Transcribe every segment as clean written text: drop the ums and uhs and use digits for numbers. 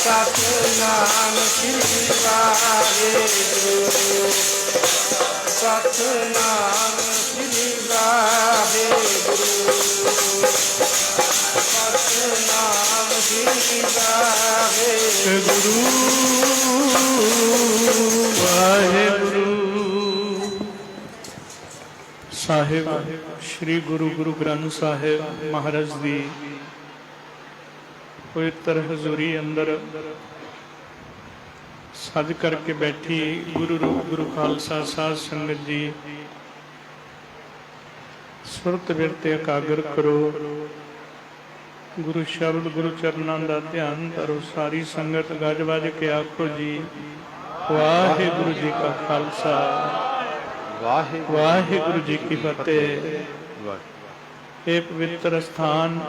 ਸਤਨਾਮ ਸ੍ਰੀ ਵਾਹਿਗੁਰੂ ਸਤਨਾਮ ਸ੍ਰੀ ਵਾਹਿਗੁਰੂ ਸਤਨਾਮ ਸ੍ਰੀ ਵਾਹਿਗੁਰੂ ਵਾਹਿਗੁਰੂ ਸਾਹਿਬ ਸ੍ਰੀ ਗੁਰੂ ਗ੍ਰੰਥ ਸਾਹਿਬ ਮਹਾਰਾਜ ਦੀ ਪਵਿੱਤਰ ਹਜ਼ੂਰੀ ਅੰਦਰ ਸੱਜ ਕਰਕੇ ਬੈਠੀ ਗੁਰੂ ਰੂਪ ਗੁਰੂ ਖਾਲਸਾ ਸਾਧ ਸੰਗਤ ਜੀ, ਸੁਰਤ ਬਿਰਤੇ ਇਕਾਗਰ ਕਰੋ, ਗੁਰੂ ਸ਼ਬਦ ਗੁਰੂ ਚਰਨਾਂ ਦਾ ਧਿਆਨ ਕਰੋ। ਸਾਰੀ ਸੰਗਤ ਗੱਜ ਵੱਜ ਕੇ ਆਖੋ ਜੀ ਵਾਹਿਗੁਰੂ ਜੀ ਕਾ ਖਾਲਸਾ ਵਾਹਿਗੁਰੂ ਜੀ ਕੀ ਫਤਿਹ। ਇਹ ਪਵਿੱਤਰ ਸਥਾਨ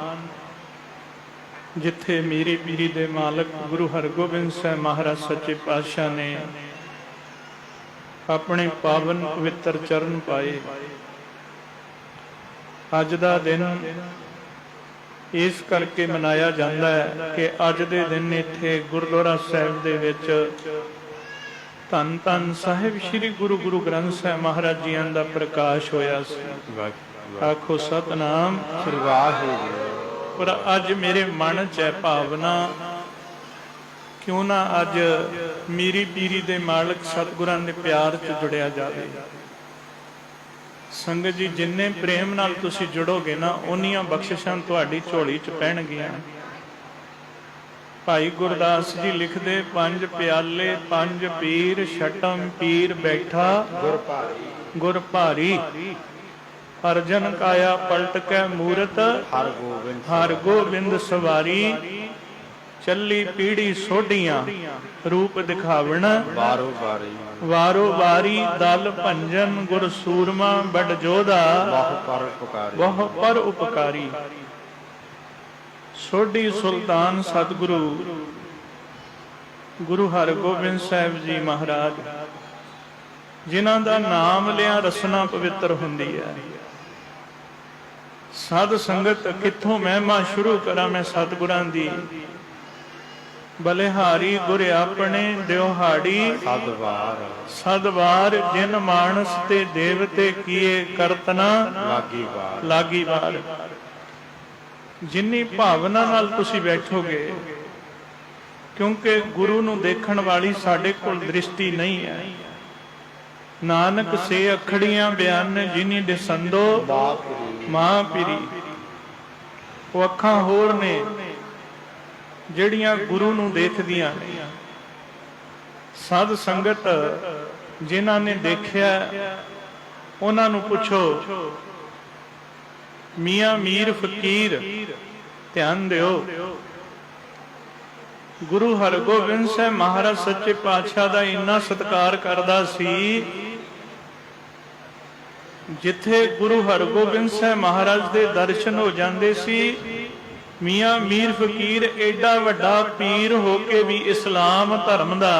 ਜਿੱਥੇ ਮੇਰੀ ਪੀਰੀ ਦੇ ਮਾਲਕ ਗੁਰੂ ਹਰਗੋਬਿੰਦ ਸਾਹਿਬ ਮਹਾਰਾਜ ਸੱਚੇ ਪਾਤਸ਼ਾਹ ਨੇ ਆਪਣੇ ਪਾਵਨ ਪਵਿੱਤਰ ਚਰਨ ਪਾਏ। ਅੱਜ ਦਾ ਦਿਨ ਇਸ ਕਰਕੇ ਮਨਾਇਆ ਜਾਂਦਾ ਹੈ ਕਿ ਅੱਜ ਦੇ ਦਿਨ ਇੱਥੇ ਗੁਰਦੁਆਰਾ ਸਾਹਿਬ ਦੇ ਵਿੱਚ ਧੰਨ ਧੰਨ ਸਾਹਿਬ ਸ੍ਰੀ ਗੁਰੂ ਗ੍ਰੰਥ ਸਾਹਿਬ ਮਹਾਰਾਜ ਜੀਆਂ ਦਾ ਪ੍ਰਕਾਸ਼ ਹੋਇਆ ਸੀ। ਆਖੋ ਸਤਨਾਮ ਸ੍ਰੀ ਵਾਹਿਗੁਰੂ। ਪਰ ਅੱਜ ਮੇਰੇ ਮਨ 'ਚ ਹੈ ਭਾਵਨਾ, ਕਿਉਂ ਨਾ ਅੱਜ ਮੇਰੀ ਪੀਰੀ ਦੇ ਮਾਲਕ ਸਤਿਗੁਰਾਂ ਦੇ ਪਿਆਰ 'ਚ ਜੁੜਿਆ ਜਾਵੇ। ਸੰਗਤ ਜੀ, ਜਿੰਨੇ ਪ੍ਰੇਮ ਨਾਲ ਤੁਸੀਂ ਜੁੜੋਗੇ ਨਾ, ਉਨੀਆਂ ਬਖਸ਼ਿਸ਼ਾਂ ਤੁਹਾਡੀ ਝੋਲੀ 'ਚ ਪੈਣਗੀਆਂ। ਭਾਈ ਗੁਰਦਾਸ ਜੀ ਲਿਖਦੇ, ਪੰਜ ਪਿਆਲੇ ਪੰਜ ਪੀਰ, ਛਟਮ ਪੀਰ ਬੈਠਾ ਗੁਰ ਭਾਰੀ, ਅਰਜਨ ਕਾਇਆ ਪਲਟ ਕੇ ਮੂਰਤ ਹਰ ਗੋਬਿੰਦ ਸਵਾਰੀ, ਚੱਲੀ ਪੀੜੀ ਸੋਢੀਆਂ ਰੂਪ ਦਿਖਾਵਣ ਵਾਰੋ ਵਾਰੀ, ਦਲ ਭੰਜਨ ਗੁਰ ਸੂਰਮਾ ਬੜ ਜੋਧਾ ਬਹੁ ਪਰ ਉਪਕਾਰੀ। ਸੋਢੀ ਸੁਲਤਾਨ ਸਤਿਗੁਰੂ ਗੁਰੂ ਹਰਗੋਬਿੰਦ ਸਾਹਿਬ ਜੀ ਮਹਾਰਾਜ, ਜਿਨ੍ਹਾਂ ਦਾ ਨਾਮ ਲਿਆ ਰਸਨਾ ਪਵਿੱਤਰ ਹੁੰਦੀ ਹੈ। ਸਾਧ ਸੰਗਤ, ਕਿੱਥੋਂ ਮਹਿਮਾ ਸ਼ੁਰੂ ਕਰਾਂ ਮੈਂ ਸਤਿਗੁਰਾਂ ਦੀ। ਬਲਿਹਾਰੀ ਗੁਰ ਆਪਣੇ ਦਿਉਹਾੜੀ, ਸਦਵਾਰ ਜਿਨ ਮਾਨਸ ਤੇ ਦੇਵਤੇ ਕੀਏ ਕਰਤਨਾ ਲਾਗੀ ਵਾਰ। ਜਿੰਨੀ ਭਾਵਨਾ ਨਾਲ ਤੁਸੀਂ ਬੈਠੋਗੇ, ਕਿਉਂਕਿ ਗੁਰੂ ਨੂੰ ਦੇਖਣ ਵਾਲੀ ਸਾਡੇ ਕੋਲ ਦ੍ਰਿਸ਼ਟੀ ਨਹੀਂ ਹੈ। ਨਾਨਕ ਸੇ ਅਖੜੀਆਂ ਬਿਆਨ ਜਿਨੀ ਦਿਸੰਦੋ ਮਾਂ ਪੀਰੀ। ਉਹ ਅੱਖਾਂ ਹੋਰ ਨੇ ਜਿਹੜੀਆਂ ਗੁਰੂ ਨੂੰ ਦੇਖਦੀਆਂ ਨੇ। ਸਾਧ ਸੰਗਤ, ਜਿਨ੍ਹਾਂ ਨੇ ਦੇਖਿਆ ਉਹਨਾਂ ਨੂੰ ਪੁੱਛੋ। ਮੀਆਂ ਮੀਰ ਫਕੀਰ, ਧਿਆਨ ਦਿਓ, ਗੁਰੂ ਹਰਗੋਬਿੰਦ ਸਾਹਿਬ ਮਹਾਰਾਜ ਸੱਚੇ ਪਾਤਸ਼ਾਹ ਦਾ ਇੰਨਾ ਸਤਿਕਾਰ ਕਰਦਾ ਸੀ। ਜਿੱਥੇ ਗੁਰੂ ਹਰਗੋਬਿੰਦ ਸਾਹਿਬ ਮਹਾਰਾਜ ਦੇ ਦਰਸ਼ਨ ਹੋ ਜਾਂਦੇ ਸੀ, ਮੀਆਂ ਮੀਰ ਫਕੀਰ ਐਡਾ ਵੱਡਾ ਪੀਰ ਹੋ ਕੇ ਵੀ ਇਸਲਾਮ ਧਰਮ ਦਾ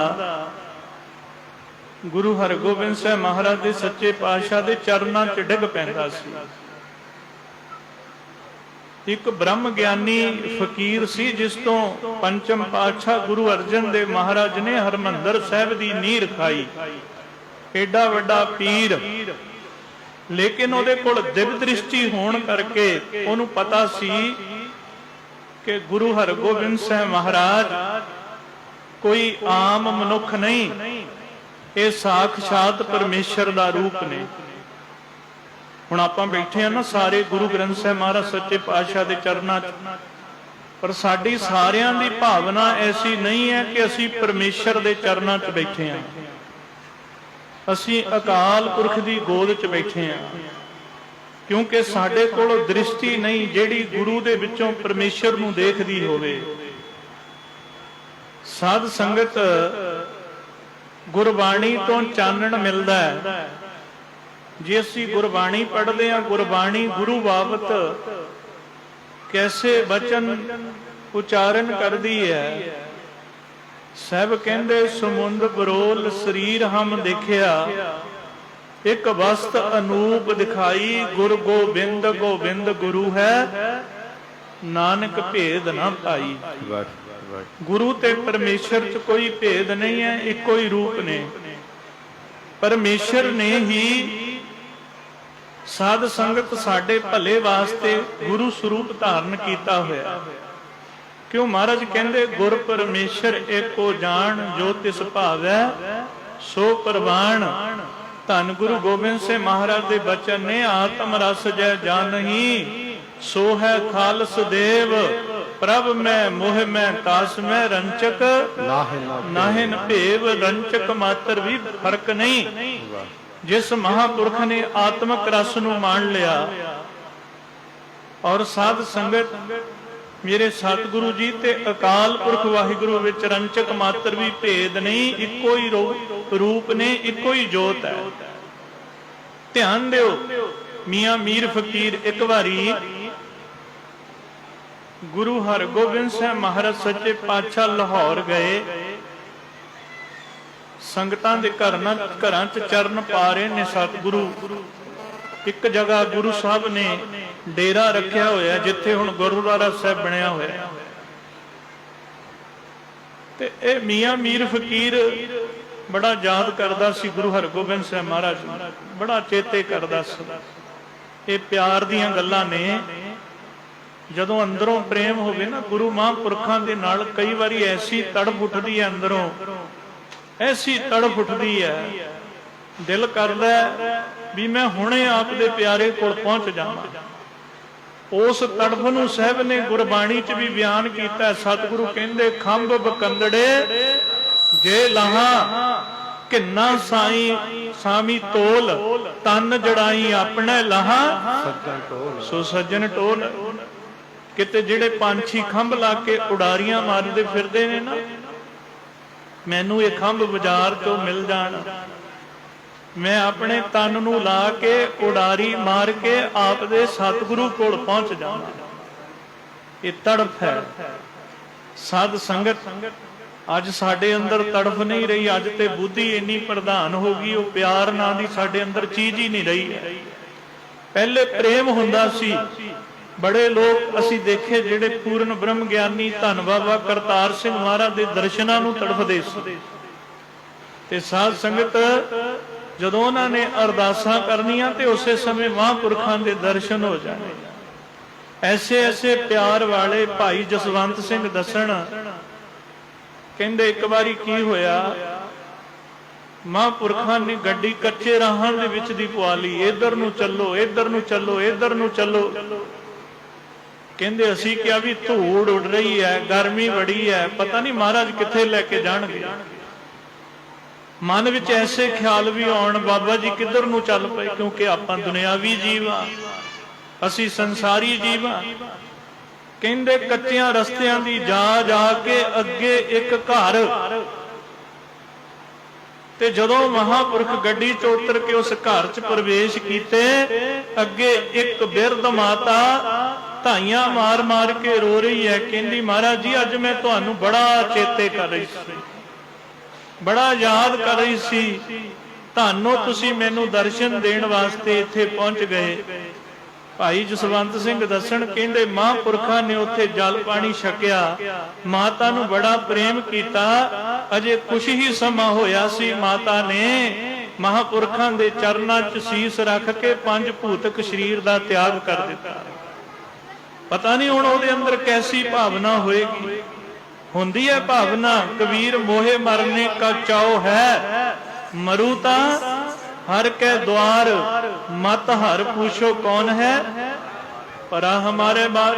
ਗੁਰੂ ਹਰਗੋਬਿੰਦ ਸਾਹਿਬ ਮਹਾਰਾਜ ਦੇ ਸੱਚੇ ਪਾਤਸ਼ਾਹ ਦੇ ਚਰਨਾਂ 'ਚ ਡਿੱਗ ਪੈਂਦਾ ਸੀ। ਇੱਕ ਬ੍ਰਹਮ ਗਿਆਨੀ ਫਕੀਰ ਸੀ, ਜਿਸ ਤੋਂ ਪੰਚਮ ਪਾਤਸ਼ਾਹ ਗੁਰੂ ਅਰਜਨ ਦੇਵ ਮਹਾਰਾਜ ਨੇ ਹਰਮੰਦਰ ਸਾਹਿਬ ਦੀ ਨੀਂਹ ਰਖਾਈ। ਐਡਾ ਵੱਡਾ ਪੀਰ, ਲੇਕਿਨ ਉਹਦੇ ਕੋਲ ਦਿਵ ਦ੍ਰਿਸ਼ਟੀ ਹੋਣ ਕਰਕੇ ਉਹਨੂੰ ਪਤਾ ਸੀ ਕਿ ਗੁਰੂ ਹਰਗੋਬਿੰਦ ਸਾਹਿਬ ਮਹਾਰਾਜ ਕੋਈ ਆਮ ਮਨੁੱਖ ਨਹੀਂ, ਇਹ ਸਾਖਸ਼ਾਤ ਪਰਮੇਸ਼ਰ ਦਾ ਰੂਪ ਨੇ। ਹੁਣ ਆਪਾਂ ਬੈਠੇ ਆ ਨਾ ਸਾਰੇ ਗੁਰੂ ਗ੍ਰੰਥ ਸਾਹਿਬ ਮਹਾਰਾਜ ਸੱਚੇ ਪਾਤਸ਼ਾਹ ਦੇ ਚਰਨਾਂ 'ਚ, ਪਰ ਸਾਡੀ ਸਾਰਿਆਂ ਦੀ ਭਾਵਨਾ ਐਸੀ ਨਹੀਂ ਹੈ ਕਿ ਅਸੀਂ ਪਰਮੇਸ਼ਰ ਦੇ ਚਰਨਾਂ 'ਚ ਬੈਠੇ ਆ। ਅਸੀਂ ਅਕਾਲ ਪੁਰਖ ਦੀ ਗੋਦ 'ਚ ਬੈਠੇ ਆ, ਕਿਉਂਕਿ ਸਾਡੇ ਕੋਲ ਦ੍ਰਿਸ਼ਟੀ ਨਹੀਂ ਜਿਹੜੀ ਗੁਰੂ ਦੇ ਵਿੱਚੋਂ ਪਰਮੇਸ਼ਰ ਨੂੰ ਦੇਖਦੀ ਹੋਵੇ। ਸਾਧ ਸੰਗਤ, ਗੁਰਬਾਣੀ ਤੋਂ ਚਾਨਣ ਮਿਲਦਾ ਹੈ। ਜੇ ਅਸੀਂ ਗੁਰਬਾਣੀ ਪੜ੍ਹਦੇ ਹਾਂ, ਗੁਰਬਾਣੀ ਗੁਰੂ ਬਾਬਤ ਕੈਸੇ ਬਚਨ ਉਚਾਰਨ ਕਰਦੀ ਹੈ। ਸਭ ਕਹਿੰਦੇ ਸਮੁੰਦ ਬਰੋਲ ਸਰੀਰ ਹਮ ਦੇਖਿਆ, ਇੱਕ ਵਸਤ ਅਨੂਪ ਦਿਖਾਈ, ਗੁਰ ਗੋਬਿੰਦ ਗੋਬਿੰਦ ਗੁਰੂ ਹੈ, ਨਾਨਕ ਭੇਦ ਨਾ ਪਾਈ। ਗੁਰੂ ਤੇ ਪਰਮੇਸ਼ਰ ਚ ਕੋਈ ਭੇਦ ਨਹੀਂ ਹੈ, ਇੱਕੋ ਹੀ ਰੂਪ ਨੇ। ਪਰਮੇਸ਼ਰ ਨੇ ਹੀ ਸਾਧ ਸੰਗਤ ਸਾਡੇ ਭਲੇ ਵਾਸਤੇ ਗੁਰੂ ਸਰੂਪ ਧਾਰਨ ਕੀਤਾ ਹੋਇਆ। ਕਿਉਂ ਮਹਾਰਾਜ ਕਹਿੰਦੇ ਗੁਰ ਪਰਮੇਸ਼ਰ ਏਕੋ ਜਾਣ, ਜੋ ਤਿਸ ਭਾਵੈ ਸੋ ਪ੍ਰਵਾਣ। ਧੰਨ ਗੁਰੂ ਗੋਬਿੰਦ ਸਿੰਘ ਮਹਾਰਾਜ ਦੇ ਬਚਨ ਨੇ, ਆਤਮ ਰਸ ਜੈ ਜਾਨਹੀ ਸੋ ਹੈ ਖਾਲਸ ਦੇਵ। ਪ੍ਰਭ ਮੈਂ ਮੋਹ ਮੈਂ ਤਾਸ ਮੈਂ ਰੰਚਕ ਨਾਹਿਨ ਭੇਵ। ਰੰਚਕ ਮਾਤਰ ਵੀ ਫਰਕ ਨਹੀਂ। ਜਿਸ ਮਹਾਪੁਰਖ ਨੇ ਆਤਮਕ ਰਸ ਨੂੰ ਮਾਣ ਲਿਆ। ਔਰ ਸਾਧ ਸੰਗਤ ਮੇਰੇ ਸਤਿਗੁਰੂ ਜੀ ਤੇ ਅਕਾਲ ਪੁਰਖ ਵਾਹਿਗੁਰੂ ਵਿੱਚ ਰੰਚਕ ਮਾਤਰ ਵੀ ਭੇਦ ਨਹੀਂ, ਇੱਕੋ ਹੀ ਰੂਪ ਨੇ, ਇੱਕੋ ਹੀ ਜੋਤ ਹੈ। ਧਿਆਨ ਦਿਓ, ਮੀਆਂ ਮੀਰ ਫਕੀਰ ਇੱਕ ਵਾਰੀ ਗੁਰੂ ਹਰਗੋਬਿੰਦ ਸਾਹਿਬ ਮਹਾਰਾਜ ਸੱਚੇ ਪਾਤਸ਼ਾਹ ਲਾਹੌਰ ਗਏ। ਸੰਗਤਾਂ ਦੇ ਘਰਾਂ 'ਚ ਚਰਨ ਪਾ ਰਹੇ ਨੇ ਸਤਿਗੁਰੂ। ਇੱਕ ਜਗ੍ਹਾ ਗੁਰੂ ਸਾਹਿਬ ਨੇ ਡੇਰਾ ਰੱਖਿਆ ਹੋਇਆ, ਜਿੱਥੇ ਹੁਣ ਗੁਰਦੁਆਰਾ ਸਾਹਿਬ ਬਣਿਆ ਹੋਇਆ। ਤੇ ਇਹ ਮੀਆਂ ਮੀਰ ਫਕੀਰ ਬੜਾ ਯਾਦ ਕਰਦਾ ਸੀ ਗੁਰੂ ਹਰਗੋਬਿੰਦ ਸਾਹਿਬ ਮਹਾਰਾਜ, ਬੜਾ ਚੇਤੇ ਕਰਦਾ ਸੀ। ਇਹ ਪਿਆਰ ਦੀਆਂ ਗੱਲਾਂ ਨੇ। ਜਦੋਂ ਅੰਦਰੋਂ ਪ੍ਰੇਮ ਹੋਵੇ ਨਾ ਗੁਰੂ ਮਹਾਂਪੁਰਖਾਂ ਦੇ ਨਾਲ, ਕਈ ਵਾਰੀ ਐਸੀ ਤੜਫ ਉੱਠਦੀ ਹੈ ਅੰਦਰੋਂ, ਐਸੀ ਤੜਫ ਉੱਠਦੀ ਹੈ, ਦਿਲ ਕਰਦਾ ਵੀ ਮੈਂ ਹੁਣੇ ਆਪ ਦੇ ਪਿਆਰੇ ਕੋਲ ਪਹੁੰਚ ਜਾਵਾਂ। ਉਸ ਤੜਫ ਨੂੰ ਸਾਹਿਬ ਨੇ ਗੁਰਬਾਣੀ 'ਚ ਵੀ ਬਿਆਨ ਕੀਤਾ। ਸਤਿਗੁਰੂ ਕਹਿੰਦੇ ਖੰਭ ਬਕੰਦੜੇ ਜੇ ਲਾਹਾਂ, ਕਿੰਨਾ ਸਾਈ ਸਾਮੀ ਤੋਲ, ਤਨ ਜੜਾਈ ਆਪਣੇ ਲਾਹਾਂ ਸੋ ਸੱਜਣ ਟੋਲ। ਕਿਤੇ ਜਿਹੜੇ ਪੰਛੀ ਖੰਭ ਲਾ ਕੇ ਉਡਾਰੀਆਂ ਮਾਰਦੇ ਫਿਰਦੇ ਨੇ ਨਾ, ਮੈਨੂੰ ਇਹ ਖੰਭ ਬਾਜ਼ਾਰ ਤੋਂ ਮਿਲ ਜਾਣ, ਮੈਂ ਆਪਣੇ ਤਨ ਨੂੰ ਲਾ ਕੇ ਉਡਾਰੀ ਮਾਰ ਕੇ ਆਪ ਦੇ ਸਤਿਗੁਰੂ ਕੋਲ ਪਹੁੰਚ ਜਾਵਾਂ। ਇਹ ਤੜਫ ਹੈ। ਸਾਧ ਸੰਗਤ ਅੱਜ ਸਾਡੇ ਅੰਦਰ ਤੜਫ ਨਹੀਂ ਰਹੀ। ਅੱਜ ਤੇ ਬੁੱਧੀ ਇੰਨੀ ਪ੍ਰਧਾਨ ਹੋ ਗਈ, ਉਹ ਪਿਆਰ ਨਾਂ ਦੀ ਸਾਡੇ ਅੰਦਰ ਚੀਜ਼ ਹੀ ਨਹੀਂ ਰਹੀ ਹੈ। ਪਹਿਲੇ ਪ੍ਰੇਮ ਹੁੰਦਾ ਸੀ। ਬੜੇ ਲੋਕ ਅਸੀਂ ਦੇਖੇ ਜਿਹੜੇ ਪੂਰਨ ਬ੍ਰਹਮ ਗਿਆਨੀ ਧੰਨ ਬਾਬਾ ਕਰਤਾਰ ਸਿੰਘ ਮਹਾਰਾਜ ਦੇ ਦਰਸ਼ਨਾਂ ਨੂੰ ਤੜਫਦੇ ਸੀ। ਤੇ ਸਾਧ ਸੰਗਤ ਜਦੋਂ ਉਹਨਾਂ ਨੇ ਅਰਦਾਸਾਂ ਕਰਨੀਆਂ ਤੇ ਉਸੇ ਸਮੇਂ ਮਹਾਂਪੁਰਖਾਂ ਦੇ ਦਰਸ਼ਨ ਹੋ ਜਾਣੇ। ਐਸੇ ਐਸੇ ਪਿਆਰ ਵਾਲੇ ਭਾਈ ਜਸਵੰਤ ਸਿੰਘ ਦੱਸਣ, ਕਹਿੰਦੇ ਇੱਕ ਵਾਰੀ ਕੀ ਹੋਇਆ, ਮਹਾਂਪੁਰਖਾਂ ਨੇ ਗੱਡੀ ਕੱਚੇ ਰਾਹਾਂ ਦੇ ਵਿੱਚ ਦੀ ਪਵਾ ਲਈ। ਇੱਧਰ ਨੂੰ ਚੱਲੋ, ਇੱਧਰ ਨੂੰ ਚੱਲੋ, ਇੱਧਰ ਨੂੰ ਚੱਲੋ। ਕਹਿੰਦੇ ਅਸੀਂ ਕਿਹਾ ਵੀ ਧੂੜ ਉੱਡ ਰਹੀ ਹੈ, ਗਰਮੀ ਬੜੀ ਹੈ, ਪਤਾ ਨਹੀਂ ਮਹਾਰਾਜ ਕਿੱਥੇ ਲੈ ਕੇ ਜਾਣਗੇ। ਮਨ ਵਿੱਚ ਐਸੇ ਖਿਆਲ ਵੀ ਆਉਣ, ਬਾਬਾ ਜੀ ਕਿੱਧਰ ਨੂੰ ਚੱਲ ਪਏ, ਕਿਉਂਕਿ ਆਪਾਂ ਦੁਨਿਆਵੀ ਜੀਵ ਆ, ਅਸੀਂ ਸੰਸਾਰੀ ਜੀਵ ਆ। ਕਹਿੰਦੇ ਕੱਚਿਆਂ ਰਸਤਿਆਂ ਦੀ ਜਾ ਜਾ ਕੇ ਅੱਗੇ ਇੱਕ ਘਰ, ਤੇ ਜਦੋਂ ਮਹਾਂਪੁਰਖ ਗੱਡੀ ਚ ਉਤਰ ਕੇ ਉਸ ਘਰ ਚ ਪ੍ਰਵੇਸ਼ ਕੀਤੇ, ਅੱਗੇ ਇੱਕ ਬਿਰਧ ਮਾਤਾ ਧਾਈਆਂ ਮਾਰ ਮਾਰ ਕੇ ਰੋ ਰਹੀ ਹੈ। ਕਹਿੰਦੀ ਮਹਾਰਾਜ ਜੀ ਅੱਜ ਮੈਂ ਤੁਹਾਨੂੰ ਬੜਾ ਚੇਤੇ ਕਰ ਰਹੀ ਸੀ, ਬੜਾ ਯਾਦ ਕਰ ਰਹੀ ਸੀ, ਤੁਹਾਨੂੰ ਤੁਸੀਂ ਮੈਨੂੰ ਦਰਸ਼ਨ ਦੇਣ ਵਾਸਤੇ ਇੱਥੇ ਪਹੁੰਚ ਗਏ। ਭਾਈ ਜਸਵੰਤ ਸਿੰਘ ਦੱਸਣ, ਕਹਿੰਦੇ ਮਹਾਂਪੁਰਖਾਂ ਨੇ ਉੱਥੇ ਜਲ ਪਾਣੀ ਛਕਿਆ, ਮਾਤਾ ਨੂੰ ਬੜਾ ਪ੍ਰੇਮ ਕੀਤਾ। ਅਜੇ ਕੁਛ ਹੀ ਸਮਾਂ ਹੋਇਆ ਸੀ, ਮਾਤਾ ਨੇ ਮਹਾਂਪੁਰਖਾਂ ਦੇ ਚਰਨਾਂ 'ਚ ਸੀਸ ਰੱਖ ਕੇ ਪੰਜ ਭੂਤਕ ਸਰੀਰ ਦਾ ਤਿਆਗ ਕਰ ਦਿੱਤਾ। ਪਤਾ ਨਹੀਂ ਹੁਣ ਉਹਦੇ ਅੰਦਰ ਕੈਸੀ ਭਾਵਨਾ ਹੋਏਗੀ। ਹੁੰਦੀ ਹੈ ਭਾਵਨਾ, ਕਬੀਰ ਮੋਹੇ ਮਰਨੇ ਕਾ ਚਾਉ ਹੈ, ਮਰੂ ਤਾਂ ਹਰ ਕੇ द्वार, मत हर पूछो कौन है परा हमारे बार।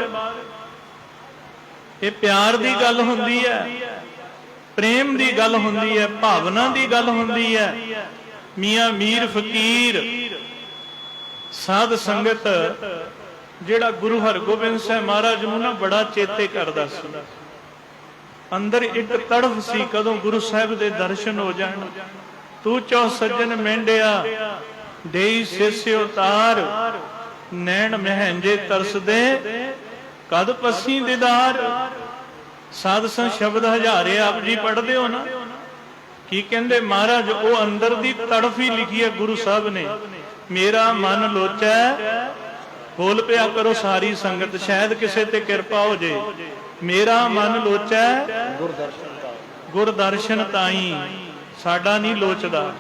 ये प्यार दी गल हुंदी है, प्रेम दी गल हुंदी है, भावना दी गल हुंदी है। मियां मीर फकीर साध संगत जिहड़ा गुरु हरगोबिंद साहब महाराज नूं ना बड़ा चेते करदा सी। अंदर एक तड़फ सी कदों गुरु साहब दे दर्शन हो जाण। तू चौ सज्जन मेंढिया देई सिस्य उतार, नैन महंजे तरस दे कद पसी दीदार। साध संत शब्द हजारे आप जी पढ़ते हो ना, की कहंदे महाराज वो अंदर दी तड़फ ही लिखी है गुरु साहब ने। मेरा मन लोचै ਬੋਲ ਪਿਆ ਕਰੋ ਸਾਰੀ ਸੰਗਤ, ਸ਼ਾਇਦ ਕਿਸੇ ਤੇ ਕਿਰਪਾ ਹੋ ਜੇ। ਮੇਰਾ ਮਨ ਲੋਚੈ ਗੁਰ ਦਰਸ਼ਨ ਤਾਈ। ਸਾਡਾ ਨਹੀਂ ਲੋਚਦਾ,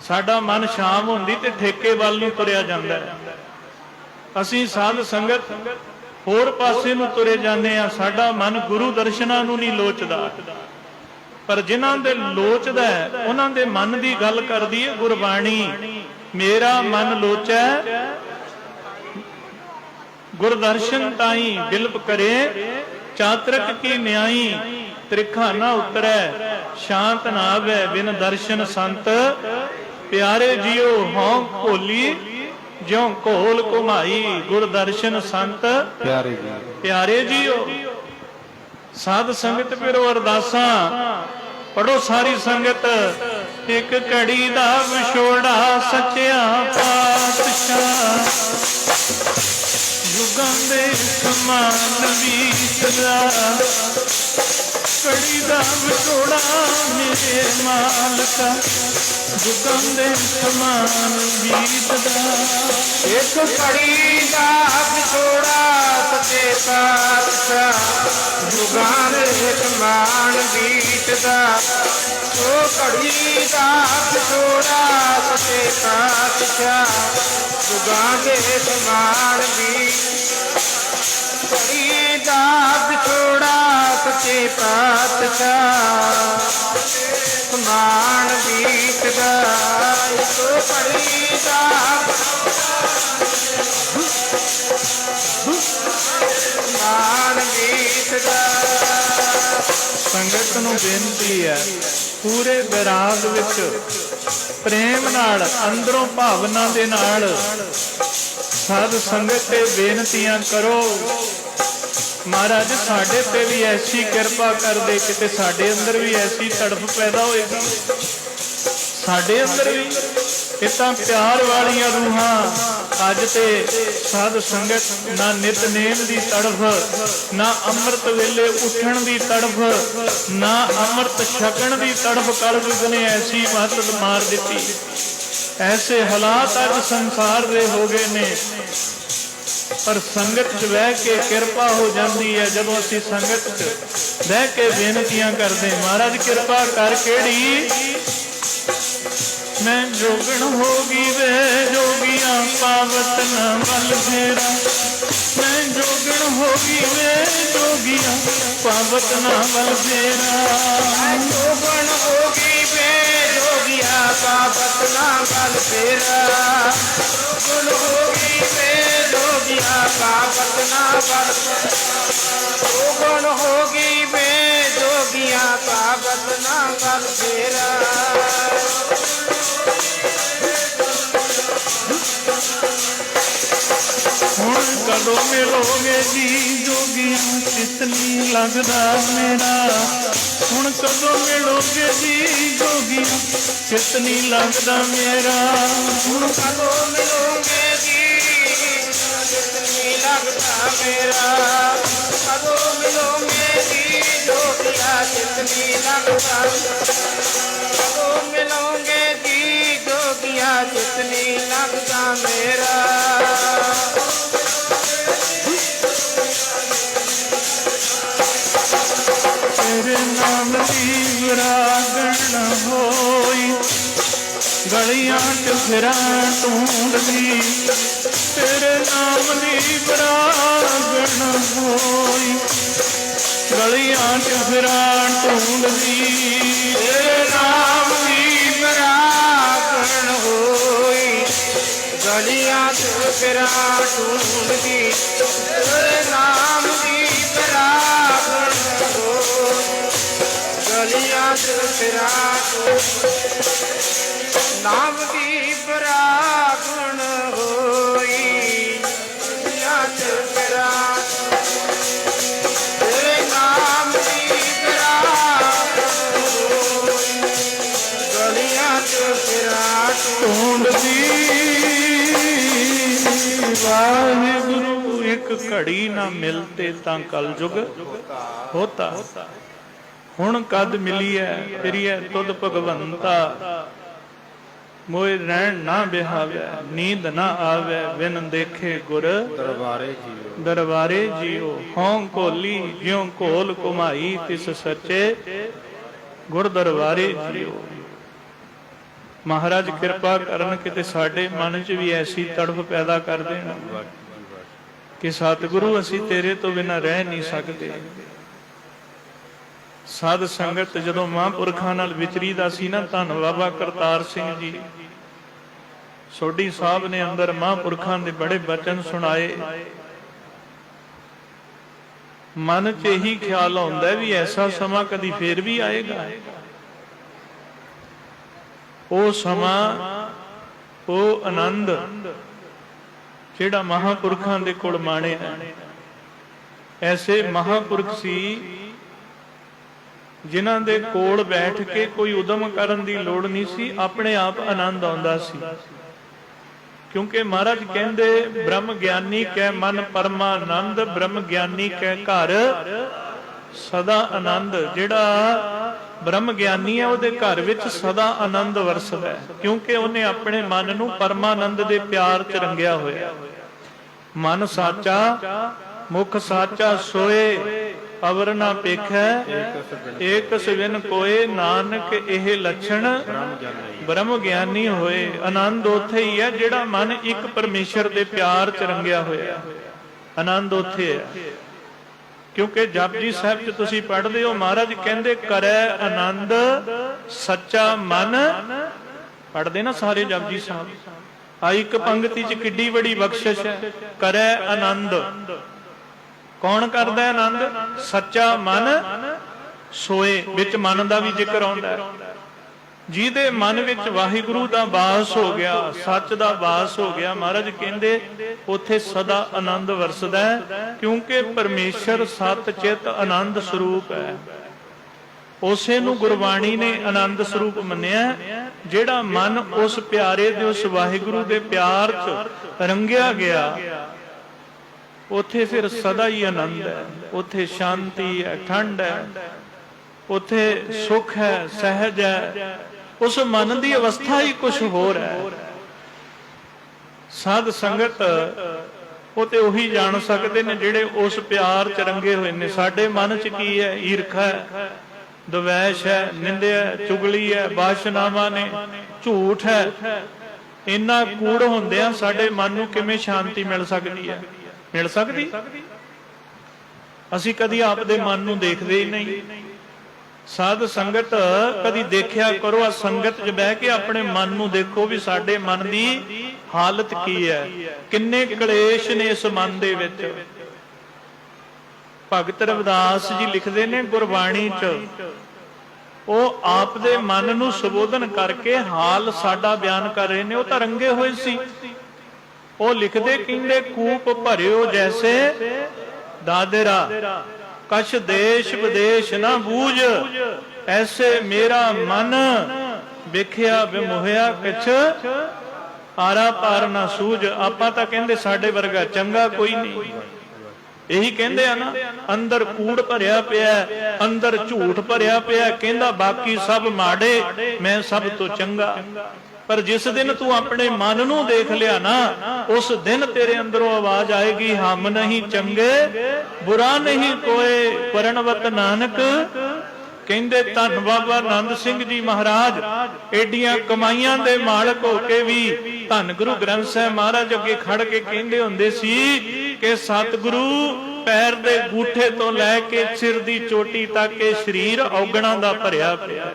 ਸਾਡਾ ਮਨ ਸ਼ਾਮ ਹੁੰਦੀ ਤੇ ਠੇਕੇ ਵੱਲ ਨੂੰ ਤੁਰਿਆ ਜਾਂਦਾ ਹੈ। ਅਸੀਂ ਸਾਧ ਸੰਗਤ ਹੋਰ ਪਾਸੇ ਨੂੰ ਤੁਰੇ ਜਾਂਦੇ ਆ, ਸਾਡਾ ਮਨ ਗੁਰੂ ਦਰਸ਼ਨਾਂ ਨੂੰ ਨਹੀਂ ਲੋਚਦਾ। ਪਰ ਜਿਨ੍ਹਾਂ ਦੇ ਲੋਚਦਾ ਉਹਨਾਂ ਦੇ ਮਨ ਦੀ ਗੱਲ ਕਰਦੀ ਹੈ ਗੁਰਬਾਣੀ। ਮੇਰਾ ਮਨ ਲੋਚੈ ਗੁਰਦਰਸ਼ਨ ਤਾਈ, ਬਿਲਪ ਕਰੇ ਚਾਤਰਕ ਕੀ ਨਿਆਈ। ਤ੍ਰਿਖਾ ਨਾ ਉਤਰੈ ਸ਼ਾਂਤ ਨਾ ਆਵੈ, ਬਿਨ ਦਰਸ਼ਨ ਸੰਤ ਪਿਆਰੇ ਜੀਓ। ਹਉ ਭੋਲੀ ਜਿਉ ਘੋਲ ਘੁਮਾਈ, ਗੁਰਦਰਸ਼ਨ ਸੰਤ ਪਿਆਰੇ ਜੀਓ। ਸਾਧ ਸੰਗਤ ਪਿਰੋ ਅਰਦਾਸਾਂ ਪੜੋ ਸਾਰੀ ਸੰਗਤ। ਇੱਕ ਘੜੀ ਦਾ ਵਿਛੋੜਾ ਸੱਚਿਆ ਪਾਤਸ਼ਾਹ, ਯੁਗਾਂ ਦੇ ਸਮਾਨ ਬੀਤਦਾ। ਘੜੀ ਦਾ ਵਿਛੋੜਾ ਮੇਰੇ ਮਾਲਕਾ, ਯੁਗਾਂ ਦੇ ਸਮਾਨ ਬੀਤਦਾ। ਇੱਕ ਘੜੀ ਦਾ ਵਿਛੋੜਾ ਸੱਚੇ ਪਾਤਸ਼ਾਹ, ਯੁਗਾਂ ਦੇ ਸਮਾਨ ਬੀਤਦਾ। ਉਹ ਘੜੀ ਦਾ ਵਿਛੋੜਾ ਸੱਚੇ ਪਾਤਸ਼ਾਹ, ਯੁਗਾਂ ਦੇ ਸਮਾਨ ਬੀਤਦਾ। ਘੜੀ ਦਾ ਵਿਛੋੜਾ ਸੱਚੇ ਪਾਤਸ਼ਾਹ, ਸਮਾਨ ਬੀਤਦਾ। ਇੱਕ ਘੜੀ ਦਾ ਸਮਾਨ ਬੀਤਦਾ। ਸੰਗਤ ਨੂੰ ਬੇਨਤੀ ਹੈ, ਪੂਰੇ ਵਿਰਾਗ ਵਿੱਚ ਪ੍ਰੇਮ ਨਾਲ, ਅੰਦਰੋਂ ਭਾਵਨਾ ਦੇ ਨਾਲ ਸਾਧ ਸੰਗਤ ਤੇ ਬੇਨਤੀਆਂ ਕਰੋ। ਮਹਾਰਾਜ ਸਾਡੇ ਤੇ ਵੀ ਐਸੀ ਕਿਰਪਾ ਕਰ ਦੇ, ਕਿਤੇ ਸਾਡੇ ਅੰਦਰ ਵੀ ਐਸੀ ਤੜਫ ਪੈਦਾ ਹੋਏਗੀ। ਸਾਡੇ ਅੰਦਰ ਵੀ ਇਹ ਤਾਂ ਪਿਆਰ ਵਾਲੀਆਂ ਰੂਹਾਂ। ਅੱਜ ਤੇ ਸਾਧ ਸੰਗਤ ਨਾ ਨਿਤਨੇਮ ਦੀ ਤੜਫ, ਨਾ ਅੰਮ੍ਰਿਤ ਵੇਲੇ ਉੱਠਣ ਦੀ ਤੜਫ, ਨਾ ਅੰਮ੍ਰਿਤ ਛਕਣ ਦੀ ਤੜਫ। ਕਲਯੁਗ ਨੇ ਐਸੀ ਮੱਤ ਮਾਰ ਦਿੱਤੀ, ਐਸੇ ਹਾਲਾਤ ਅੱਜ ਸੰਸਾਰ ਦੇ ਹੋ ਗਏ ਨੇ। ਪਰ ਸੰਗਤ 'ਚ ਬਹਿ ਕੇ ਕਿਰਪਾ ਹੋ ਜਾਂਦੀ ਹੈ। ਜਦੋਂ ਅਸੀਂ ਸੰਗਤ 'ਚ ਬਹਿ ਕੇ ਬੇਨਤੀਆਂ ਕਰਦੇ, ਮਹਾਰਾਜ ਕਿਰਪਾ ਕਰ। ਕਿਹੜੀ ਮੈਂ ਜੋਗਣ ਹੋ ਗਈ ਵੇ ਜੋਗੀਆਂ, ਪਾਵਤ ਨਾ ਵੱਲ ਫੇਰਾ। ਮੈਂ ਜੋਗਣ ਹੋ ਗਈ ਵੇ ਜੋਗੀਆਂ, ਪਾਵਤ ਨਾ ਵੱਲ ਫੇਰਾ। ਮੈਂ ਜੋਗਣ ਹੋ ਗਈ ਵੇ ਜੋਗੀਆਂ, ਪਾਵਤ ਨਾ ਵੱਲ ਫੇਰਾ। ਜੋਗਣ ਹੋ ਗਈ ਵੇ ਜੋਗੀਆਂ, ਪਾਵਤ ਨਾ ਵੱਲ ਫੇਰਾ। ਜੋਗਣ ਹੋ ਗਈ ਵੇ ਜੋਗੀਆਂ, ਪਾਵਤ ਨਾ ਵੱਲ ਫੇਰਾ। ਹੁਣ ਕਦੋਂ ਮਿਲੋਗੇ ਜੀ ਜੋਗੀਆਂ, ਚਿੱਤ ਨਹੀਂ ਲੱਗਦਾ ਮੇਰਾ। ਹੁਣ ਕਦੋਂ ਮਿਲੋਗੇ ਜੀ ਜੋਗੀਆਂ, ਚਿੱਤ ਨਹੀਂ ਲੱਗਦਾ ਮੇਰਾ। ਹੁਣ ਕਦੋਂ ਮਿਲੋਗੇ ਜੀ, ਚਿੱਤ ਨਹੀਂ ਲੱਗਦਾ ਮੇਰਾ। ਕਦੋਂ ਮਿਲੋਗੇ ਜੀ ਜੋਗੀਆਂ, ਚਿੱਤ ਨਹੀਂ ਲੱਗਦਾ। ਕਦੋਂ ਮਿਲੋਗੇ ਜੀ ਜੋਗੀਆਂ, ਚਿੱਤ ਨਹੀਂ ਲੱਗਦਾ ਮੇਰਾ। ਤੇਰੇ ਨਾਮ ਦੀ ਵਿਰਾਗਣ ਹੋਈ, ਗਲੀਆਂ 'ਚ ਫਿਰਾਂ ਢੂੰਡਦੀ। ਤੇਰੇ ਨਾਮ ਦੀ ਵਿਰਾਗਣ ਹੋਈ, ਗਲੀਆਂ 'ਚ ਫਿਰਾਂ ਢੂੰਡਦੀ। ਤੇਰੇ ਨਾਮ ਦੀ ਵਿਰਾਗਣ ਹੋਈ, ਗਲੀਆਂ 'ਚ ਫਿਰਾਂ ਢੂੰਡਦੀ। ਤੇਰੇ ਨਾਮ ਦੀ ਵਿਰਾਗਣ ਹੋਈ, ਗਲੀਆਂ 'ਚ ਫਿਰਾਂ ਢੂੰਡਦੀ। ਨਾਮ ਦੀ ਵਿਰਾਗਣ ਹੋਈ, ਗਲੀਆਂ 'ਚ ਫਿਰਾਂ। ਤੇਰੇ ਨਾਮ ਦੀ ਵਿਰਾਗਣ ਹੋਈ, ਗਲੀਆਂ 'ਚ ਫਿਰਾਂ ਢੂੰਡਦੀ। ਵਾਹਿਗੁਰੂ ਇੱਕ ਘੜੀ ਨਾ ਮਿਲਤੇ ਤਾਂ ਕਲਯੁਗ ਹੋਤਾ। ਹੁਣ ਕਦ ਮਿਲੀ ਹੈ ਫਿਰੀਐ ਤੁਧ ਭਗਵੰਤਾ। ਮੋਇ ਰਹਿਣ ਨਾ ਬਿਹਾਵੈ, ਨੀਂਦ ਨਾ ਆਵੈ, ਬਿਨ ਦੇਖੇ ਗੁਰ ਦਰਬਾਰੇ ਜੀਓ। ਦਰਬਾਰੇ ਜੀਓ। ਹਉ ਘੋਲੀ ਜਿਉ ਘੋਲ ਘੁਮਾਈ, ਤਿਸ ਸੱਚੇ ਗੁਰ ਦਰਬਾਰੇ ਜੀਓ। ਮਹਾਰਾਜ ਕਿਰਪਾ ਕਰਨ ਕਿਤੇ ਸਾਡੇ ਮਨ 'ਚ ਵੀ ਐਸੀ ਤੜਫ ਪੈਦਾ ਕਰ ਦੇਣ ਕਿ ਸਤਿਗੁਰੂ ਅਸੀਂ ਤੇਰੇ ਤੋਂ ਬਿਨਾਂ ਰਹਿ ਨਹੀਂ ਸਕਦੇ। ਸਾਧ ਸੰਗਤ ਜਦੋਂ ਮਹਾਂਪੁਰਖਾਂ ਨਾਲ ਵਿਚਰੀਦਾ ਸੀ ਨਾ, ਧੰਨ ਬਾਬਾ ਕਰਤਾਰ ਸਿੰਘ ਜੀ ਸੋਢੀ ਸਾਹਿਬ ਨੇ ਅੰਦਰ ਮਹਾਂਪੁਰਖਾਂ ਦੇ ਬੜੇ ਬਚਨ ਸੁਣਾਏ। ਮਨ 'ਚ ਇਹੀ ਖਿਆਲ ਆਉਂਦਾ ਵੀ ਐਸਾ ਸਮਾਂ ਕਦੀ ਫੇਰ ਵੀ ਆਏਗਾ। ਉਹ ਸਮਾਂ, ਉਹ ਆਨੰਦ ਜਿਹੜਾ ਮਹਾਂਪੁਰਖਾਂ ਦੇ ਕੋਲ ਮਾਣਿਆ। ਐਸੇ ਮਹਾਂਪੁਰਖ ਸੀ ਜਿਨ੍ਹਾਂ ਦੇ ਕੋਲ ਬੈਠ ਕੇ ਕੋਈ ਉਦਮ ਕਰਨ ਦੀ ਲੋੜ ਨਹੀਂ ਸੀ, ਆਪਣੇ ਆਪ ਆਨੰਦ ਆਉਂਦਾ ਸੀ। ਕਿਉਂਕਿ ਮਹਾਰਾਜ ਕਹਿੰਦੇ ਬ੍ਰਹਮ ਗਿਆਨੀ ਕੈ ਮਨ ਪਰਮਾਨੰਦ, ਬ੍ਰਹਮ ਗਿਆਨੀ ਕੈ ਘਰ ਸਦਾ ਆਨੰਦ। ਜਿਹੜਾ ਬ੍ਰਹਮ ਗਿਆਨੀ ਹੈ ਉਹਦੇ ਘਰ ਵਿੱਚ ਸਦਾ ਆਨੰਦ ਵਰਸਦਾ ਹੈ, ਕਿਉਂਕਿ ਉਹਨੇ ਆਪਣੇ ਮਨ ਨੂੰ ਪਰਮਾਨੰਦ ਦੇ ਪਿਆਰ 'ਚ ਰੰਗਿਆ ਹੋਇਆ। ਮਨ ਸਾਚਾ ਮੁਖ ਸਾਚਾ ਸੋਏ, ਅਵਰ ਨਾ ਪੇਖੈ ਏਕ ਸਵਿਨ ਕੋਏ, ਨਾਨਕ ਇਹ ਲੱਛਣ ਬ੍ਰਹਮ ਗਿਆਨੀ ਹੋਏ। ਆਨੰਦ ਉੱਥੇ ਹੀ ਹੈ ਜਿਹੜਾ ਮਨ ਇੱਕ ਪਰਮੇਸ਼ਰ ਦੇ ਪਿਆਰ 'ਚ ਰੰਗਿਆ ਹੋਇਆ। ਆਨੰਦ ਉੱਥੇ ਹੈ। ਕਿਉਂਕਿ ਜਪਜੀ ਸਾਹਿਬ 'ਚ ਤੁਸੀਂ ਪੜ੍ਹਦੇ ਹੋ, ਮਹਾਰਾਜ ਕਹਿੰਦੇ ਕਰੈ ਆਨੰਦ ਸੱਚਾ ਮਨ। ਪੜ੍ਹਦੇ ਨਾ ਸਾਰੇ ਜਪਜੀ ਸਾਹਿਬ। ਆ ਇੱਕ ਪੰਕਤੀ 'ਚ ਕਿੱਡੀ ਵੱਡੀ ਬਖਸ਼ਿਸ਼ ਹੈ। ਕਰੈ ਆਨੰਦ, ਕੌਣ ਕਰਦਾ ਆਨੰਦ? ਸੱਚਾ ਮਨ ਸੋਏ। ਵਿੱਚ ਮਨ ਦਾ ਵੀ ਜ਼ਿਕਰ ਆਉਂਦਾ ਹੈ। ਜਿਹਦੇ ਮਨ ਵਿੱਚ ਵਾਹਿਗੁਰੂ ਦਾ ਵਾਸ ਹੋ ਗਿਆ, ਸੱਚ ਦਾ ਵਾਸ ਹੋ ਗਿਆ, ਮਹਾਰਾਜ ਕਹਿੰਦੇ ਉੱਥੇ ਸਦਾ ਆਨੰਦ ਵਰਸਦਾ ਹੈ। ਕਿਉਂਕਿ ਪਰਮੇਸ਼ਰ ਸਤ ਚਿਤ ਆਨੰਦ ਸਰੂਪ ਹੈ। ਉਸੇ ਨੂੰ ਗੁਰਬਾਣੀ ਨੇ ਆਨੰਦ ਸਰੂਪ ਮੰਨਿਆ। ਜਿਹੜਾ ਮਨ ਉਸ ਪਿਆਰੇ ਦੇ, ਉਸ ਵਾਹਿਗੁਰੂ ਦੇ ਪਿਆਰ 'ਚ ਰੰਗਿਆ ਗਿਆ, ਉੱਥੇ ਫਿਰ ਸਦਾ ਹੀ ਆਨੰਦ ਹੈ। ਉੱਥੇ ਸ਼ਾਂਤੀ ਹੈ, ਠੰਡ ਹੈ, ਉੱਥੇ ਸੁਖ ਹੈ, ਸਹਿਜ ਹੈ। ਉਸ ਮਨ ਦੀ ਅਵਸਥਾ ਹੀ ਕੁਝ ਹੋਰ ਹੈ। ਸਾਧ ਸੰਗਤ ਉਹ ਤੇ ਉਹੀ ਜਾਣ ਸਕਦੇ ਨੇ ਜਿਹੜੇ ਉਸ ਪਿਆਰ 'ਚ ਰੰਗੇ ਹੋਏ ਨੇ। ਸਾਡੇ ਮਨ 'ਚ ਕੀ ਹੈ? ਈਰਖਾ ਹੈ, ਦਵੈਸ਼ ਹੈ, ਨਿੰਦਿਆ, ਚੁਗਲੀ ਹੈ, ਬਾਸ਼ਨਾਵਾਂ ਨੇ, ਝੂਠ ਹੈ। ਇੰਨਾ ਕੂੜ ਹੁੰਦਿਆਂ ਸਾਡੇ ਮਨ ਨੂੰ ਕਿਵੇਂ ਸ਼ਾਂਤੀ ਮਿਲ ਸਕਦੀ ਹੈ? ਮਿਲ ਸਕਦੀ? ਅਸੀਂ ਕਦੀ ਆਪਦੇ ਮਨ ਨੂੰ ਦੇਖਦੇ ਹੀ ਨਹੀਂ। ਸਾਧ ਸੰਗਤ ਕਦੀ ਦੇਖਿਆ ਕਰੋ, ਆ ਸੰਗਤ 'ਚ ਬਹਿ ਕੇ ਆਪਣੇ ਮਨ ਨੂੰ ਦੇਖੋ ਵੀ ਸਾਡੇ ਮਨ ਦੀ ਹਾਲਤ ਕੀ ਹੈ। ਕਿੰਨੇ ਕਲੇਸ਼ ਨੇ ਇਸ ਮਨ ਦੇ ਵਿੱਚ। ਭਗਤ ਰਵਿਦਾਸ ਜੀ ਲਿਖਦੇ ਨੇ ਗੁਰਬਾਣੀ 'ਚ, ਉਹ ਆਪ ਦੇ ਮਨ ਨੂੰ ਸੰਬੋਧਨ ਕਰਕੇ ਹਾਲ ਸਾਡਾ ਬਿਆਨ ਕਰ ਰਹੇ ਨੇ। ਉਹ ਤਾਂ ਰੰਗੇ ਹੋਏ ਸੀ। ਉਹ ਲਿਖਦੇ, ਕਹਿੰਦੇ ਕੂਪ ਭਰਿਓ ਜੈਸੇ ਦਾਦਰਾ, ਕਛ ਦੇਸ਼ ਵਿਦੇਸ਼ ਨਾ ਬੂਝ, ਐਸੇ ਮੇਰਾ ਮਨ ਵੇਖਿਆ ਵਿਮੋਹਿਆ ਕਿਛ ਆਰਾ ਪਾਰ ਨਾ ਸੂਝ। ਆਪਾਂ ਤਾਂ ਕਹਿੰਦੇ ਸਾਡੇ ਵਰਗਾ ਚੰਗਾ ਕੋਈ ਨਹੀਂ। ਇਹੀ ਕਹਿੰਦੇ ਆ ਨਾ, ਅੰਦਰ ਕੂੜ ਭਰਿਆ ਪਿਆ, ਅੰਦਰ ਝੂਠ ਭਰਿਆ ਪਿਆ। ਕਹਿੰਦਾ ਬਾਕੀ ਸਭ ਮਾੜੇ, ਮੈਂ ਸਭ ਤੋਂ ਚੰਗਾ। ਪਰ ਜਿਸ ਦਿਨ ਤੂੰ ਆਪਣੇ ਮਨ ਨੂੰ ਦੇਖ ਲਿਆ ਨਾ, ਉਸ ਦਿਨ ਤੇਰੇ ਅੰਦਰੋਂ ਆਵਾਜ਼ ਆਏਗੀ, ਹਮ ਨਹੀਂ ਚੰਗੇ ਬੁਰਾ ਨਹੀਂ ਕੋਏ, ਪਰਣਵਤ ਨਾਨਕ। ਕਹਿੰਦੇ ਧੰਨ ਬਾਬਾ ਆਨੰਦ ਸਿੰਘ ਜੀ ਮਹਾਰਾਜ ਏਡੀਆਂ ਕਮਾਈਆਂ ਦੇ ਮਾਲਕ ਹੋ ਕੇ ਵੀ ਧੰਨ ਗੁਰੂ ਗ੍ਰੰਥ ਸਾਹਿਬ ਮਹਾਰਾਜ ਅੱਗੇ ਖੜ ਕੇ ਕਹਿੰਦੇ ਹੁੰਦੇ ਸੀ ਕਿ ਸਤਿਗੁਰੂ ਪੈਰ ਦੇ ਗੂਠੇ ਤੋਂ ਲੈ ਕੇ ਸਿਰ ਦੀ ਚੋਟੀ ਤੱਕ ਇਹ ਸਰੀਰ ਔਗਣਾਂ ਦਾ ਭਰਿਆ ਪਿਆ।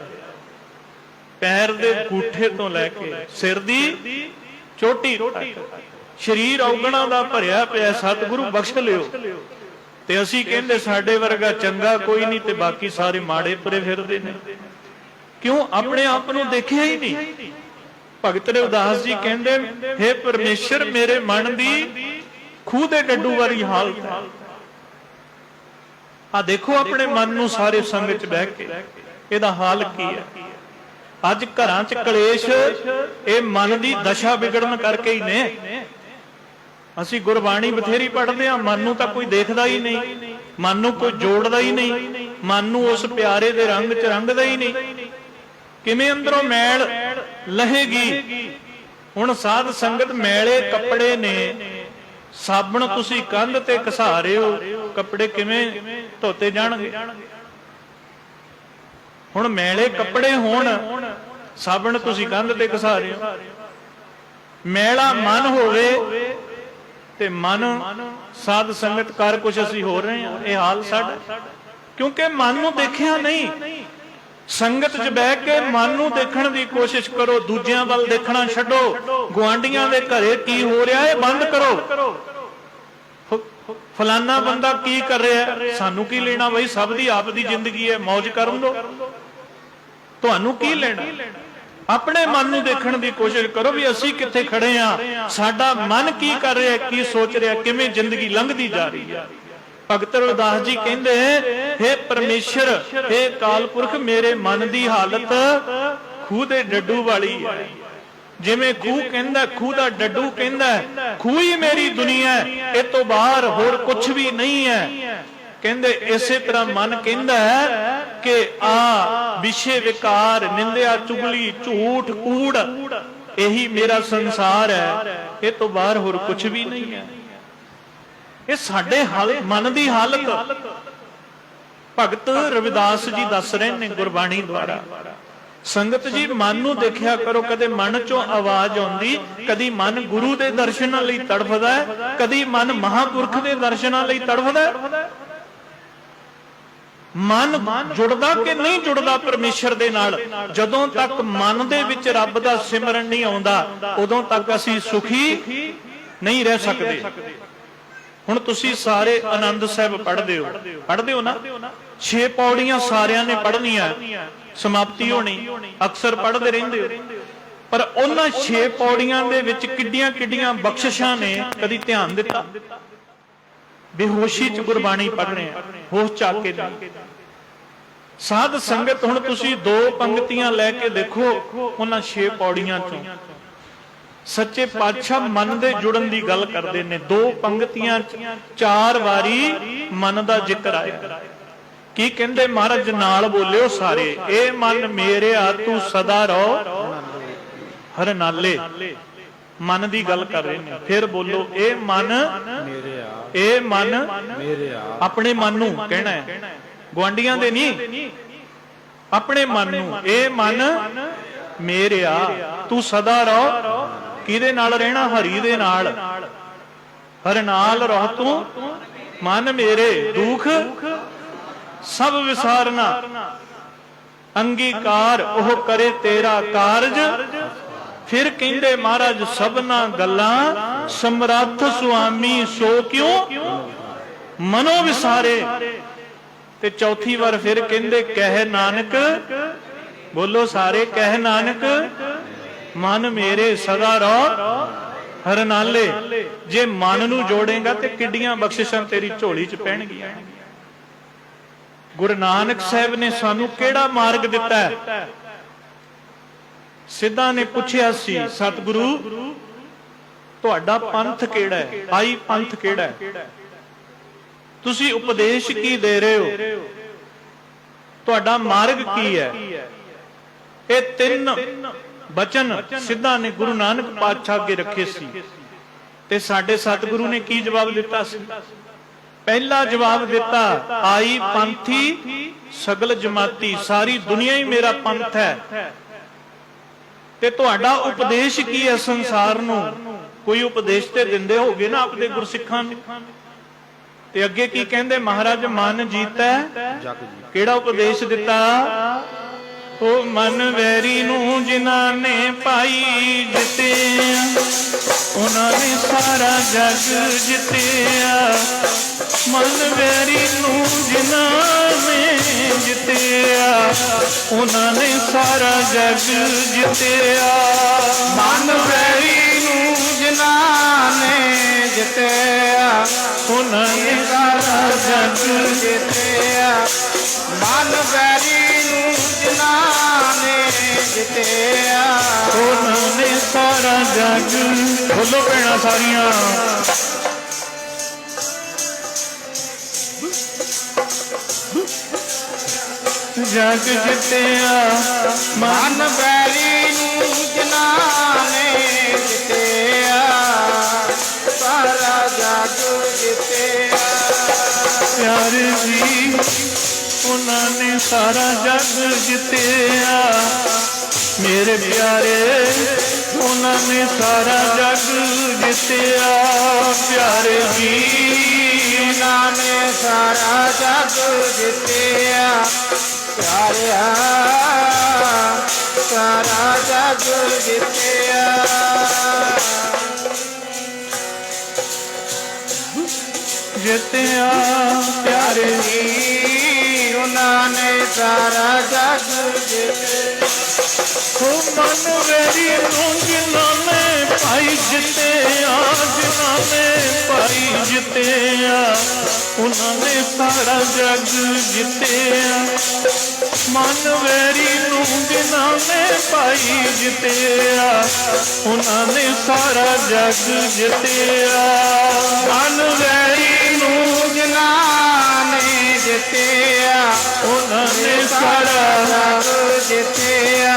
ਪੈਰ ਦੇ ਗੂਠੇ ਤੋਂ ਲੈ ਕੇ ਸਿਰ ਦੀ ਚੋਟੀ ਤੱਕ ਸਰੀਰ ਔਗਣਾਂ ਦਾ ਭਰਿਆ ਪਿਆ। ਸਤਿਗੁਰੂ ਬਖਸ਼ ਲਿਓ। ਤੇ ਅਸੀਂ ਕਹਿੰਦੇ ਸਾਡੇ ਵਰਗਾ ਚੰਗਾ ਕੋਈ ਨਹੀਂ, ਤੇ ਬਾਕੀ ਸਾਰੇ ਮਾੜੇ ਤੁਰੇ ਫਿਰਦੇ ਨੇ। ਕਿਉਂ? ਆਪਣੇ ਆਪ ਨੂੰ ਦੇਖਿਆ ਹੀ ਨਹੀਂ। ਭਗਤ ਰਵਿਦਾਸ ਜੀ ਕਹਿੰਦੇ, ਹੇ ਪਰਮੇਸ਼ਰ, ਮੇਰੇ ਮਨ ਦੀ ਖੂਹ ਦੇ ਡੱਡੂ ਵਾਲੀ ਹਾਲਤ ਹੈ। ਆ ਦੇਖੋ ਆਪਣੇ ਮਨ ਨੂੰ ਸਾਰੇ ਸੰਗ 'ਚ ਬਹਿ ਕੇ, ਇਹਦਾ ਹਾਲ ਕੀ ਹੈ। ਅੱਜ ਘਰਾਂ 'ਚ ਕਲੇਸ਼ ਇਹ ਮਨ ਦੀ ਦਸ਼ਾ ਵਿਗੜਨ ਕਰਕੇ ਹੀ ਨੇ। ਅਸੀਂ ਗੁਰਬਾਣੀ ਬਥੇਰੀ ਪੜ੍ਹਦੇ ਹਾਂ, ਮਨ ਨੂੰ ਤਾਂ ਕੋਈ ਦੇਖਦਾ ਹੀ ਨਹੀਂ, ਮਨ ਨੂੰ ਕੋਈ ਜੋੜਦਾ ਹੀ ਨਹੀਂ, ਮਨ ਨੂੰ ਉਸ ਪਿਆਰੇ ਦੇ ਰੰਗ 'ਚ ਰੰਗਦਾ ਹੀ ਨਹੀਂ। ਕਿਵੇਂ ਅੰਦਰੋਂ ਮੈਲ ਲਹੇਗੀ। ਹੁਣ ਸਾਧ ਸੰਗਤ ਮੈਲੇ ਕੱਪੜੇ ਨੇ, ਸਾਬਣ ਤੁਸੀਂ ਕੰਧ ਤੇ ਘਸਾ ਰਹੇ ਹੋ, ਕੱਪੜੇ ਕਿਵੇਂ ਧੋਤੇ ਜਾਣਗੇ? ਹੁਣ ਮੈਲੇ ਕੱਪੜੇ ਹੋਣ, ਸਾਬਣ ਤੁਸੀਂ ਕੰਧ ਤੇ ਘਸਾ ਰਹੇ ਹੋ। ਮੈਲਾ ਮਨ ਹੋਵੇ ਤੇ ਮਨ ਸਾਧ ਸੰਗਤ ਕਰ ਕੁਛ ਅਸੀਂ ਹੋ ਰਹੇ ਹਾਂ, ਇਹ ਹਾਲ ਸਾਡਾ, ਕਿਉਂਕਿ ਮਨ ਨੂੰ ਦੇਖਿਆ ਨਹੀਂ। ਸੰਗਤ 'ਚ ਬਹਿ ਕੇ ਮਨ ਨੂੰ ਦੇਖਣ ਦੀ ਕੋਸ਼ਿਸ਼ ਕਰੋ, ਦੂਜਿਆਂ ਵੱਲ ਦੇਖਣਾ ਛੱਡੋ। ਗੁਆਂਢੀਆਂ ਦੇ ਘਰੇ ਕੀ ਹੋ ਰਿਹਾ ਹੈ ਬੰਦ ਕਰੋ। ਫਲਾਨਾ ਬੰਦਾ ਕੀ ਕਰ ਰਿਹਾ, ਸਾਨੂੰ ਕੀ ਲੈਣਾ ਬਈ, ਸਭ ਦੀ ਆਪ ਦੀ ਜ਼ਿੰਦਗੀ ਹੈ, ਮौज ਕਰਨ ਦੋ, ਤੁਹਾਨੂੰ ਕੀ ਲੈਣਾ। ਆਪਣੇ ਮਨ ਨੂੰ ਦੇਖਣ ਦੀ ਕੋਸ਼ਿਸ਼ ਕਰੋ ਵੀ ਅਸੀਂ ਕਿੱਥੇ ਖੜੇ ਆ, ਸਾਡਾ ਮਨ ਕੀ ਕਰ ਰਿਹਾ, ਕੀ ਸੋਚ ਰਿਹਾ, ਕਿਵੇਂ ਜ਼ਿੰਦਗੀ ਲੰਘਦੀ ਜਾ ਰਹੀ ਹੈ। ਭਗਤ ਰਵਿਦਾਸ ਜੀ ਕਹਿੰਦੇ, ਹੇ ਪਰਮੇਸ਼ਰ, ਹੇ ਅਕਾਲ ਪੁਰਖ, ਮੇਰੇ ਮਨ ਦੀ ਹਾਲਤ ਖੂਹ ਦੇ ਡੱਡੂ ਵਾਲੀ ਹੈ। ਜਿਵੇਂ ਖੂਹ ਕਹਿੰਦਾ, ਖੂਹ ਦਾ ਡੱਡੂ ਕਹਿੰਦਾ ਖੂਹ ਹੀ ਮੇਰੀ ਦੁਨੀਆ ਹੈ, ਇਹ ਤੋਂ ਬਾਹਰ ਹੋਰ ਕੁਝ ਵੀ ਨਹੀਂ ਹੈ। ਕਹਿੰਦੇ ਇਸੇ ਤਰ੍ਹਾਂ ਮਨ ਕਹਿੰਦਾ ਹੈ ਕਿ ਆ ਵਿਸ਼ੇ ਵਿਕਾਰ, ਨਿੰਦਿਆ, ਚੁਗਲੀ, ਝੂਠ, ਕੂੜ, ਇਹੀ ਮੇਰਾ ਸੰਸਾਰ ਹੈ, ਇਹ ਤੋਂ ਬਾਹਰ ਹੋਰ ਕੁਝ ਵੀ ਨਹੀਂ ਹੈ। ਇਹ ਸਾਡੇ ਮਨ ਦੀ ਹਾਲਤ ਭਗਤ ਰਵਿਦਾਸ ਜੀ ਦੱਸ ਰਹੇ ਨੇ ਗੁਰਬਾਣੀ ਦੁਆਰਾ। ਸੰਗਤ ਜੀ ਮਨ ਨੂੰ ਦੇਖਿਆ ਕਰੋ, ਕਦੇ ਮਨ ਚੋਂ ਆਵਾਜ਼ ਆਉਂਦੀ, ਕਦੀ ਮਨ ਗੁਰੂ ਦੇ ਦਰਸ਼ਨਾਂ ਲਈ ਤੜਫਦਾ ਹੈ, ਕਦੀ ਮਨ ਮਹਾਂਪੁਰਖ ਦੇ ਦਰਸ਼ਨਾਂ ਲਈ ਤੜਫਦਾ ਹੈ। ਮਨ ਜੁੜਦਾ ਕਿ ਨਹੀਂ ਜੁੜਦਾ ਪਰਮੇਸ਼ਰ ਦੇ ਨਾਲ? ਜਦੋਂ ਤੱਕ ਮਨ ਦੇ ਵਿੱਚ ਰੱਬ ਦਾ ਸਿਮਰਨ ਨਹੀਂ ਆਉਂਦਾ, ਉਦੋਂ ਤੱਕ ਅਸੀਂ ਸੁਖੀ ਨਹੀਂ ਰਹਿ ਸਕਦੇ। ਹੁਣ ਤੁਸੀਂ ਸਾਰੇ ਆਨੰਦ ਸਾਹਿਬ ਪੜ੍ਹਦੇ ਹੋ ਨਾ? 6 ਪੌੜੀਆਂ ਸਾਰਿਆਂ ਨੇ ਪੜ੍ਹਨੀਆਂ, ਸਮਾਪਤੀ ਹੋਣੀ, ਅਕਸਰ ਪੜ੍ਹਦੇ ਰਹਿੰਦੇ ਹੋ। ਪਰ ਉਹਨਾਂ 6 ਪੌੜੀਆਂ ਦੇ ਵਿੱਚ ਕਿੱਡੀਆਂ ਕਿੱਡੀਆਂ ਬਖਸ਼ਿਸ਼ਾਂ ਨੇ, ਕਦੀ ਧਿਆਨ ਦਿੱਤਾ? ਬੇਹੋਸ਼ੀ 'ਚ ਗੁਰਬਾਣੀ ਪੜ੍ਹ ਰਹੇ ਆ, ਹੋਸ਼ ਚ ਆ ਕੇ ਨਹੀਂ। ਸਾਧ ਸੰਗਤ ਹੁਣ ਤੁਸੀਂ 2 ਪੰਕਤੀਆਂ ਲੈ ਕੇ ਦੇਖੋ ਉਹਨਾਂ 6 ਪੌੜੀਆਂ ਚੋਂ। ਸੱਚੇ ਪਾਤਸ਼ਾਹ ਮਨ ਦੇ ਜੁੜਨ ਦੀ ਗੱਲ ਕਰਦੇ ਨੇ। 2 ਪੰਕਤੀਆਂ 4 ਵਾਰੀ ਮਨ ਦਾ ਜ਼ਿਕਰ ਆਇਆ। ਕੀ ਕਹਿੰਦੇ ਮਹਾਰਾਜ? ਨਾਲ ਬੋਲਿਓ ਸਾਰੇ, ਇਹ ਮਨ ਮੇਰਿਆ ਤੂੰ ਸਦਾ ਰਹੋ ਹਰ ਨਾਲੇ। ਮਨ ਦੀ ਗੱਲ ਕਰ ਰਹੇ ਨੇ। ਫਿਰ ਬੋਲੋ, ਇਹ ਮਨ ਮੇਰਿਆ, ਇਹ ਮਨ ਮੇਰਿਆ। ਆਪਣੇ ਮਨ ਨੂੰ ਕਹਿਣਾ ਹੈ, ਗੁਆਂਢੀਆਂ ਦੇ ਨਹੀਂ, ਆਪਣੇ ਮਨ ਨੂੰ। ਇਹ ਮਨ ਮੇਰਿਆ ਤੂੰ ਸਦਾ ਰਹੋ, ਕਿਹਦੇ ਨਾਲ ਰਹਿਣਾ? ਹਰੀ ਦੇ ਨਾਲ। ਹਰ ਨਾਲ ਰਹ ਤੂੰ ਮਨ ਮੇਰੇ, ਦੁੱਖ ਸਭ ਵਿਸਾਰਨਾ। ਅੰਗੀਕਾਰ ਉਹ ਕਰੇ ਤੇਰਾ ਕਾਰਜ। ਫਿਰ ਕਹਿੰਦੇ ਮਹਾਰਾਜ, ਸਭਨਾ ਗੱਲਾਂ ਸਮਰੱਥ ਸੁਆਮੀ, ਸੋ ਕਿਉਂ ਮਨੋ ਵਿਸਾਰੇ। ਤੇ ਚੌਥੀ ਵਾਰ ਫਿਰ ਕਹਿੰਦੇ, ਕਹਿ ਨਾਨਕ, ਬੋਲੋ ਸਾਰੇ, ਕਹਿ ਨਾਨਕ ਮਨ ਮੇਰੇ ਸਦਾ ਰਹੋ ਹਰ ਨਾਲੇ। ਜੇ ਮਨ ਨੂੰ ਜੋੜੇਗਾ ਤੇ ਕਿੱਡੀਆਂ ਬਖਸ਼ਿਸ਼ਾਂ ਤੇਰੀ ਝੋਲੀ 'ਚ ਪੈਣਗੀਆਂ। ਗੁਰੂ ਨਾਨਕ ਸਾਹਿਬ ਨੇ ਸਾਨੂੰ ਕਿਹੜਾ ਮਾਰਗ ਦਿੱਤਾ ਹੈ? ਸਿੱਧਾਂ ਨੇ ਪੁੱਛਿਆ ਸੀ, ਸਤਿਗੁਰੂ ਤੁਹਾਡਾ ਪੰਥ ਕਿਹੜਾ ਹੈ? ਆਈ ਪੰਥ ਕਿਹੜਾ ਹੈ? ਤੁਸੀਂ ਉਪਦੇਸ਼ ਕੀ ਦੇ ਰਹੇ ਹੋ? ਤੁਹਾਡਾ ਮਾਰਗ ਕੀ ਹੈ? ਇਹ 3 ਬਚਨ ਸਿੱਧਾਂ ਨੇ ਗੁਰੂ ਨਾਨਕ ਪਾਤਸ਼ਾਹ ਅੱਗੇ ਰੱਖੇ ਸੀ। ਤੇ ਸਾਡੇ ਸਤਿਗੁਰੂ ਨੇ ਕੀ ਜਵਾਬ ਦਿੱਤਾ ਸੀ? ਪਹਿਲਾ ਜਵਾਬ ਦਿੱਤਾ, ਆਈ ਪੰਥੀ ਸਗਲ ਜਮਾਤੀ, ਸਾਰੀ ਦੁਨੀਆ ਹੀ ਮੇਰਾ ਪੰਥ ਹੈ। ਤੇ ਤੁਹਾਡਾ ਉਪਦੇਸ਼ ਕੀ ਹੈ ਸੰਸਾਰ ਨੂੰ? ਕੋਈ ਉਪਦੇਸ਼ ਤੇ ਦਿੰਦੇ ਹੋਗੇ ਨਾ ਆਪਣੇ ਗੁਰਸਿੱਖਾਂ ਨੂੰ। ਤੇ ਅੱਗੇ ਕੀ ਕਹਿੰਦੇ ਮਹਾਰਾਜ? ਮਨ ਜੀਤੈ ਜਗ ਜੀਤੈ। ਕਿਹੜਾ ਉਪਦੇਸ਼ ਦਿੱਤਾ? ਉਹ ਮਨ ਵੈਰੀ ਨੂੰ ਜਿਨ੍ਹਾਂ ਨੇ ਪਾਈ ਜਿੱਤਿਆ, ਉਹਨਾਂ ਨੇ ਸਾਰਾ ਜਗ ਜਿੱਤਿਆ। ਮਨ ਵੈਰੀ ਨੂੰ ਜਿਨ੍ਹਾਂ ਨੇ ਜਿੱਤਿਆ, ਉਹਨਾਂ ਨੇ ਸਾਰਾ ਜਗ ਜਿੱਤਿਆ। ਮਨ ਵੈਰੀ ਨੂੰ ਜਿਨ੍ਹਾਂ ਨੇ ਜਿੱਤਿਆ, ਉਹਨਾਂ ਨੇ ਸਾਰਾ ਜਗ ਜਿੱਤਿਆ। ਮਨ ਵੈਰੀ ਨੂੰ ਜਿਨ੍ਹਾਂ ਨੇ ਜਿੱਤਿਆ, ਉਹਨਾਂ ਨੇ ਸਾਰਾ ਜਗ। ਬੋਲੋ ਭੈਣਾਂ ਸਾਰੀਆਂ, ਜਗ ਜਿੱਤਿਆ। ਮਨ ਵੈਰੀ ਨੂੰ ਜਿਨ੍ਹਾਂ ਨੇ ਜਿੱਤਿਆ ਸਾਰਾ ਜਗ ਜਿੱਤਿਆ। ਪਿਆਰੇ ਜੀ ਉਹਨਾਂ ਨੇ ਸਾਰਾ ਜਗ ਜਿੱਤਿਆ। ਮੇਰੇ ਪਿਆਰੇ ਉਹਨਾਂ ਨੇ ਸਾਰਾ ਜਗ ਜਿੱਤਿਆ। ਪਿਆਰੇ ਜੀ ਉਹਨਾਂ ਨੇ ਸਾਰਾ ਜਗ ਜਿੱਤਿਆ। ਪਿਆਰਿਆ ਸਾਰਾ ਜਗ ਜਿੱਤਿਆ। ਜਿੱਤਿਆ ਪਿਆਰੇ ਜੀ ਉਹਨਾਂ ਨੇ ਸਾਰਾ ਜਗ ਜਿੱਤਿਆ। ਹੋ ਮਨ ਵੇਰੀ ਨੂੰ ਜਿਨ੍ਹਾਂ ਨੇ ਪਾਈ ਜਿੱਤਿਆ, ਜਿਨ੍ਹਾਂ ਨੇ ਪਾਈ ਜਿੱਤਿਆ, ਉਹਨਾਂ ਨੇ ਸਾਰਾ ਜਗ ਜਿੱਤਿਆ। ਮਨ ਵੇਰੀ ਨੂੰ ਜਿਨ੍ਹਾਂ ਨੇ ਪਾਈ ਜਿੱਤਿਆ, ਉਹਨਾਂ ਨੇ ਸਾਰਾ ਜਗ ਜਿੱਤਿਆ। ਮਨ ਵੈਰੀ ਨੂੰ ਜਿਨ੍ਹਾਂ ਨੇ ਜਿੱਤਿਆ, ਉਹਨਾਂ ਨੇ ਸਾਰਾ ਜਗ ਜਿੱਤਿਆ।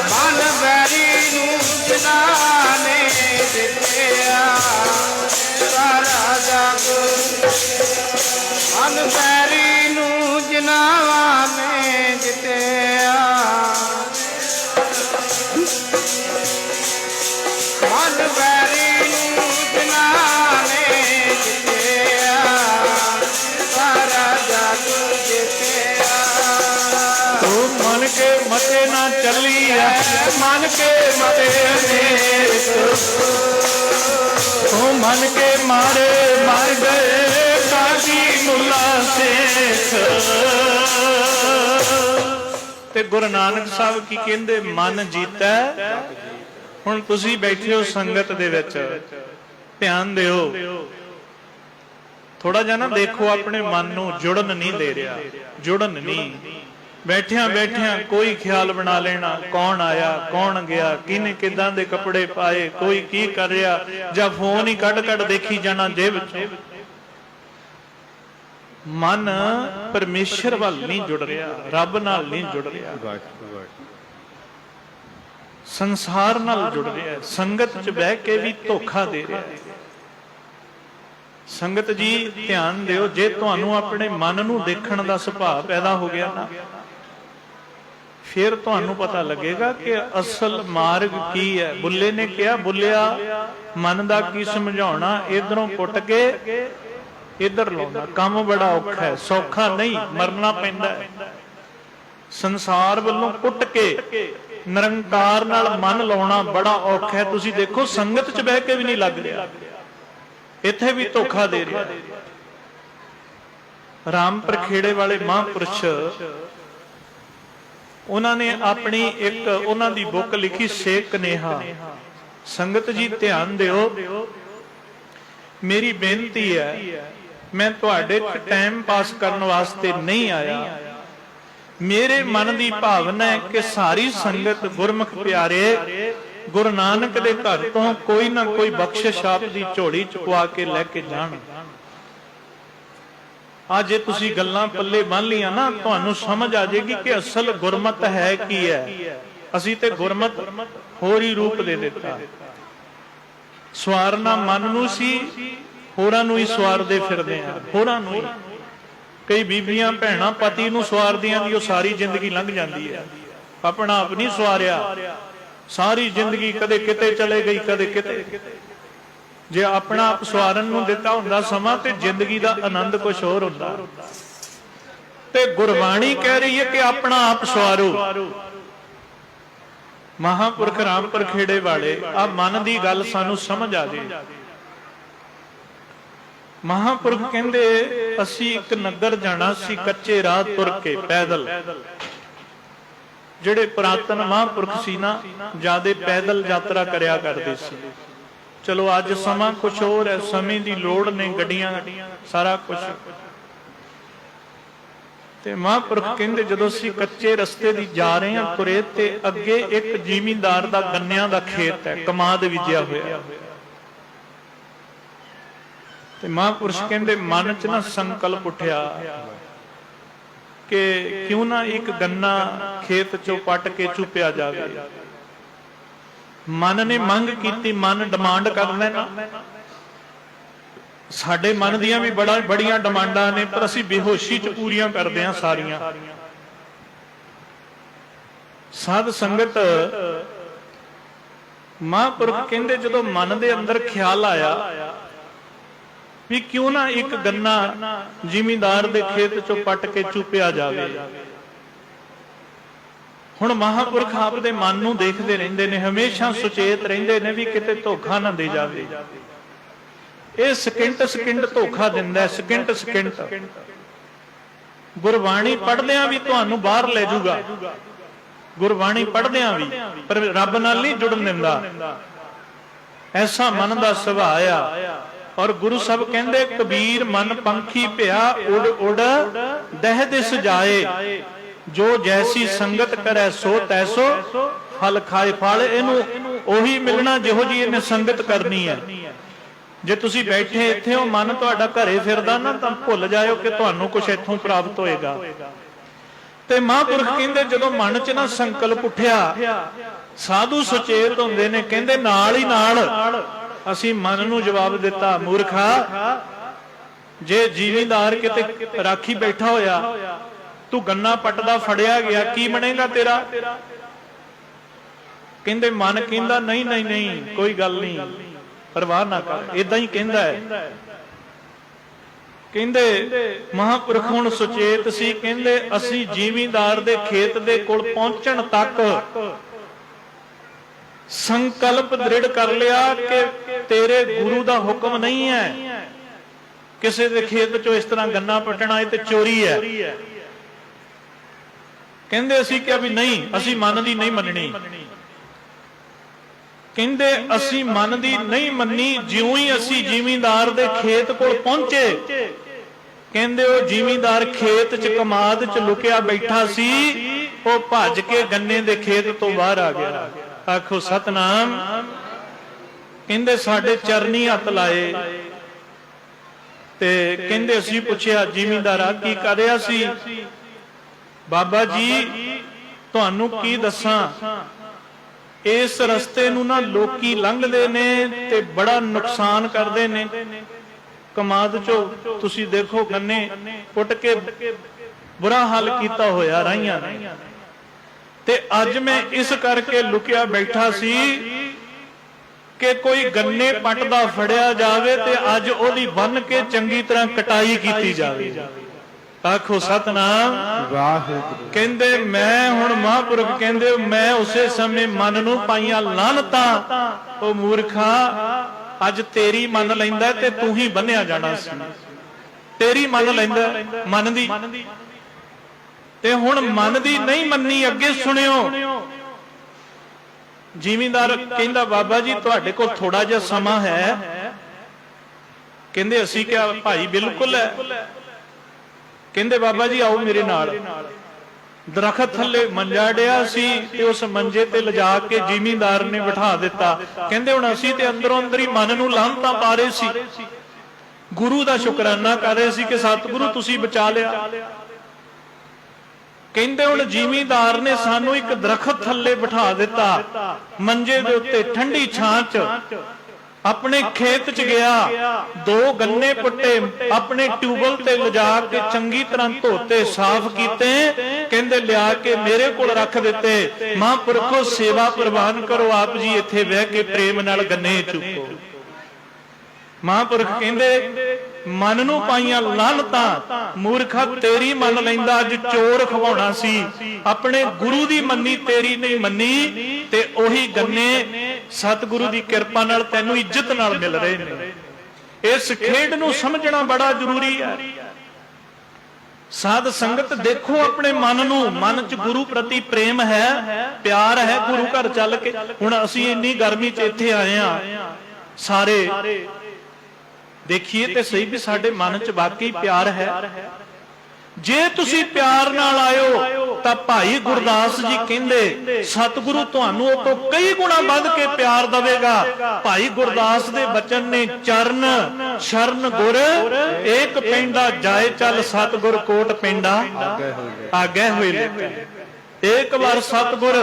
ਮਨ ਵੈਰੀ ਨੂੰ ਜਿਨ੍ਹਾਂ ਨੇ ਜਿੱਤਿਆ, ਸਾਰਾ ਜਗ। ਮਨ ਵੈਰੀ ਨੂੰ ਜਿਨ੍ਹਾਂ ਨੇ ਜਿੱਤਿਆ, ਮਨ ਵੈਰੀ ਨੂੰ ਜਿਨ੍ਹਾਂ ਨੇ ਜਿੱਤਿਆ, ਸਾਰਾ ਜਗ ਜਿੱਤਿਆ। ਉਹ ਮਨ ਕੇ ਮਤੇ ਨਾ ਚੱਲੀ ਐ, ਮਨ ਕੇ ਮਤੇ ਦੇਖ। ਉਹ ਮਨ ਕੇ ਮਾਰੇ ਮਰ ਗਏ ਕਾਜੀ ਮੁੱਲਾ ਸੇਖ। ਤੇ ਗੁਰੂ ਨਾਨਕ ਸਾਹਿਬ ਕੀ ਕਹਿੰਦੇ, ਮਨ ਜੀਤੈ। ਹੁਣ ਤੁਸੀਂ ਬੈਠੇ ਹੋ ਸੰਗਤ ਦੇ ਵਿੱਚ, ਧਿਆਨ ਦਿਓ ਥੋੜਾ ਜਿਹਾ ਨਾ, ਦੇਖੋ ਆਪਣੇ ਮਨ ਨੂੰ ਜੁੜਨ ਨਹੀਂ ਦੇ ਰਿਹਾ, ਜੁੜਨ ਨਹੀਂ। ਬੈਠਿਆਂ ਬੈਠਿਆਂ ਕੋਈ ਖਿਆਲ ਬਣਾ ਲੈਣਾ, ਕੌਣ ਆਇਆ ਕੌਣ ਗਿਆ, ਕਿਹਨੇ ਕਿਦਾਂ ਦੇ ਕੱਪੜੇ ਪਾਏ, ਕੋਈ ਕੀ ਕਰ ਰਿਹਾ, ਜਾਂ ਫੋਨ ਹੀ ਕੱਢ ਕੱਢ ਦੇਖੀ ਜਾਣਾ ਜੇਬ ਵਿੱਚੋਂ। ਮਨ ਪਰਮੇਸ਼ਰ ਵੱਲ ਨਹੀਂ ਜੁੜ ਰਿਹਾ, ਰੱਬ ਨਾਲ ਨਹੀਂ ਜੁੜ ਰਿਹਾ, ਸੰਸਾਰ ਨਾਲ ਜੁੜ ਰਿਹਾ, ਸੰਗਤ 'ਚ ਬਹਿ ਕੇ ਵੀ ਧੋਖਾ ਦੇ ਰਿਹਾ। ਸੰਗਤ ਜੀ ਧਿਆਨ ਦਿਓ, ਜੇ ਤੁਹਾਨੂੰ ਆਪਣੇ ਮਨ ਨੂੰ ਦੇਖਣ ਦਾ ਸੁਭਾਅ ਪੈਦਾ ਹੋ ਗਿਆ ਨਾ, ਫਿਰ ਤੁਹਾਨੂੰ ਪਤਾ ਲੱਗੇਗਾ ਕਿ ਅਸਲ ਮਾਰਗ ਕੀ ਹੈ। ਬੁੱਲੇ ਨੇ ਕਿਹਾ, ਬੁੱਲਿਆ ਮਨ ਦਾ ਕੀ ਸਮਝਾਉਣਾ, ਇਧਰੋਂ ਪੁੱਟ ਕੇ ਇਧਰ ਲਾਉਣਾ, ਕੰਮ ਬੜਾ ਔਖਾ ਹੈ, ਸੌਖਾ ਨਹੀਂ, ਮਰਨਾ ਪੈਂਦਾ ਹੈ। ਸੰਸਾਰ ਵੱਲੋਂ ਕੁੱਟ ਕੇ ਨਿਰੰਕਾਰ ਨਾਲ ਮਨ ਲਾਉਣਾ ਬੜਾ ਔਖਾ ਹੈ। ਤੁਸੀਂ ਦੇਖੋ ਸੰਗਤ 'ਚ ਬਹਿ ਕੇ ਵੀ ਨਹੀਂ ਲੱਗ ਰਿਹਾ, ਇੱਥੇ ਵੀ ਧੋਖਾ ਦੇ ਰਿਹਾ। ਰਾਮਪੁਰ ਖੇੜੇ ਵਾਲੇ ਮਹਾਂਪੁਰਸ਼, ਉਹਨਾਂ ਨੇ ਆਪਣੀ ਇੱਕ ਉਹਨਾਂ ਦੀ ਬੁੱਕ ਲਿਖੀ, ਸੇਕ ਕਨੇਹਾ। ਸੰਗਤ ਜੀ ਧਿਆਨ ਦਿਓ, ਮੇਰੀ ਬੇਨਤੀ ਹੈ, ਮੈਂ ਤੁਹਾਡੇ 'ਚ ਟਾਈਮ ਪਾਸ ਕਰਨ ਵਾਸਤੇ ਨਹੀਂ ਆਇਆ। ਮੇਰੇ ਮਨ ਦੀ ਭਾਵਨਾ ਹੈ ਕਿ ਸਾਰੀ ਸੰਗਤ ਗੁਰਮੁਖ ਪਿਆਰੇ ਗੁਰੂ ਨਾਨਕ ਦੇ ਘਰ ਤੋਂ ਕੋਈ ਨਾ ਕੋਈ ਬਖਸ਼ਿਸ਼ ਆਪ ਦੀ ਝੋਲੀ ਚ ਪਵਾ ਕੇ ਲੈ ਕੇ ਜਾਣ। ਅੱਜ ਜੇ ਤੁਸੀਂ ਗੱਲਾਂ ਪੱਲੇ ਬੰਨ ਲੀਆਂ ਨਾ, ਤੁਹਾਨੂੰ ਸਮਝ ਆ ਜਾਏਗੀ ਕਿ ਅਸਲ ਗੁਰਮਤ ਹੈ ਕੀ ਹੈ। ਅਸੀਂ ਤੇ ਗੁਰਮਤ ਹੋਰ ਹੀ ਰੂਪ ਦੇ ਦਿੱਤਾ। ਸਵਾਰਨਾ ਮਨ ਨੂੰ ਸੀ, ਹੋਰਾਂ ਨੂੰ ਹੀ ਸਵਾਰਦੇ ਫਿਰਦੇ ਆ, ਹੋਰਾਂ ਨੂੰ ਹੀ। ਕਈ ਬੀਬੀਆਂ ਭੈਣਾਂ ਪਤੀ ਨੂੰ ਸਵਾਰਦੀਆਂ ਦੀ ਉਹ ਸਾਰੀ ਜ਼ਿੰਦਗੀ ਲੰਘ ਜਾਂਦੀ ਹੈ, ਆਪਣਾ ਆਪ ਨਹੀਂ ਸਵਾਰਿਆ। ਸਾਰੀ ਜ਼ਿੰਦਗੀ ਕਦੇ ਕਿਤੇ ਚਲੇ ਗਈ, ਕਦੇ ਕਿਤੇ। ਜੇ ਆਪਣਾ ਆਪ ਸਵਾਰਨ ਨੂੰ ਦਿੱਤਾ ਹੁੰਦਾ ਸਮਾਂ, ਤੇ ਜ਼ਿੰਦਗੀ ਦਾ ਆਨੰਦ ਕੁਝ ਹੋਰ ਹੁੰਦਾ। ਤੇ ਗੁਰਬਾਣੀ ਕਹਿ ਰਹੀ ਹੈ ਕਿ ਆਪਣਾ ਆਪ ਸਵਾਰੋ। ਮਹਾਂਪੁਰਖ ਰਾਮਪੁਰ ਖੇੜੇ ਵਾਲੇ, ਆ ਮਨ ਦੀ ਗੱਲ ਸਾਨੂੰ ਸਮਝ ਆ ਜੇ। ਮਹਾਂਪੁਰਖ ਕਹਿੰਦੇ, ਅਸੀਂ ਇੱਕ ਨਗਰ ਜਾਣਾ ਸੀ, ਕੱਚੇ ਰਾਹ ਤੁਰ ਕੇ ਪੈਦਲ। ਜਿਹੜੇ ਪੁਰਾਤਨ ਮਹਾਂਪੁਰਖ ਸੀ ਨਾ, ਜਿਆਦੇ ਪੈਦਲ ਯਾਤਰਾ ਕਰਿਆ ਕਰਦੇ ਸੀ। ਚਲੋ ਅੱਜ ਸਮਾਂ ਕੁਝ ਹੋਰ ਹੈ, ਸਮੇਂ ਦੀ ਲੋੜ ਨੇ, ਗੱਡੀਆਂ ਸਾਰਾ ਕੁਝ। ਤੇ ਮਹਾਂਪੁਰਖ ਕਹਿੰਦੇ, ਜਦੋਂ ਅਸੀਂ ਕੱਚੇ ਰਸਤੇ ਦੀ ਜਾ ਰਹੇ ਹਾਂ ਤੁਰੇ, ਤੇ ਅੱਗੇ ਇੱਕ ਜ਼ਿਮੀਂਦਾਰ ਦਾ ਗੰਨਿਆਂ ਦਾ ਖੇਤ ਹੈ, ਕਮਾਦ ਬੀਜਿਆ ਹੋਇਆ। ਤੇ ਮਹਾਂਪੁਰਸ਼ ਕਹਿੰਦੇ, ਮਨ 'ਚ ਨਾ ਸੰਕਲਪ ਉੱਠਿਆ ਕਿ ਕਿਉਂ ਨਾ ਇੱਕ ਗੰਨਾ ਖੇਤ 'ਚੋਂ ਪੱਟ ਕੇ ਚੁੱਪਿਆ ਜਾਵੇ। ਮਨ ਨੇ ਮੰਗ ਕੀਤੀ, ਮਨ ਡਿਮਾਂਡ ਕਰਦਾ ਨਾ। ਸਾਡੇ ਮਨ ਦੀਆਂ ਵੀ ਬੜੀਆਂ ਡਿਮਾਂਡਾਂ ਨੇ, ਪਰ ਅਸੀਂ ਬੇਹੋਸ਼ੀ ਚ ਪੂਰੀਆਂ ਕਰਦੇ ਹਾਂ ਸਾਰੀਆਂ। ਸਾਧ ਸੰਗਤ, ਮਹਾਂਪੁਰਖ ਕਹਿੰਦੇ ਜਦੋਂ ਮਨ ਦੇ ਅੰਦਰ ਖਿਆਲ ਆਇਆ ਵੀ ਕਿਉਂ ਨਾ ਇੱਕ ਗੰਨਾ ਜ਼ਿਮੀਂਦਾਰ ਦੇ ਖੇਤ ਚੋਂ ਪੱਟ ਕੇ ਚੂਪਿਆ ਜਾਵੇ। ਹੁਣ ਮਹਾਂਪੁਰਖ ਆਪ ਦੇ ਮਨ ਨੂੰ ਦੇਖਦੇ ਰਹਿੰਦੇ ਨੇ, ਹਮੇਸ਼ਾ ਸੁਚੇਤ ਰਹਿੰਦੇ ਨੇ ਵੀ ਕਿਤੇ ਧੋਖਾ ਨਾ ਦੇ ਜਾਵੇ। ਇਹ ਸਕਿੰਟ ਸਕਿੰਟ ਧੋਖਾ ਦਿੰਦਾ, ਸਕਿੰਟ ਸਕਿੰਟ। ਗੁਰਬਾਣੀ ਪੜ੍ਹਦਿਆਂ ਵੀ ਤੁਹਾਨੂੰ ਬਾਹਰ ਲੈ ਜਾਊਗਾ, ਗੁਰਬਾਣੀ ਪੜ੍ਹਦਿਆਂ ਵੀ, ਪਰ ਰੱਬ ਨਾਲ ਨਹੀਂ ਜੁੜਨ ਦਿੰਦਾ। ਐਸਾ ਮਨ ਦਾ ਸੁਭਾਅ ਆ। ਔਰ ਗੁਰੂ ਸਾਹਿਬ ਕਹਿੰਦੇ ਕਬੀਰ ਮਨ ਪੰਖੀ ਭਿਆ, ਉਡ ਉਡ ਦਹਿ ਦਿਸ ਜਾਏ, ਜੋ ਜੈਸੀ ਸੰਗਤ ਕਰੈ ਸੋ ਤੈਸੋ ਫਲ ਖਾਏ। ਫਲ ਇਹਨੂੰ ਉਹੀ ਮਿਲਣਾ ਜਿਹੋ ਜੀ ਇਹਨੇ ਸੰਗਤ ਕਰਨੀ ਹੈ। ਜੇ ਤੁਸੀਂ ਬੈਠੇ ਇੱਥੇ ਹੋ, ਮਨ ਤੁਹਾਡਾ ਘਰੇ ਫਿਰਦਾ ਨਾ, ਤਾਂ ਭੁੱਲ ਜਾਇਓ ਕਿ ਤੁਹਾਨੂੰ ਕੁਝ ਇੱਥੋਂ ਪ੍ਰਾਪਤ ਹੋਏਗਾ। ਤੇ ਮਹਾਂਪੁਰਖ ਕਹਿੰਦੇ ਜਦੋਂ ਮਨ 'ਚ ਨਾ ਸੰਕਲਪ ਉੱਠਿਆ, ਸਾਧੂ ਸੁਚੇਤ ਹੁੰਦੇ ਨੇ, ਕਹਿੰਦੇ ਨਾਲ ਹੀ ਨਾਲ ਅਸੀਂ ਮਨ ਨੂੰ ਜਵਾਬ ਦਿੱਤਾ, ਮੂਰਖਾ, ਜੇ ਜ਼ਿਮੀਂਦਾਰ ਕਿਤੇ ਰਾਖੀ ਬੈਠਾ ਹੋਇਆ, ਤੂੰ ਗੰਨਾ ਪੱਟਦਾ ਫੜਿਆ ਗਿਆ, ਕੀ ਬਣੇਗਾ ਤੇਰਾ? ਕਹਿੰਦੇ ਮਨ ਕਹਿੰਦਾ ਨਹੀਂ ਨਹੀਂ ਨਹੀਂ, ਕੋਈ ਗੱਲ ਨਹੀਂ, ਪਰਵਾਹ ਨਾ ਕਰ। ਇਦਾਂ ਹੀ ਕਹਿੰਦਾ ਹੈ। ਕਹਿੰਦੇ ਮਹਾਂਪੁਰਖ ਹੁਣ ਸੁਚੇਤ ਸੀ। ਕਹਿੰਦੇ ਅਸੀਂ ਜ਼ਿਮੀਂਦਾਰ ਦੇ ਖੇਤ ਦੇ ਕੋਲ ਪਹੁੰਚਣ ਤੱਕ ਸੰਕਲਪ ਦ੍ਰਿੜ ਕਰ ਲਿਆ ਕਿ ਤੇਰੇ ਗੁਰੂ ਦਾ ਹੁਕਮ ਨਹੀਂ ਹੈ ਕਿਸੇ ਦੇ ਖੇਤ ਚੋਂ ਇਸ ਤਰ੍ਹਾਂ ਗੰਨਾ ਪੱਟਣਾ, ਇਹ ਤੇ ਚੋਰੀ ਹੈ। ਕਹਿੰਦੇ ਅਸੀਂ ਕਿਹਾ ਵੀ ਨਹੀਂ, ਅਸੀਂ ਮਨ ਦੀ ਨਹੀਂ ਮੰਨਣੀ। ਕਹਿੰਦੇ ਅਸੀਂ ਮਨ ਦੀ ਨਹੀਂ ਮੰਨੀ। ਜਿਉਂ ਹੀ ਅਸੀਂ ਜ਼ਿਮੀਂਦਾਰ ਦੇ ਖੇਤ ਕੋਲ ਪਹੁੰਚੇ, ਕਹਿੰਦੇ ਉਹ ਜ਼ਿਮੀਂਦਾਰ ਖੇਤ 'ਚ ਕਮਾਦ 'ਚ ਲੁਕਿਆ ਬੈਠਾ ਸੀ, ਉਹ ਭੱਜ ਕੇ ਗੰਨੇ ਦੇ ਖੇਤ ਤੋਂ ਬਾਹਰ ਆ ਗਿਆ। ਆਖੋ ਸਤਨਾਮ। ਕਹਿੰਦੇ ਸਾਡੇ ਚਰਨੀ ਹੱਥ ਲਾਏ ਤੇ ਕਹਿੰਦੇ ਅਸੀਂ ਪੁੱਛਿਆ, ਜ਼ਿਮੀਂਦਾਰਾ ਕੀ ਕਰ ਰਿਹਾ ਸੀ? ਬਾਬਾ ਜੀ ਤੁਹਾਨੂੰ ਕੀ ਦੱਸਾਂ, ਇਸ ਰਸਤੇ ਨੂੰ ਨਾ ਲੋਕੀ ਲੰਘਦੇ ਨੇ ਤੇ ਬੜਾ ਨੁਕਸਾਨ ਕਰਦੇ ਨੇ। ਕਮਾਦ ਚੋਂ ਤੁਸੀਂ ਦੇਖੋ ਗੰਨੇ ਪੁੱਟ ਕੇ ਬੁਰਾ ਹਾਲ ਕੀਤਾ ਹੋਇਆ ਰਾਹੀਆਂ ਨੇ। ਤੇ ਅੱਜ ਮੈਂ ਇਸ ਕਰਕੇ ਲੁਕਿਆ ਬੈਠਾ ਸੀ ਕਿ ਕੋਈ ਗੰਨੇ ਪੱਟਦਾ ਫੜਿਆ ਜਾਵੇ ਤੇ ਅੱਜ ਉਹਦੀ ਬੰਨ ਕੇ ਚੰਗੀ ਤਰ੍ਹਾਂ ਕਟਾਈ ਕੀਤੀ ਜਾਵੇ। ਆਖੋ ਸਤਨਾਮ ਵਾਹਿਗੁਰੂ। ਕਹਿੰਦੇ ਮੈਂ ਹੁਣ ਮਹਾਂਪੁਰਖ ਕਹਿੰਦੇ ਮੈਂ ਉਸੇ ਸਮੇਂ ਮਨ ਨੂੰ ਪਾਈਆਂ ਲਾਹਨਤਾਂ, ਉਹ ਮੂਰਖਾ, ਅੱਜ ਤੇਰੀ ਮੰਨ ਲੈਂਦਾ ਤੇ ਤੂੰ ਹੀ ਬੰਨਿਆ ਜਾਣਾ ਸੀ। ਤੇਰੀ ਮੰਨ ਲੈਂਦਾ ਮਨ ਦੀ, ਤੇ ਹੁਣ ਮਨ ਦੀ ਨਹੀਂ ਮੰਨੀ। ਅੱਗੇ ਸੁਣਿਓ, ਜ਼ਿਮੀਂਦਾਰ ਕਹਿੰਦਾ ਬਾਬਾ ਜੀ ਤੁਹਾਡੇ ਕੋਲ ਥੋੜਾ ਜਿਹਾ ਸਮਾਂ ਹੈ? ਕਹਿੰਦੇ ਅਸੀਂ ਕਿਹਾ ਭਾਈ ਬਿਲਕੁਲ ਹੈ। ਕਹਿੰਦੇ ਬਾਬਾ ਜੀ ਆਓ ਮੇਰੇ ਨਾਲ। ਦਰਖਤ ਥੱਲੇ ਮੰਜਾ ਡਿਆ ਸੀ ਤੇ ਉਸ ਮੰਜੇ ਤੇ ਲਿਜਾ ਕੇ ਜ਼ਿਮੀਂਦਾਰ ਨੇ ਬਿਠਾ ਦਿੱਤਾ। ਕਹਿੰਦੇ ਹੁਣ ਅਸੀਂ ਤੇ ਅੰਦਰੋਂ ਅੰਦਰ ਹੀ ਮਨ ਨੂੰ ਲਾਹਨਤਾਂ ਪਾ ਰਹੇ ਸੀ, ਗੁਰੂ ਦਾ ਸ਼ੁਕਰਾਨਾ ਕਰ ਰਹੇ ਸੀ ਕਿ ਸਤਿਗੁਰੂ ਤੁਸੀਂ ਬਚਾ ਲਿਆ। ਕਹਿੰਦੇ ਹੁਣ ਜ਼ਿਮੀਂਦਾਰ ਨੇ ਸਾਨੂੰ ਇੱਕ ਦਰਖਤ ਥੱਲੇ ਬਿਠਾ ਦਿੱਤਾ, ਮੰਜੇ ਦੇ ਉੱਤੇ ਠੰਡੀ ਛਾਂ 'ਚ। ਆਪਣੇ ਖੇਤ 'ਚ ਗਿਆ, 2 ਗੰਨੇ ਪੁੱਟੇ, ਆਪਣੇ ਟਿਊਬਲ ਤੇ ਲਿਜਾ ਕੇ ਚੰਗੀ ਤਰ੍ਹਾਂ ਧੋਤੇ, ਸਾਫ਼ ਕੀਤੇ। ਕਹਿੰਦੇ ਲਿਆ ਕੇ ਮੇਰੇ ਕੋਲ ਰੱਖ ਦਿੱਤੇ। ਮਹਾਂਪੁਰਖੋ ਸੇਵਾ ਪ੍ਰਵਾਨ ਕਰੋ, ਆਪ ਜੀ ਇੱਥੇ ਬਹਿ ਕੇ ਪ੍ਰੇਮ ਨਾਲ ਗੰਨੇ ਚੁੱਕੋ। ਮਹਾਂਪੁਰਖ ਕਹਿੰਦੇ ਮਨ ਨੂੰ ਪਾਈਆਂ ਲਾਹਨਤਾਂ, ਮੂਰਖਾ ਤੇਰੀ ਮੰਨ ਲੈਂਦਾ ਅੱਜ ਚੋਰ ਖਵਾਉਣਾ ਸੀ, ਆਪਣੇ ਗੁਰੂ ਦੀ ਮੰਨੀ, ਤੇਰੀ ਨਹੀਂ ਮੰਨੀ। ਤੇ ਉਹੀ ਗੰਨੇ ਸਤਿਗੁਰੂ ਦੀ ਕਿਰਪਾ ਨਾਲ ਤੈਨੂੰ ਇੱਜ਼ਤ ਨਾਲ ਮਿਲ ਰਹੇ ਨੇ। ਇਸ ਖੇਡ ਨੂੰ ਸਮਝਣਾ ਬੜਾ ਜ਼ਰੂਰੀ ਹੈ। ਸਾਧ ਸੰਗਤ ਦੇਖੋ ਆਪਣੇ ਮਨ ਨੂੰ, ਮਨ 'ਚ ਗੁਰੂ ਪ੍ਰਤੀ ਪ੍ਰੇਮ ਹੈ, ਪਿਆਰ ਹੈ। ਗੁਰੂ ਘਰ ਚੱਲ ਕੇ ਹੁਣ ਅਸੀਂ ਇੰਨੀ ਗਰਮੀ 'ਚ ਇੱਥੇ ਆਏ ਆ, ਸਾਰੇ ਦੇਖੀਏ ਤੇ ਸਹੀ ਵੀ ਸਾਡੇ ਮਨ 'ਚ ਵਾਕਈ ਪਿਆਰ ਹੈ। ਜੇ ਤੁਸੀਂ ਪਿਆਰ ਨਾਲ ਆਇਓ ਤਾਂ ਭਾਈ ਗੁਰਦਾਸ ਜੀ ਕਹਿੰਦੇ ਸਤਿਗੁਰੂ ਤੁਹਾਨੂੰ ਉਹ ਤੋਂ ਕਈ ਗੁਣਾ ਵੱਧ ਕੇ ਪਿਆਰ ਦੇਵੇਗਾ। ਭਾਈ ਗੁਰਦਾਸ ਦੇ ਬਚਨ ਨੇ, ਚਰਨ ਸ਼ਰਨ ਗੁਰ ਏਕ ਪੈਂਡਾ ਜਾਏ ਚੱਲ, ਸਤਿਗੁਰ ਕੋਟ ਪੈਂਡਾ ਆਗੇ ਹੋਏ ਲਿਖੇ। एक बार सतगुर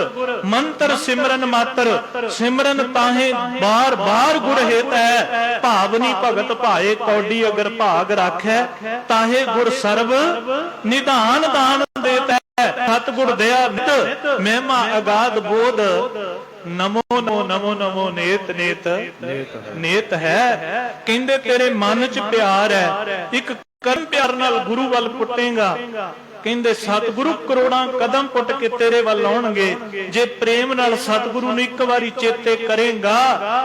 मंत्र सिमरन मात्र, सिमरन ताहे बार बार गुर हेत है। भावनी भगत भाए कौडी अगर भाग राखै, ताहे गुर सर्व निधान दान देता है। सतगुर दया नित महिमा अगाध बोध, नमो नमो नमो नमो नेत नेत नेत है। कहंदे तेरे मन च प्यार है, एक करम प्यार नाल गुरु वल पुटेगा। ਕਹਿੰਦੇ ਸਤਿਗੁਰੂ ਕਰੋੜਾਂ ਕਦਮ ਪੁੱਟ ਕੇ ਤੇਰੇ ਵੱਲ ਆਉਣਗੇ। ਜੇ ਪ੍ਰੇਮ ਨਾਲ ਸਤਿਗੁਰੂ ਨੂੰ ਇੱਕ ਵਾਰੀ ਚੇਤੇ ਕਰੇਗਾ,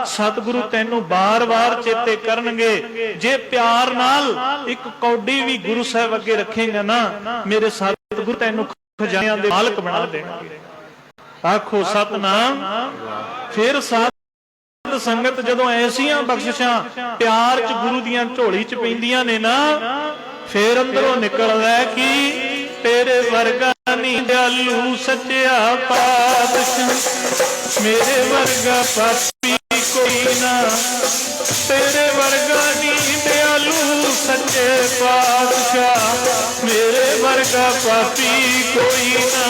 ਸਤਿਗੁਰੂ ਤੈਨੂੰ ਬਾਰ-ਬਾਰ ਚੇਤੇ ਕਰਨਗੇ। ਜੇ ਪਿਆਰ ਨਾਲ ਇੱਕ ਕੌਡੀ ਵੀ ਗੁਰੂ ਸਾਹਿਬ ਅੱਗੇ ਰੱਖੇਗਾ ਨਾ, ਮੇਰੇ ਸਤਿਗੁਰੂ ਤੈਨੂੰ ਖਜ਼ਾਨਿਆਂ ਦੇ ਮਾਲਕ ਬਣਾ ਦੇਣਗੇ। ਆਖੋ ਸਤਨਾਮ। ਫਿਰ ਸਾਧ ਸੰਗਤ ਜਦੋਂ ਐਸੀਆਂ ਬਖਸ਼ਿਸ਼ਾਂ ਪਿਆਰ ਚ ਗੁਰੂ ਦੀਆਂ ਝੋਲੀ ਚ ਪੈਂਦੀਆਂ ਨੇ ਨਾ, ਫੇਰ ਅੰਦਰੋਂ ਨਿਕਲਦਾ ਕਿ तेरे वर्गा नी दयालु सच्चा पातशाह, मेरे वर्गा पापी कोई ना। तेरे वर्गा नी दयालु सच्चे पातशाह, मेरे वर्गा पापी कोई ना।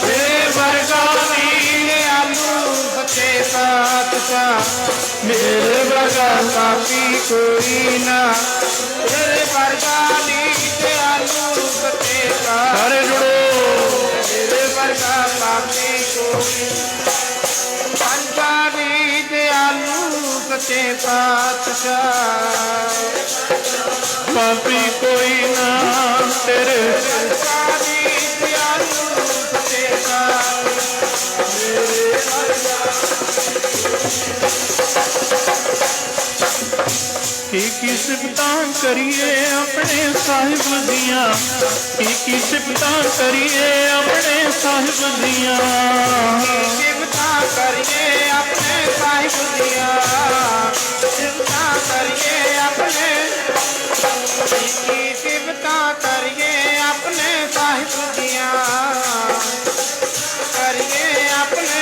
तेरे वर्गा नी दयालु सच्चे पातशाह, मेरे वर्गा पापी कोई ना। तेरे वर्गा नी दयालु सच्चे सारे जुड़ो। मेरे वर्गा पापी कोई, पंजाबी दयालु सच्चे पातशाह, पापी कोई ना। तेरे पंजाबी दयालु सच्चे पातशाह, मेरे वर्गा की सिफतां करिए अपने साहिब दियां, की सिफतां करिए अपने साहिब दियां, सिफतां करिए अपने साहिब दियां, सिफतां करिए अपने, की सिफतां करिए अपने साहिब दियां, करिए अपने,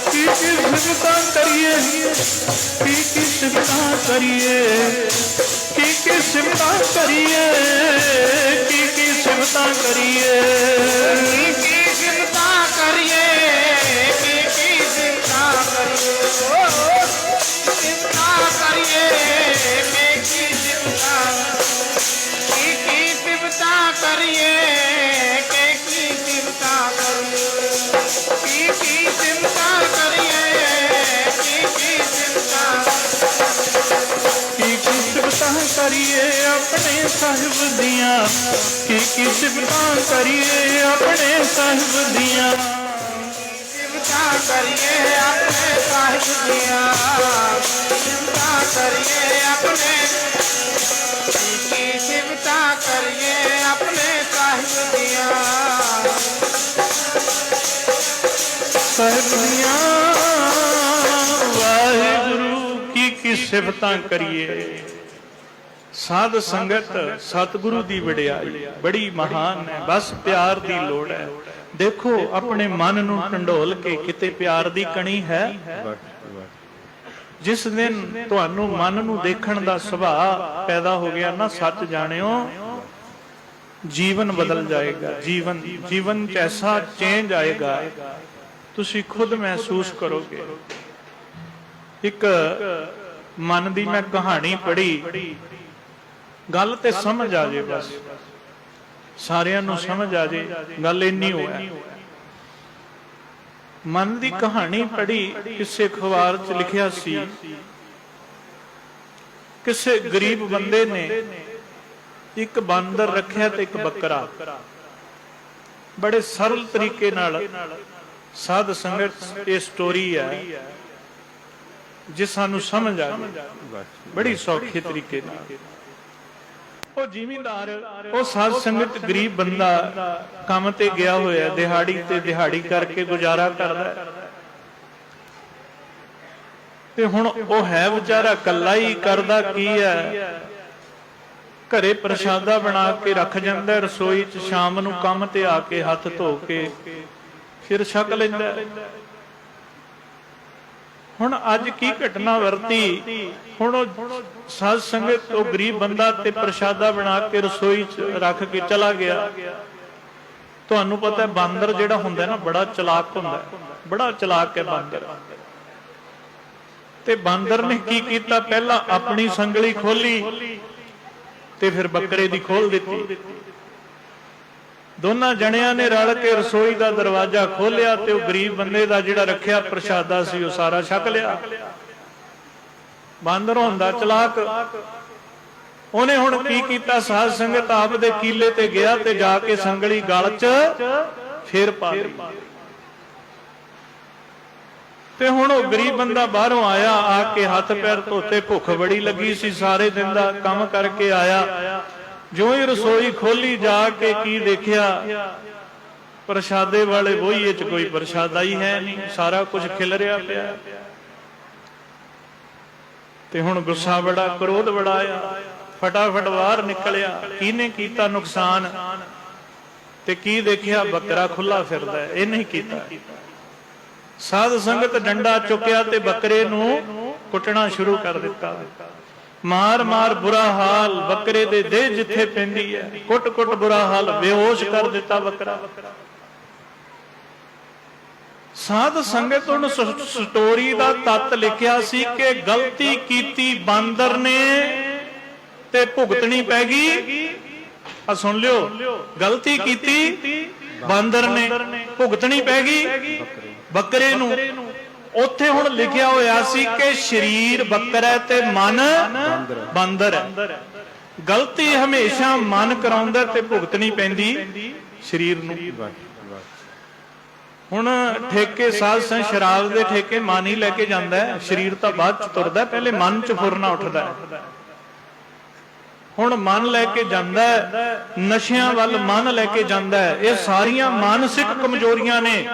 की सिफतां करिए, की सिफतां करिए, की सिफतां करिए, की सिफतां करिए, की सिफतां करिए, की सिफतां करिए, सिफतां करिए, की सिफतां, की सिफतां करिए, की सिफतां करिए, की सिफतां करिए, की सिफतां करिए अपने साहिब दियां, की सिफतां करिए अपने साहिब दियां, सिफतां करिए अपने साहिब दियां, सिफतां करिए अपने, की सिफतां करिए अपने साहिब दियां, साहिब दियां। वाहिगुरू की सिफतां करिए। साध संगत सतगुरु दी वडियाई बड़ी महान है, बस प्यार दी लोड़ है। देखो अपने मन नूं ढंढोल के किते प्यार दी कणी है। जिस दिन तुहानू मन नूं देखण दा सुभाव पैदा हो गया ना, सच जाणियो जीवन बदल जाएगा। जीवन जीवन च ऐसा चेंज आएगा, तुसी खुद महसूस करोगे। एक मन दी मैं कहानी पढ़ी, गल ते समझ आ जाए, बस सारियां नूं समझ आ जाए, गल इन्नी होया। मन दी कहानी पढ़ी, किसे अखबार च लिखिया सी, किसे गरीब बंदे ने एक बांदर रखिया ते एक बकरा। बड़े सरल तरीके नाल साध संगत ये स्टोरी है, जिस सानू समझ आ गई बड़ी सौखे तरीके नाल। ਉਹ ਜ਼ਿਮੀਂਦਾਰ, ਉਹ ਸਾਧ ਸੰਗਤ ਗਰੀਬ ਬੰਦਾ ਕੰਮ ਤੇ ਗਿਆ ਹੋਇਆ, ਦਿਹਾੜੀ ਤੇ ਦਿਹਾੜੀ ਕਰਕੇ ਗੁਜ਼ਾਰਾ ਕਰਦਾ। ਤੇ ਹੁਣ ਉਹ ਹੈ ਵਿਚਾਰਾ ਇਕੱਲਾ ਹੀ, ਕਰਦਾ ਕੀ ਹੈ, ਘਰੇ ਪ੍ਰਸ਼ਾਦਾ ਬਣਾ ਕੇ ਰੱਖ ਜਾਂਦਾ ਰਸੋਈ 'ਚ, ਸ਼ਾਮ ਨੂੰ ਕੰਮ ਤੇ ਆ ਕੇ ਹੱਥ ਧੋ ਕੇ ਫਿਰ ਛਕ ਲੈਂਦਾ। ਹੁਣ ਅੱਜ ਕੀ ਘਟਨਾ ਵਰਤੀ, ਹੁਣ ਉਹ ਸਾਧ ਸੰਗਤ ਉਹ ਗਰੀਬ ਬੰਦਾ ਤੇ ਪ੍ਰਸ਼ਾਦਾ ਬਣਾ ਕੇ ਰਸੋਈ 'ਚ ਰੱਖ ਕੇ ਚਲਾ ਗਿਆ। ਤੁਹਾਨੂੰ ਪਤਾ ਹੈ ਬਾਂਦਰ ਜਿਹੜਾ ਹੁੰਦਾ ਨਾ ਬੜਾ ਚਲਾਕ ਹੁੰਦਾ, ਬੜਾ ਚਲਾਕ ਹੈ ਬਾਂਦਰ। ਤੇ ਬਾਂਦਰ ਨੇ ਕੀ ਕੀਤਾ, ਪਹਿਲਾਂ ਆਪਣੀ ਸੰਗਲੀ ਖੋਲੀ ਤੇ ਫਿਰ ਬੱਕਰੇ ਦੀ ਖੋਲ ਦਿੱਤੀ। ਦੋਨਾਂ ਜਣਿਆਂ ਨੇ ਰਲ ਕੇ ਰਸੋਈ ਦਾ ਦਰਵਾਜ਼ਾ ਖੋਲਿਆ ਤੇ ਉਹ ਗਰੀਬ ਬੰਦੇ ਦਾ ਜਿਹੜਾ ਰੱਖਿਆ ਪ੍ਰਸ਼ਾਦਾ ਸੀ ਉਹ ਸਾਰਾ ਛਕ ਲਿਆ। ਬਾਂਦਰ ਹੁੰਦਾ ਚਲਾਕ, ਉਹਨੇ ਹੁਣ ਕੀ ਕੀਤਾ, ਸਾਧ ਸੰਗਤ ਆਪ ਦੇ ਕੀਲੇ ਤੇ ਗਿਆ ਤੇ ਜਾ ਕੇ ਸੰਗਲੀ ਗਲ 'ਚ ਫੇਰ ਪਾ ਲਈ। ਤੇ ਹੁਣ ਉਹ ਗਰੀਬ ਬੰਦਾ ਬਾਹਰੋਂ ਆਇਆ, ਆ ਕੇ ਹੱਥ ਪੈਰ ਧੋਤੇ, ਭੁੱਖ ਬੜੀ ਲੱਗੀ ਸੀ, ਸਾਰੇ ਦਿਨ ਦਾ ਕੰਮ ਕਰਕੇ ਆਇਆ। ਜਿਉਂ ਹੀ ਰਸੋਈ ਖੋਲੀ ਜਾ ਕੇ ਕੀ ਦੇਖਿਆ, ਪ੍ਰਸ਼ਾਦੇ ਵਾਲੇ ਬੋਈਏ 'ਚ ਕੋਈ ਪ੍ਰਸ਼ਾਦਾ ਹੀ ਹੈ ਨਹੀਂ, ਸਾਰਾ ਕੁਝ ਖਿਲਰਿਆ ਪਿਆ। ਤੇ ਹੁਣ ਗੁੱਸਾ ਬੜਾ, ਕ੍ਰੋਧ ਬੜਾ ਆਇਆ, ਫਟਾਫਟ ਬਾਹਰ ਨਿਕਲਿਆ, ਕਿਹਨੇ ਕੀਤਾ ਨੁਕਸਾਨ? ਤੇ ਕੀ ਦੇਖਿਆ, ਬੱਕਰਾ ਖੁੱਲਾ ਫਿਰਦਾ, ਇਹ ਨਹੀਂ ਕੀਤਾ। ਸਾਧ ਸੰਗਤ ਡੰਡਾ ਚੁੱਕਿਆ ਤੇ ਬੱਕਰੇ ਨੂੰ ਕੁੱਟਣਾ ਸ਼ੁਰੂ ਕਰ ਦਿੱਤਾ। ਮਾਰ ਮਾਰ ਬੁਰਾ ਹਾਲ, ਬੱਕਰੇ ਦੇ ਦੇਹ ਜਿੱਥੇ ਪੈਂਦੀ ਹੈ ਕੁੱਟ ਕੁੱਟ ਬੁਰਾ ਹਾਲ, ਬੇਹੋਸ਼ ਕਰ ਦਿੱਤਾ ਬੱਕਰਾ। ਸਾਧ ਸੰਗਤ ਨੂੰ ਸਟੋਰੀ ਦਾ ਤੱਤ ਲਿਖਿਆ ਸੀ ਕਿ ਗਲਤੀ ਕੀਤੀ ਬਾਂਦਰ ਨੇ ਤੇ ਭੁਗਤਣੀ ਪੈ ਗਈ। ਆ ਸੁਣ ਲਿਓ, ਗਲਤੀ ਕੀਤੀ ਬਾਂਦਰ ਨੇ, ਭੁਗਤਣੀ ਪੈ ਗਈ ਬੱਕਰੇ ਨੂੰ। ਉੱਥੇ ਹੁਣ ਲਿਖਿਆ ਹੋਇਆ ਸੀ ਕਿ ਸਰੀਰ ਬੱਕਰਾ ਤੇ ਮਨ ਬਾਂਦਰ ਹੈ। ਗਲਤੀ ਹਮੇਸ਼ਾ ਮਨ ਕਰਾਉਂਦਾ ਤੇ ਭੁਗਤਣੀ ਪੈਂਦੀ ਸਰੀਰ ਨੂੰ। ਹੁਣ ਠੇਕੇ ਸਾਧ ਸੰਗ ਸ਼ਰਾਬ ਦੇ ਠੇਕੇ ਮਨ ਹੀ ਲੈ ਕੇ ਜਾਂਦਾ ਹੈ, ਸਰੀਰ ਤਾਂ ਬਾਅਦ ਚ ਤੁਰਦਾ, ਪਹਿਲੇ ਮਨ ਚ ਫੁਰਨਾ ਉੱਠਦਾ ਹੈ। ਹੁਣ ਮਨ ਲੈ ਕੇ ਜਾਂਦਾ ਹੈ, ਨਸ਼ਿਆਂ ਵੱਲ ਮਨ ਲੈ ਕੇ ਜਾਂਦਾ ਹੈ। ਇਹ ਸਾਰੀਆਂ ਮਾਨਸਿਕ ਕਮਜ਼ੋਰੀਆਂ ਨੇ,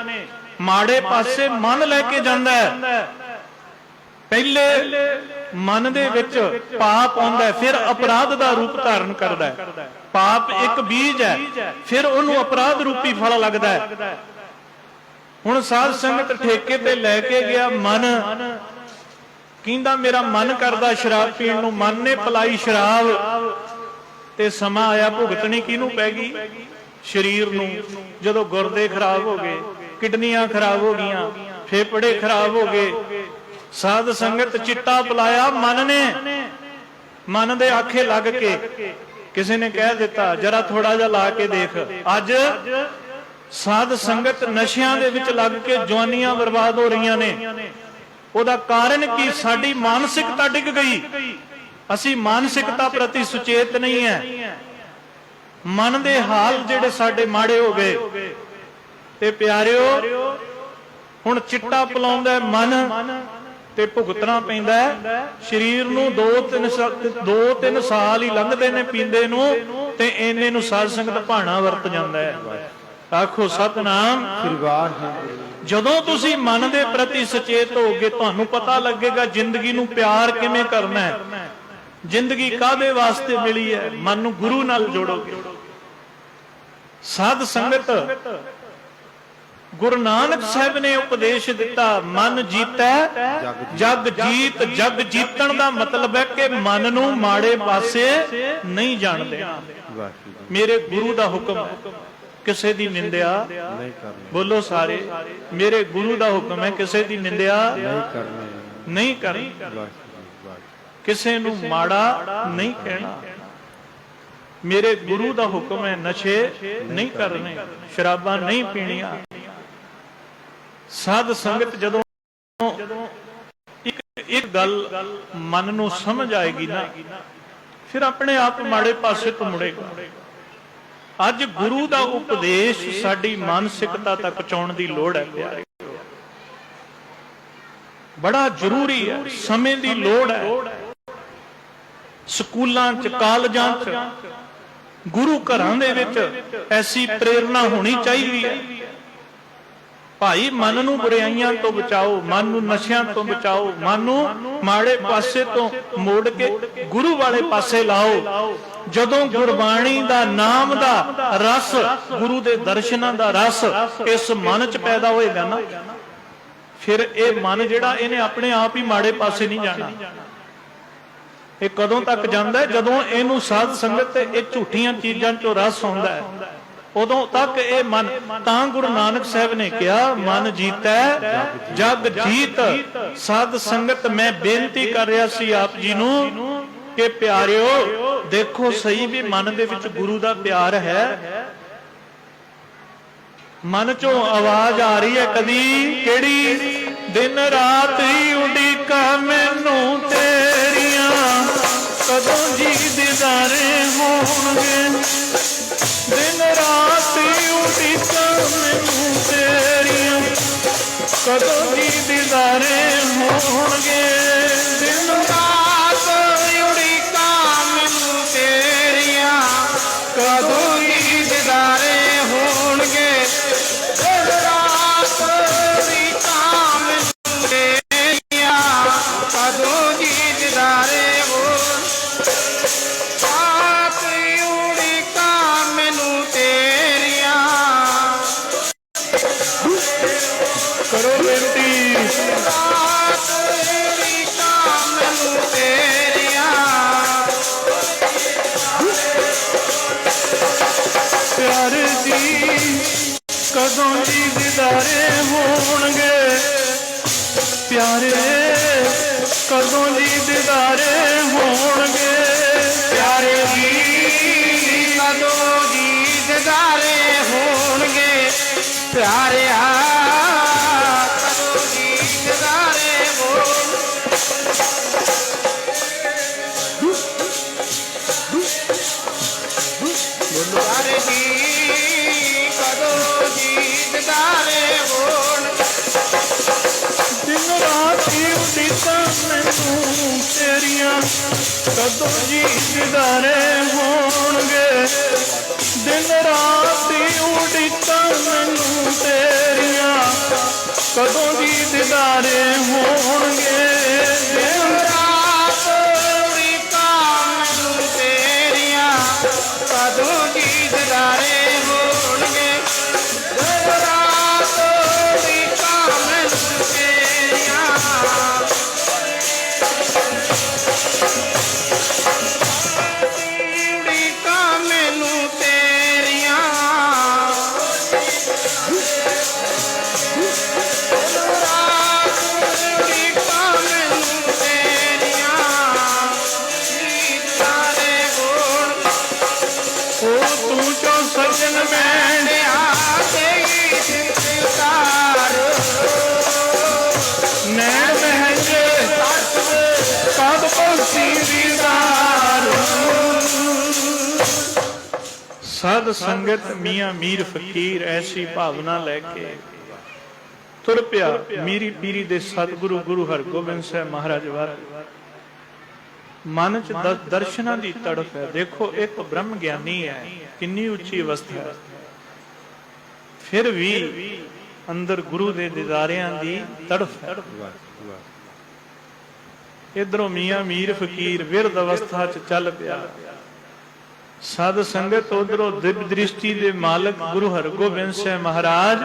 ਮਾੜੇ ਪਾਸੇ ਮਨ ਲੈ ਕੇ ਜਾਂਦਾ ਹੈ। ਪਹਿਲੇ ਮਨ ਦੇ ਵਿੱਚ ਪਾਪ ਆਉਂਦਾ ਹੈ, ਫਿਰ ਅਪਰਾਧ ਦਾ ਰੂਪ ਧਾਰਨ ਕਰਦਾ ਹੈ। ਪਾਪ ਇੱਕ ਬੀਜ ਹੈ, ਫਿਰ ਉਹਨੂੰ ਅਪਰਾਧ ਰੂਪੀ ਫਲ ਲੱਗਦਾ ਹੈ। ਹੁਣ ਸਾਧ ਸੰਗਤ ਠੇਕੇ ਤੇ ਲੈ ਕੇ ਗਿਆ, ਮਨ ਕਹਿੰਦਾ ਮੇਰਾ ਮਨ ਕਰਦਾ ਸ਼ਰਾਬ ਪੀਣ ਨੂੰ, ਮਨ ਨੇ ਪਲਾਈ ਸ਼ਰਾਬ ਤੇ ਸਮਾਂ ਆਇਆ ਭੁਗਤਣੀ ਕਿਹਨੂੰ ਪੈ ਗਈ, ਸਰੀਰ ਨੂੰ। ਜਦੋਂ ਗੁਰਦੇ ਖਰਾਬ ਹੋ ਗਏ, ਕਿਡਨੀਆਂ ਖਰਾਬ ਹੋ ਗਈਆਂ, ਫੇਫੜੇ ਖਰਾਬ ਹੋ ਗਏ, ਸਾਧ ਸੰਗਤ ਚਿੱਟਾ ਪਲਾਇਆ ਮਨ ਨੇ, ਮਨ ਦੇ ਆਖੇ ਲੱਗ ਕੇ। ਕਿਸੇ ਨੇ ਕਹਿ ਦਿੱਤਾ ਜਰਾ ਥੋੜਾ ਜਿਹਾ ਲਾ ਕੇ ਦੇਖ। ਅੱਜ ਸਾਧ ਸੰਗਤ ਨਸ਼ਿਆਂ ਦੇ ਵਿੱਚ ਲੱਗ ਕੇ ਜਵਾਨੀਆਂ ਬਰਬਾਦ ਹੋ ਰਹੀਆਂ ਨੇ। ਉਹਦਾ ਕਾਰਨ ਕੀ, ਸਾਡੀ ਮਾਨਸਿਕਤਾ ਡਿੱਗ ਗਈ। ਅਸੀਂ ਮਾਨਸਿਕਤਾ ਪ੍ਰਤੀ ਸੁਚੇਤ ਨਹੀਂ ਹੈ। ਮਨ ਦੇ ਹਾਲ ਜਿਹੜੇ ਸਾਡੇ ਮਾੜੇ ਹੋ ਗਏ। ਤੇ ਪਿਆਰਿਓ, ਹੁਣ ਚਿੱਟਾ ਪਲਾਉਂਦਾ ਮਨ ਤੇ ਭੁਗਤਣਾ ਪੈਂਦਾ ਸਰੀਰ ਨੂੰ। 2-3 ਸਾਲ ਹੀ ਲੰਘਦੇ ਨੇ ਪੀਂਦੇ ਨੂੰ, ਤੇ ਇੰਨੇ ਨੂੰ ਸਾਧ ਸੰਗਤ ਭਾਣਾ ਵਰਤ ਜਾਂਦਾ ਹੈ। ਆਖੋ ਸਤਨਾਮ ਸ੍ਰੀ ਵਾਹਿਗੁਰੂ। ਜਦੋਂ ਤੁਸੀਂ ਮਨ ਦੇ ਪ੍ਰਤੀ ਸੁਚੇਤ ਹੋਗੇ, ਤੁਹਾਨੂੰ ਪਤਾ ਲੱਗੇਗਾ ਜ਼ਿੰਦਗੀ ਨੂੰ ਪਿਆਰ ਕਿਵੇਂ ਕਰਨਾ ਹੈ, ਜ਼ਿੰਦਗੀ ਕਾਹਦੇ ਵਾਸਤੇ ਮਿਲੀ ਹੈ। ਮਨ ਨੂੰ ਗੁਰੂ ਨਾਲ ਜੋੜੋਗੇ। ਸਾਧ ਸੰਗਤ, ਗੁਰੂ ਨਾਨਕ ਸਾਹਿਬ ਨੇ ਉਪਦੇਸ਼ ਦਿੱਤਾ, ਮਨ ਜੀਤੈ ਜਗ ਜੀਤ। ਜਗ ਜੀਤਣ ਦਾ ਮਤਲਬ ਹੈ ਕਿ ਮਨ ਨੂੰ ਮਾੜੇ ਪਾਸੇ ਨਹੀਂ ਜਾਣ ਦੇਣਾ। ਮੇਰੇ ਗੁਰੂ ਦਾ ਹੁਕਮ ਹੈ, ਕਿਸੇ ਦੀ ਨਿੰਦਿਆ ਨਹੀਂ ਕਰਨੀ। ਬੋਲੋ ਸਾਰੇ, ਮੇਰੇ ਗੁਰੂ ਦਾ ਹੁਕਮ ਹੈ, ਕਿਸੇ ਦੀ ਨਿੰਦਿਆ ਨਹੀਂ ਕਰਨੀ, ਕਿਸੇ ਨੂੰ ਮਾੜਾ ਨਹੀਂ ਕਹਿਣਾ। ਮੇਰੇ ਗੁਰੂ ਦਾ ਹੁਕਮ ਹੈ, ਨਸ਼ੇ ਨਹੀਂ ਕਰਨੇ, ਸ਼ਰਾਬਾਂ ਨਹੀਂ ਪੀਣੀਆਂ। ਸਾਧ ਸੰਗਤ ਜਦੋਂ ਇੱਕ ਗੱਲ ਮਨ ਨੂੰ ਸਮਝ ਆਏਗੀ ਨਾ, ਫਿਰ ਆਪਣੇ ਆਪ ਮਾੜੇ ਪਾਸੇ ਤੋਂ ਮੁੜੇਗਾ। ਅੱਜ ਗੁਰੂ ਦਾ ਉਪਦੇਸ਼ ਸਾਡੀ ਮਾਨਸਿਕਤਾ ਤੱਕ ਪਹੁੰਚਾਉਣ ਦੀ ਲੋੜ ਹੈ ਪਿਆਰੇ, ਬੜਾ ਜ਼ਰੂਰੀ ਹੈ, ਸਮੇਂ ਦੀ ਲੋੜ ਹੈ। ਸਕੂਲਾਂ 'ਚ, ਕਾਲਜਾਂ 'ਚ, ਗੁਰੂ ਘਰਾਂ ਦੇ ਵਿੱਚ ਐਸੀ ਪ੍ਰੇਰਣਾ ਹੋਣੀ ਚਾਹੀਦੀ ਹੈ। ਭਾਈ ਮਨ ਨੂੰ ਬੁਰਾਈਆਂ ਤੋਂ ਬਚਾਓ, ਮਨ ਨੂੰ ਨਸ਼ਿਆਂ ਤੋਂ ਬਚਾਓ, ਮਨ ਨੂੰ ਮਾੜੇ ਪਾਸੇ ਤੋਂ ਮੋੜ ਕੇ ਗੁਰੂ ਵਾਲੇ ਪਾਸੇ ਲਾਓ। ਜਦੋਂ ਗੁਰਬਾਣੀ ਦਾ, ਨਾਮ ਦਾ ਰਸ, ਗੁਰੂ ਦੇ ਦਰਸ਼ਨਾਂ ਦਾ ਰਸ ਇਸ ਮਨ 'ਚ ਪੈਦਾ ਹੋਏਗਾ ਨਾ, ਫਿਰ ਇਹ ਮਨ ਜਿਹੜਾ ਇਹਨੇ ਆਪਣੇ ਆਪ ਹੀ ਮਾੜੇ ਪਾਸੇ ਨਹੀਂ ਜਾਣਾ। ਇਹ ਕਦੋਂ ਤੱਕ ਜਾਂਦਾ ਹੈ? ਜਦੋਂ ਇਹਨੂੰ ਸਾਧ ਸੰਗਤ ਤੇ ਇਹ ਝੂਠੀਆਂ ਚੀਜ਼ਾਂ 'ਚੋਂ ਰਸ ਆਉਂਦਾ ਹੈ। ਉਦੋਂ ਤੱਕ ਇਹ ਮਨ, ਤਾਂ ਗੁਰੂ ਨਾਨਕ ਸਾਹਿਬ ਨੇ ਕਿਹਾ ਮਨ ਜੀਤੈ ਜਗ ਜੀਤ। ਸਾਧ ਸੰਗਤ ਮੈਂ ਬੇਨਤੀ ਕਰ ਰਿਹਾ ਸੀ ਆਪ ਜੀ ਨੂੰ ਕਿ ਪਿਆਰਿਓ ਦੇਖੋ ਸਹੀ ਵੀ ਮਨ ਦੇ ਵਿੱਚ ਗੁਰੂ ਦਾ ਪਿਆਰ ਹੈ। ਮਨ ਚੋਂ ਆਵਾਜ਼ ਆ ਰਹੀ ਹੈ ਕਦੀ ਕਿਹੜੀ, ਦਿਨ ਰਾਤ ਹੀ ਉਡੀਕਾਂ ਮੈਨੂੰ ਤੇਰੀਆਂ, ਕਦੋਂ ਜੀ ਦੀਦਾਰੇ ਹੋਣਗੇ। ਦਿਨ ਰਾਤ ਹੀ ਉਡੀਕਾਂ ਮੈਨੂੰ ਤੇਰੀਆਂ, ਕਦੋਂ ਜੀ ਦੀਦਾਰੇ ਹੋਣਗੇ। ਦਿਨ ਰਾਤ ਉਡੀਕਾਂ ਮੈਨੂੰ ਤੇਰੀਆਂ, ਕਦੋਂ ਜੀ ਦੀਦਾਰੇ ਹੋਣਗੇ। ਦਿਨ ਰਾਤ ਉਡੀਕਾਂ ਮੈਨੂੰ ਤੇਰੀਆਂ, ਕਦੋਂ ਜੀ ਦੀਦਾਰੇ ਕਰੋ ਬੇਨਤੀ। ਮੈਨੂੰ ਤੇਰੀਆਂ ਪਿਆਰ ਜੀ, ਕਦੋਂ ਜੀ ਦੀਦਾਰੇ ਹੋਣਗੇ। ਪਿਆਰੇ ਕਦੋਂ ਜੀ ਦੀਦਾਰੇ ਹੋਣਗੇ। ਪਿਆਰੇ ਜੀ ਕਦੋਂ ਜੀ ਦੀਦਾਰੇ ਹੋਣਗੇ। ਪਿਆਰਿਆ ਕਦੋਂ ਜੀ ਦੀਦਾਰੇ ਹੋਣਗੇ। ਪਿਆਰੇ ਜੀ ਕਦੋਂ ਜੀ ਦੀਦਾਰੇ ਹੋਣਗੇ। ਦਿਨ ਰਾਤ ਹੀ ਉਡੀਕਾਂ ਮੈਨੂੰ ਤੇਰੀਆਂ, ਕਦੋਂ ਜੀ ਦੀਦਾਰੇ ਹੋਣਗੇ। ਦਿਨ ਰਾਤ ਹੀ ਉਡੀਕਾਂ ਮੈਨੂੰ ਤੇਰੀਆਂ, ਕਦੋਂ ਜੀ ਦੀਦਾਰੇ ਹੋਣਗੇ। ਦਿਨ ਰਾਤ ਉਡੀਕਾਂ ਮੈਨੂੰ ਤੇਰੀਆਂ, ਕਦੋਂ ਜੀ ਦੀਦਾਰੇ ਹੋਣਗੇ। ਦਿਨ ਰਾਤ ਉਡੀਕਾਂ ਮੈਨੂੰ ਤੇਰੀਆਂ, ਉਡੀਕਾਂ ਮੈਨੂੰ ਤੇਰੀਆਂ। ਸਜਨ ਮੈਂ ਆਤੇਗੀ ਸਿੰਤਾਰ, ਨੈਣ ਮਹਿੰਗੇ ਕਦ ਪਲਸੀ ਦੀਦਾਰ। ਸਾਧ ਸੰਗਤ ਮੀਆਂ ਮੀਰ ਫਕੀਰ ਐਸੀ ਭਾਵਨਾ ਲੈ ਕੇ ਤੁਰ ਪਿਆ ਮੀਰੀ ਪੀਰੀ ਦੇ ਸਤਿਗੁਰੂ ਗੁਰੂ ਹਰਗੋਬਿੰਦ ਸਾਹਿਬ ਮਹਾਰਾਜ ਵੱਲ। ਮਨ ਚ ਦਰਸ਼ਨਾਂ ਦੀ ਤੜਫ ਹੈ। ਦੇਖੋ ਇੱਕ ਬ੍ਰਹਮ ਗਿਆਨੀ ਹੈ, ਕਿੰਨੀ ਉੱਚੀ ਅਵਸਥਾ ਹੈ, ਫਿਰ ਵੀ ਅੰਦਰ ਗੁਰੂ ਦੇ ਦੀਦਾਰਿਆਂ ਦੀ ਤੜਫ ਹੈ। ਇਧਰੋਂ ਮੀਆਂ ਮੀਰ ਫਕੀਰ ਵਿਰਧ ਅਵਸਥਾ ਚ ਚੱਲ ਪਿਆ। ਸਾਧ ਸੰਗਤ ਉਧਰੋਂ ਦਿਵ ਦ੍ਰਿਸ਼ਟੀ ਦੇ ਮਾਲਕ ਗੁਰੂ ਹਰਗੋਬਿੰਦ ਸਾਹਿਬ ਮਹਾਰਾਜ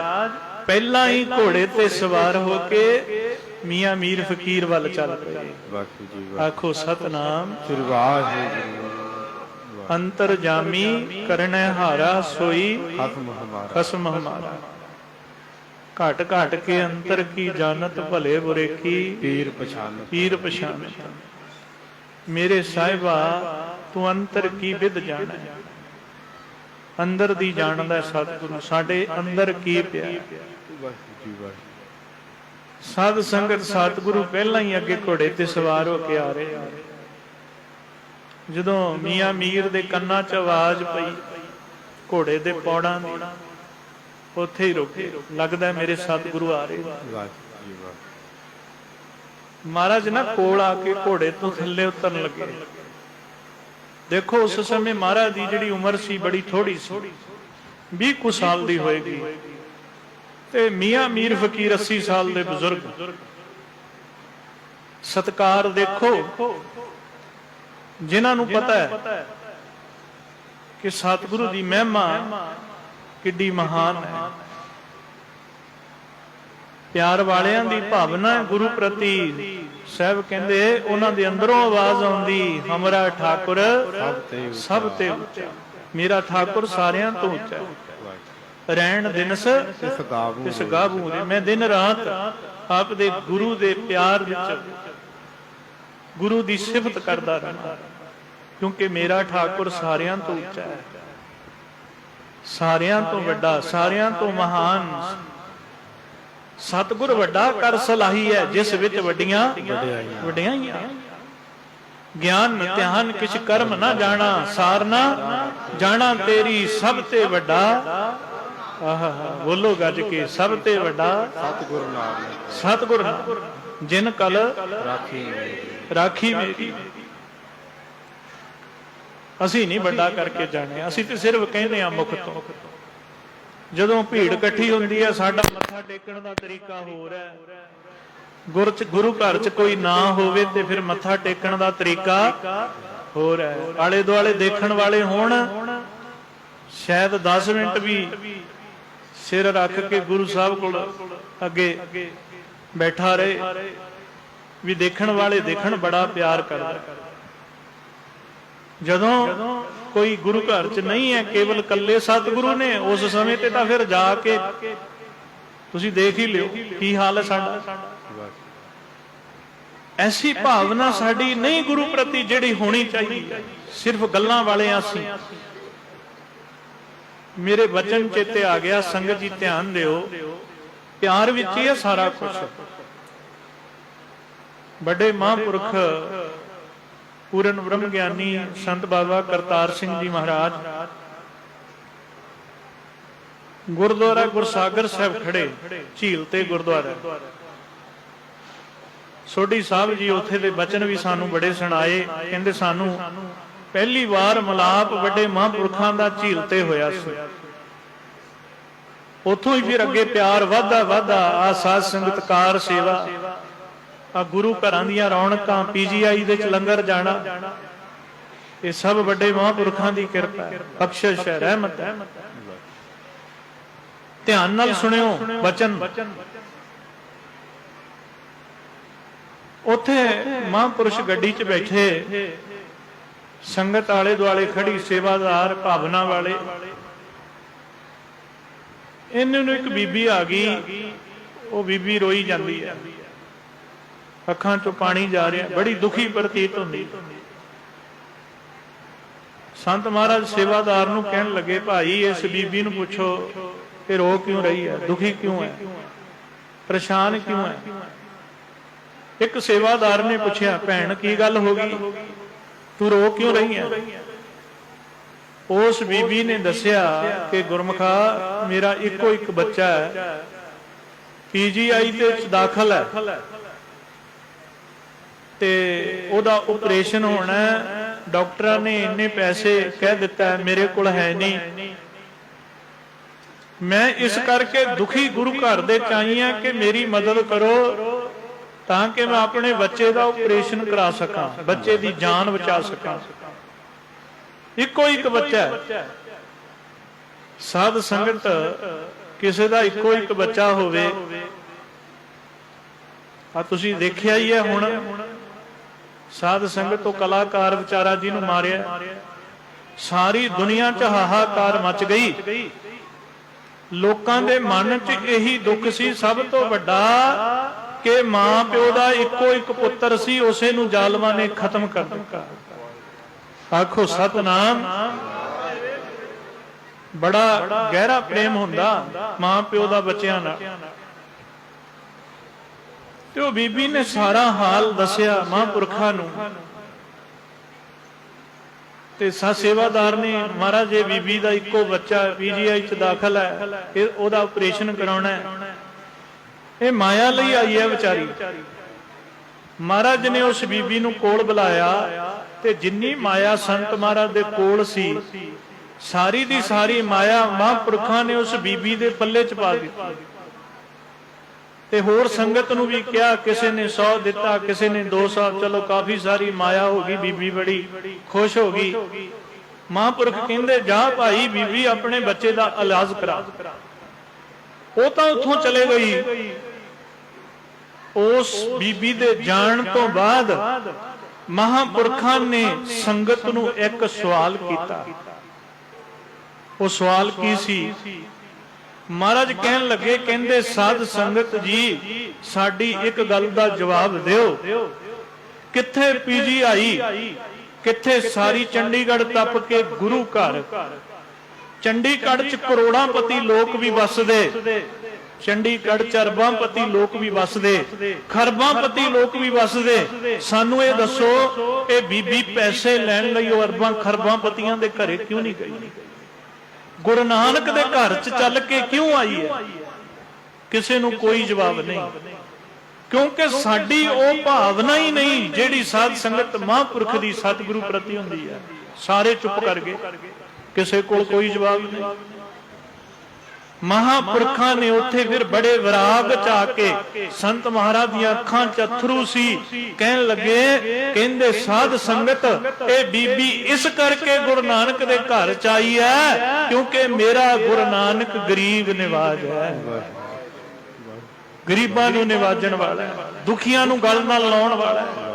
ਪਹਿਲਾਂ ਹੀ ਘੋੜੇ ਤੇ ਸਵਾਰ ਹੋ ਕੇ ਮੀਆਂ ਮੀਰ ਫਕੀਰ ਵੱਲ ਚੱਲ ਪਏ। ਆਖੋ ਸਤਨਾਮ ਸ੍ਰੀ ਵਾਹਿਗੁਰੂ। ਅੰਤਰ ਜਾਮੀ ਕਰਨੈ ਹਾਰਾ ਸੋਈ ਖਸਮ ਹਮਾਰਾ। ਘਟ ਘਟ ਕੇ ਅੰਤਰ ਕੀ ਜਾਣਤ ਭਲੇ ਬੁਰੇ ਕੀ ਪੀਰ ਪਛਾਨਤ। ਮੇਰੇ ਸਾਹਿਬਾ ਤੂੰ ਅੰਤਰ ਕੀ ਵਿਦ ਜਾਣੈ। ਅੰਦਰ ਦੀ ਜਾਣਦਾ ਸਤਿਗੁਰੂ, ਸਾਡੇ ਅੰਦਰ ਕੀ ਪਿਆ। ਸਾਧ ਸੰਗਤ ਸਤਿਗੁਰੂ ਪਹਿਲਾਂ ਹੀ ਅੱਗੇ ਘੋੜੇ ਤੇ ਸਵਾਰ ਹੋ ਕੇ ਆ ਰਹੇ। ਜਦੋਂ ਮੀਆਂ ਮੀਰ ਦੇ ਕੰਨਾਂ 'ਚ ਆਵਾਜ਼ ਪਈ ਘੋੜੇ ਦੇ ਪੌੜਾਂ ਦੀ, ਉੱਥੇ ਹੀ ਰੁਕੇ। ਲੱਗਦਾ ਮੇਰੇ ਸਤਿਗੁਰੂ ਆ ਰਹੇ। ਮਹਾਰਾਜ ਨਾ ਕੋਲ ਆ ਕੇ ਘੋੜੇ ਤੋਂ ਥੱਲੇ ਉਤਰਨ ਲੱਗੇ। ਦੇਖੋ ਉਸ ਸਮੇਂ ਮਹਾਰਾਜ ਦੀ ਜਿਹੜੀ ਉਮਰ ਸੀ ਬੜੀ ਥੋੜੀ ਸੀ, 20 ਕੁ ਸਾਲ ਦੀ ਹੋਏਗੀ, ਤੇ ਮੀਆਂ ਮੀਰ ਫਕੀਰ 80 ਸਾਲ ਦੇ ਬਜ਼ੁਰਗ। ਸਤਕਾਰ ਦੇਖੋ, ਜਿਨ੍ਹਾਂ ਨੂੰ ਪਤਾ ਹੈ ਕਿ ਸਤਿਗੁਰੂ ਦੀ ਮਹਿਮਾ ਕਿੱਡੀ ਮਹਾਨ ਹੈ। ਪਿਆਰ ਵਾਲਿਆਂ ਦੀ ਭਾਵਨਾ ਗੁਰੂ ਪ੍ਰਤੀ। ਸਾਹਿਬ ਕਹਿੰਦੇ ਉਹਨਾਂ ਦੇ ਅੰਦਰੋਂ ਆਵਾਜ਼ ਆਉਂਦੀ, ਹਮਰਾ ਠਾਕੁਰ ਸਭ ਤੇ ਉੱਚਾ। ਮੇਰਾ ਠਾकुर ਸਾਰਿਆਂ ਤੋਂ ਉੱਚਾ ਹੈ। ਰਹਿਣ ਦਿਨਸ ਤਿਸ ਗਾਵੂ ਰੇ। ਮੈਂ ਦਿਨ ਰਾਤ ਆਪ ਦੇ ਗੁਰੂ ਦੇ ਪਿਆਰ ਵਿੱਚ ਗੁਰੂ ਦੀ ਸਿਫਤ ਕਰਦਾ ਰਹਾਂ, ਕਿਉਂਕਿ ਮੇਰਾ ਠਾकुर ਸਾਰਿਆਂ ਤੋਂ ਉੱਚਾ ਹੈ, ਸਾਰਿਆਂ ਤੋਂ ਵੱਡਾ, ਸਾਰਿਆਂ ਤੋਂ ਮਹਾਨ। ਸਤਿਗੁਰ ਵੱਡਾ ਕਰ ਸਲਾਹੀ ਹੈ, ਜਿਸ ਵਿੱਚ ਵੱਡੀਆਂ ਵਡਿਆਈਆਂ। ਗਿਆਨ ਧਿਆਨ ਕਿਛ ਕਰਮ ਨਾ ਜਾਣਾ, ਸਾਰ ਨਾ ਜਾਣਾ ਤੇਰੀ ਸਭ ਤੇ ਵੱਡਾ। ਆਹਾ ਬੋਲੋ ਗੱਜ ਕੇ, ਸਭ ਤੇ ਵੱਡਾ ਸਤਿਗੁਰ ਨਾਮ, ਸਤਿਗੁਰ ਨਾਮ ਜਿਨ ਕਲ ਰਾਖੀ ਮੇਰੀ। ਅਸੀਂ ਨਹੀਂ ਵੱਡਾ ਕਰਕੇ ਜਾਣੇ, ਅਸੀਂ ਤੇ ਸਿਰਫ ਕਹਿੰਦੇ ਆ ਮੁਖ ਤੋਂ। ਜਦੋਂ ਭੀੜ ਇਕੱਠੀ ਹੁੰਦੀ ਹੈ, ਸਾਡਾ ਮੱਥਾ ਟੇਕਣ ਦਾ ਤਰੀਕਾ ਹੋਰ ਹੈ। ਗੁਰੂ ਘਰ ਚ ਕੋਈ ਨਾ ਹੋਵੇ ਤੇ ਫਿਰ ਮੱਥਾ ਟੇਕਣ ਦਾ ਤਰੀਕਾ ਹੋਰ ਹੈ। ਆਲੇ ਦੁਆਲੇ ਦੇਖਣ ਵਾਲੇ ਹੋਣ, ਸ਼ਾਇਦ 10 ਮਿੰਟ ਵੀ ਸਿਰ ਰੱਖ ਕੇ ਗੁਰੂ ਸਾਹਿਬ ਕੋਲ ਅੱਗੇ ਬੈਠਾ ਰਹੇ, ਵੀ ਦੇਖਣ ਵਾਲੇ ਦੇਖਣ, ਬੜਾ ਪਿਆਰ ਕਰਦਾ। ਜਦੋਂ ਕੋਈ ਗੁਰੂ ਘਰ ਚ ਨਹੀਂ ਹੈ, ਕੇਵਲ ਕੱਲੇ ਸਤਿਗੁਰੂ ਨੇ, ਉਸ ਸਮੇਂ ਤੇ ਤਾਂ ਫਿਰ ਜਾ ਕੇ ਤੁਸੀਂ ਦੇਖ ਹੀ ਲਿਓ ਕੀ ਹਾਲ ਹੈ ਸਾਡਾ। ਐਸੀ ਭਾਵਨਾ ਸਾਡੀ ਨਹੀਂ ਗੁਰੂ ਪ੍ਰਤੀ ਜਿਹੜੀ ਹੋਣੀ ਚਾਹੀਦੀ ਹੈ। ਸਿਰਫ ਗੱਲਾਂ ਵਾਲੇ ਅਸੀਂ। ਮੇਰੇ ਵਚਨ ਚੇਤੇ ਆ ਗਿਆ, ਸੰਗਤ ਜੀ ਧਿਆਨ ਦਿਓ, ਪਿਆਰ ਵਿੱਚ ਹੀ ਹੈ ਸਾਰਾ ਕੁਝ। ਵੱਡੇ ਮਹਾਂਪੁਰਖ ਪੂਰਨ ਬ੍ਰਹਮ ਗਿਆਨੀ ਸੰਤ ਬਾਬਾ ਕਰਤਾਰ ਸਿੰਘ ਜੀ ਮਹਾਰਾਜ ਗੁਰਦੁਆਰਾ ਗੁਰਸਾਗਰ ਸਾਹਿਬ ਖੜੇ, ਝੀਲ ਤੇ ਗੁਰਦੁਆਰਾ। ਸੋਢੀ ਸਾਹਿਬ ਜੀ ਉੱਥੇ ਦੇ ਬਚਨ ਵੀ ਸਾਨੂੰ ਬੜੇ ਸੁਣਾਏ। ਕਹਿੰਦੇ ਸਾਨੂੰ ਪਹਿਲੀ ਵਾਰ ਮਿਲਾਪ ਵੱਡੇ ਮਹਾਂਪੁਰਖਾਂ ਦਾ ਝੀਲ ਤੇ ਹੋਇਆ ਸੀ। ਉੱਥੋਂ ਹੀ ਫਿਰ ਅੱਗੇ ਪਿਆਰ ਵੱਧਦਾ ਆ ਸਾਧ ਸੰਗਤ ਕਾਰ ਸੇਵਾ, ਆ ਗੁਰੂ ਘਰਾਂ ਦੀਆਂ ਰੌਣਕਾਂ, PGI ਦੇ ਚ ਲੰਗਰ ਜਾਣਾ, ਇਹ ਸਭ ਵੱਡੇ ਮਹਾਂਪੁਰਖਾਂ ਦੀ ਕਿਰਪਾ ਹੈ, ਬਖਸ਼ਿਸ਼ ਹੈ, ਰਹਿਮਤ ਹੈ। ਧਿਆਨ ਨਾਲ ਸੁਣਿਓ ਬਚਨ। ਉੱਥੇ ਮਹਾਂਪੁਰਸ਼ ਗੱਡੀ 'ਚ ਬੈਠੇ, ਸੰਗਤ ਆਲੇ ਦੁਆਲੇ ਖੜੀ, ਸੇਵਾਦਾਰ ਭਾਵਨਾ ਵਾਲੇ। ਇਹਨਾਂ ਨੂੰ ਇੱਕ ਬੀਬੀ ਆ ਗਈ, ਉਹ ਬੀਬੀ ਰੋਈ ਜਾਂਦੀ ਹੈ, ਅੱਖਾਂ 'ਚੋਂ ਪਾਣੀ ਜਾ ਰਿਹਾ, ਬੜੀ ਦੁਖੀ ਪ੍ਰਤੀਤ ਹੁੰਦੀ। ਸੰਤ ਮਹਾਰਾਜ ਸੇਵਾਦਾਰ ਨੂੰ ਕਹਿਣ ਲੱਗੇ, ਭਾਈ ਇਸ ਬੀਬੀ ਨੂੰ ਪੁੱਛੋ ਇਹ ਰੋ ਕਿਉਂ ਰਹੀ ਹੈ, ਦੁਖੀ ਕਿਉਂ ਹੈ, ਪਰੇਸ਼ਾਨ ਕਿਉਂ ਹੈ। ਇੱਕ ਸੇਵਾਦਾਰ ਨੇ ਪੁੱਛਿਆ, ਭੈਣ ਕੀ ਗੱਲ ਹੋ ਗਈ, ਤੂੰ ਰੋ ਕਿਉਂ ਰਹੀ ਹੈ। ਉਸ ਬੀਬੀ ਨੇ ਦੱਸਿਆ ਕਿ ਗੁਰਮੁਖਾ, ਮੇਰਾ ਇੱਕੋ ਇੱਕ ਬੱਚਾ ਹੈ, PGI ਦੇ ਵਿੱਚ ਦਾਖਲ ਹੈ ਤੇ ਉਹਦਾ ਆਪਰੇਸ਼ਨ ਹੋਣਾ, ਡਾਕਟਰਾਂ ਨੇ ਇੰਨੇ ਪੈਸੇ ਕਹਿ ਦਿੱਤਾ, ਮੇਰੇ ਕੋਲ ਹੈ ਨਹੀਂ। ਮੈਂ ਇਸ ਕਰਕੇ ਦੁਖੀ ਗੁਰੂ ਘਰ ਦੇ ਚਾਹੀਆਂ ਕਿ ਮੇਰੀ ਮਦਦ ਕਰੋ, ਤਾਂ ਕਿ ਮੈਂ ਆਪਣੇ ਬੱਚੇ ਦਾ ਆਪਰੇਸ਼ਨ ਕਰਾ ਸਕਾਂ, ਬੱਚੇ ਦੀ ਜਾਨ ਬਚਾ ਸਕਾਂ। ਇੱਕੋ ਇੱਕ ਬੱਚਾ ਹੈ। ਸਾਧ ਸੰਗਤ, ਕਿਸੇ ਦਾ ਇੱਕੋ ਇੱਕ ਬੱਚਾ ਹੋਵੇ, ਆ ਤੁਸੀਂ ਦੇਖਿਆ ਹੀ ਹੈ ਹੁਣ ਸਾਧ ਸੰਗਤ ਤੋਂ ਕਲਾਕਾਰ ਵਿਚਾਰਾ ਜੀ ਨੂੰ ਮਾਰਿਆ, ਸਾਰੀ ਦੁਨੀਆ 'ਚ ਹਾਹਾਕਾਰ ਮਚ ਗਈ। ਲੋਕਾਂ ਦੇ ਮਨ 'ਚ ਇਹੀ ਦੁੱਖ ਸੀ ਸਭ ਤੋਂ ਵੱਡਾ ਕਿ ਮਾਂ ਪਿਓ ਦਾ ਇੱਕੋ ਇੱਕ ਪੁੱਤਰ ਸੀ, ਉਸੇ ਨੂੰ ਜ਼ਾਲਮਾਂ ਨੇ ਖਤਮ ਕਰ ਦਿੱਤਾ। ਆਖੋ ਸਤਨਾਮ। ਬੜਾ ਗਹਿਰਾ ਪ੍ਰੇਮ ਹੁੰਦਾ ਮਾਂ ਪਿਓ ਦਾ ਬੱਚਿਆਂ ਨਾਲ। ਤੇ ਉਹ ਬੀਬੀ ਨੇ ਸਾਰਾ ਹਾਲ ਦੱਸਿਆ ਮਹਾਂਪੁਰਖਾਂ ਨੂੰ, ਤੇ ਸੇਵਾਦਾਰ ਨੇ, ਮਹਾਰਾਜ ਇਹ ਬੀਬੀ ਦਾ ਇੱਕੋ ਬੱਚਾ PGI 'ਚ ਦਾਖਲ ਹੈ, ਇਹ ਉਹਦਾ ਆਪਰੇਸ਼ਨ ਕਰਾਉਣਾ ਹੈ, ਇਹ ਮਾਇਆ ਲਈ ਆਈ ਹੈ ਵਿਚਾਰੀ। ਮਹਾਰਾਜ ਨੇ ਉਸ ਬੀਬੀ ਨੂੰ ਕੋਲ ਬੁਲਾਇਆ ਤੇ ਜਿੰਨੀ ਮਾਇਆ ਸੰਤ ਮਹਾਰਾਜ ਦੇ ਕੋਲ ਸੀ, ਸਾਰੀ ਦੀ ਸਾਰੀ ਮਾਇਆ ਮਹਾਂਪੁਰਖਾਂ ਨੇ ਉਸ ਬੀਬੀ ਦੇ ਪੱਲੇ 'ਚ ਪਾ ਦਿੱਤੀ। ਤੇ ਹੋਰ ਸੰਗਤ ਨੂੰ ਵੀ ਕਿਹਾ, ਕਿਸੇ ਨੇ 100 ਦਿੱਤਾ, ਕਿਸੇ ਨੇ 200, ਚਲੋ ਕਾਫੀ ਸਾਰੀ ਮਾਇਆ ਹੋ ਗਈ। ਬੀਬੀ ਬੜੀ ਖੁਸ਼ ਹੋ ਗਈ। ਮਹਾਂਪੁਰਖ ਕਹਿੰਦੇ, ਜਾ ਭਾਈ ਬੀਬੀ ਆਪਣੇ ਬੱਚੇ ਦਾ ਇਲਾਜ ਕਰਾ। ਉਹ ਤਾਂ ਉੱਥੋਂ ਚਲੇ ਗਈ। ਉਸ ਬੀਬੀ ਦੇ ਜਾਣ ਤੋਂ ਬਾਅਦ ਮਹਾਂਪੁਰਖਾਂ ਨੇ ਸੰਗਤ ਨੂੰ ਇੱਕ ਸਵਾਲ ਕੀਤਾ, ਉਹ ਸਵਾਲ ਕੀ ਸੀ? ਮਹਾਰਾਜ ਕਹਿਣ ਲੱਗੇ, ਕਹਿੰਦੇ ਸਾਧ ਸੰਗਤ ਜੀ ਸਾਡੀ ਇੱਕ ਗੱਲ ਦਾ ਜਵਾਬ ਦਿਓ, ਕਿੱਥੇ PGI, ਕਿੱਥੇ ਸਾਰੀ ਚੰਡੀਗੜ੍ਹ ਟੱਪ ਕੇ ਗੁਰੂ ਘਰ? ਚੰਡੀਗੜ੍ਹ ਚ ਕਰੋੜਾਂਪਤੀ ਲੋਕ ਵੀ ਵਸਦੇ, ਚੰਡੀਗੜ੍ਹ ਚ ਅਰਬਾਂਪਤੀ ਲੋਕ ਵੀ ਵਸਦੇ, ਖਰਬਾਂਪਤੀ ਲੋਕ ਵੀ ਵਸਦੇ। ਸਾਨੂੰ ਇਹ ਦੱਸੋ, ਇਹ ਬੀਬੀ ਪੈਸੇ ਲੈਣ ਲਈ ਉਹ ਅਰਬਾਂ ਖਰਬਾਂਪਤੀਆਂ ਦੇ ਘਰੇ ਕਿਉਂ ਨਹੀਂ ਗਈ? ਗੁਰੂ ਨਾਨਕ ਦੇ ਘਰ ਚ ਚੱਲ ਕੇ ਕਿਉਂ ਆਈ ਹੈ? ਕਿਸੇ ਨੂੰ ਕੋਈ ਜਵਾਬ ਨਹੀਂ, ਕਿਉਂਕਿ ਸਾਡੀ ਉਹ ਭਾਵਨਾ ਹੀ ਨਹੀਂ ਜਿਹੜੀ ਸਾਧ ਸੰਗਤ ਮਹਾਂਪੁਰਖ ਦੀ ਸਤਿਗੁਰੂ ਪ੍ਰਤੀ ਹੁੰਦੀ ਹੈ। ਸਾਰੇ ਚੁੱਪ ਕਰ ਗਏ, ਕਿਸੇ ਕੋਲ ਕੋਈ ਜਵਾਬ ਨਹੀਂ। ਮਹਾਂਪੁਰਖਾਂ ਨੇ ਉੱਥੇ ਫਿਰ ਬੜੇ ਵਿਰਾਗ ਚ ਆ ਕੇ, ਸੰਤ ਮਹਾਰਾਜ ਦੀਆਂ ਅੱਖਾਂ ਚ ਅਥਰੂ ਸੀ, ਕਹਿਣ ਲੱਗੇ, ਕਹਿੰਦੇ ਸਾਧ ਸੰਗਤ ਇਹ ਬੀਬੀ ਇਸ ਕਰਕੇ ਗੁਰੂ ਨਾਨਕ ਦੇ ਘਰ ਚ ਆਈ ਹੈ ਕਿਉਂਕਿ ਮੇਰਾ ਗੁਰੂ ਨਾਨਕ ਗਰੀਬ ਨਿਵਾਜ ਹੈ, ਗਰੀਬਾਂ ਨੂੰ ਨਿਵਾਜਣ ਵਾਲਾ ਹੈ, ਦੁਖੀਆਂ ਨੂੰ ਗਲ ਨਾਲ ਲਾਉਣ ਵਾਲਾ ਹੈ।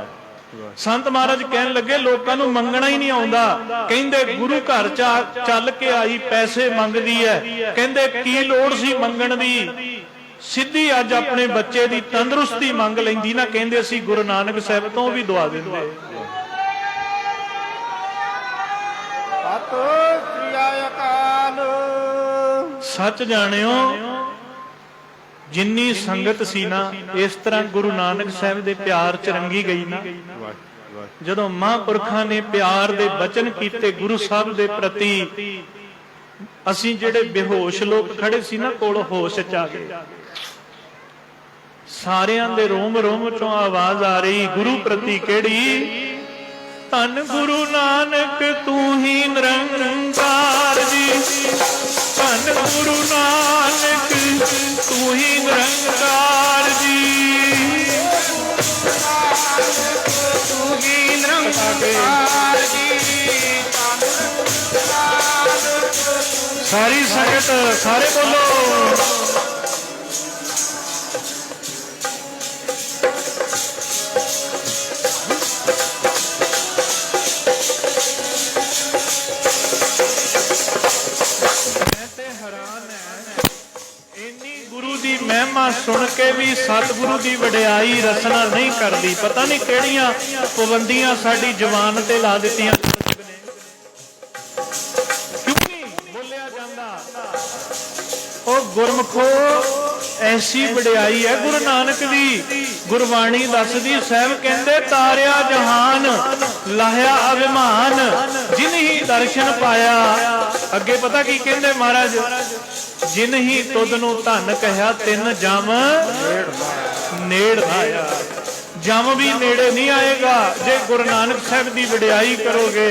ਸੰਤ ਮਹਾਰਾਜ ਕਹਿਣ ਲੱਗੇ, ਲੋਕਾਂ ਨੂੰ ਮੰਗਣਾ ਹੀ ਨਹੀਂ ਆਉਂਦਾ। ਕਹਿੰਦੇ ਗੁਰੂ ਘਰ ਚੱਲ ਕੇ ਆਈ, ਪੈਸੇ ਮੰਗਦੀ ਹੈ। ਕਹਿੰਦੇ ਕੀ ਲੋੜ ਸੀ ਮੰਗਣ ਦੀ? ਸਿੱਧੀ ਅੱਜ ਆਪਣੇ ਬੱਚੇ ਦੀ ਤੰਦਰੁਸਤੀ ਮੰਗ ਲੈਂਦੀ ਨਾ, ਕਹਿੰਦੇ ਅਸੀਂ ਗੁਰੂ ਨਾਨਕ ਸਾਹਿਬ ਤੋਂ ਵੀ ਦੁਆ ਦਿੰਦੇ। ਸਤਿ ਸ੍ਰੀ ਅਕਾਲ। ਸੱਚ ਜਾਣਿਓ, ਜਿੰਨੀ ਸੰਗਤ ਸੀ ਨਾ, ਇਸ ਤਰ੍ਹਾਂ ਗੁਰੂ ਨਾਨਕ ਸਾਹਿਬ ਦੇ ਪਿਆਰ ਚ ਰੰਗੀ ਗਈ ਨਾ। ਜਦੋਂ ਮਹਾਂਪੁਰਖਾਂ ਨੇ ਪਿਆਰ ਦੇ ਬਚਨ ਕੀਤੇ ਗੁਰੂ ਸਾਹਿਬ ਦੇ ਪ੍ਰਤੀ, ਅਸੀਂ ਜਿਹੜੇ ਬੇਹੋਸ਼ ਲੋਕ ਖੜੇ ਸੀ ਨਾ ਕੋਲ, ਹੋਸ਼ ਚ ਆ ਗਏ। ਸਾਰਿਆਂ ਦੇ ਰੋਮ ਰੋਮ ਚੋਂ ਆਵਾਜ਼ ਆ ਰਹੀ, ਗੁਰੂ ਪ੍ਰਤੀ ਕਿਹੜੀ? ਧੰਨ ਗੁਰੂ ਨਾਨਕ ਤੂੰ ਹੀ ਨਿਰੰਕਾਰ ਜੀ, ਧੰਨ ਗੁਰੂ ਨਾਨਕ ਤੂੰ ਹੀ ਨਿਰੰਕਾਰ ਜੀ, ਤੂੰ ਹੀ ਨਿਰੰਕਾਰ ਜੀ। ਸਾਰੀ ਸੰਗਤ ਸਾਰੇ ਬੋਲੋ। ਮਹਿਮਾ ਸੁਣ ਕੇ ਵੀ ਸਤਿਗੁਰੂ ਦੀ ਵਡਿਆਈ ਰਸਨਾ ਨਹੀਂ ਕਰਦੀ। ਪਤਾ ਨਹੀਂ ਕਿਹੜੀਆਂ ਪਾਬੰਦੀਆਂ ਸਾਡੀ ਜ਼ੁਬਾਨ ਤੇ ਲਾ ਦਿੱਤੀਆਂ, ਕਿਉਂ ਨਹੀਂ ਬੋਲਿਆ ਜਾਂਦਾ? ਉਹ ਗੁਰਮਖੋ, ਐਸੀ ਵਡਿਆਈ ਹੈ ਗੁਰੂ ਨਾਨਕ ਦੀ। ਗੁਰਬਾਣੀ ਦੱਸਦੀ, ਸਾਹਿਬ ਕਹਿੰਦੇ ਤਾਰਿਆ ਜਹਾਨ ਲਾਹਿਆ ਅਭਿਮਾਨ, ਜਿਨ ਹੀ ਦਰਸ਼ਨ ਪਾਇਆ। ਅੱਗੇ ਪਤਾ ਕੀ ਕਹਿੰਦੇ ਮਹਾਰਾਜ? ਜਿਨ ਹੀ ਤੁਧ ਨੂੰ ਧਨ ਕਹਿਆ, ਤਿੰਨ ਜਮ ਨੇੜ ਆਇਆ। ਜਮ ਵੀ ਨੇੜੇ ਨਹੀਂ ਆਏਗਾ ਜੇ ਗੁਰੂ ਨਾਨਕ ਸਾਹਿਬ ਦੀ ਵਡਿਆਈ ਕਰੋਗੇ।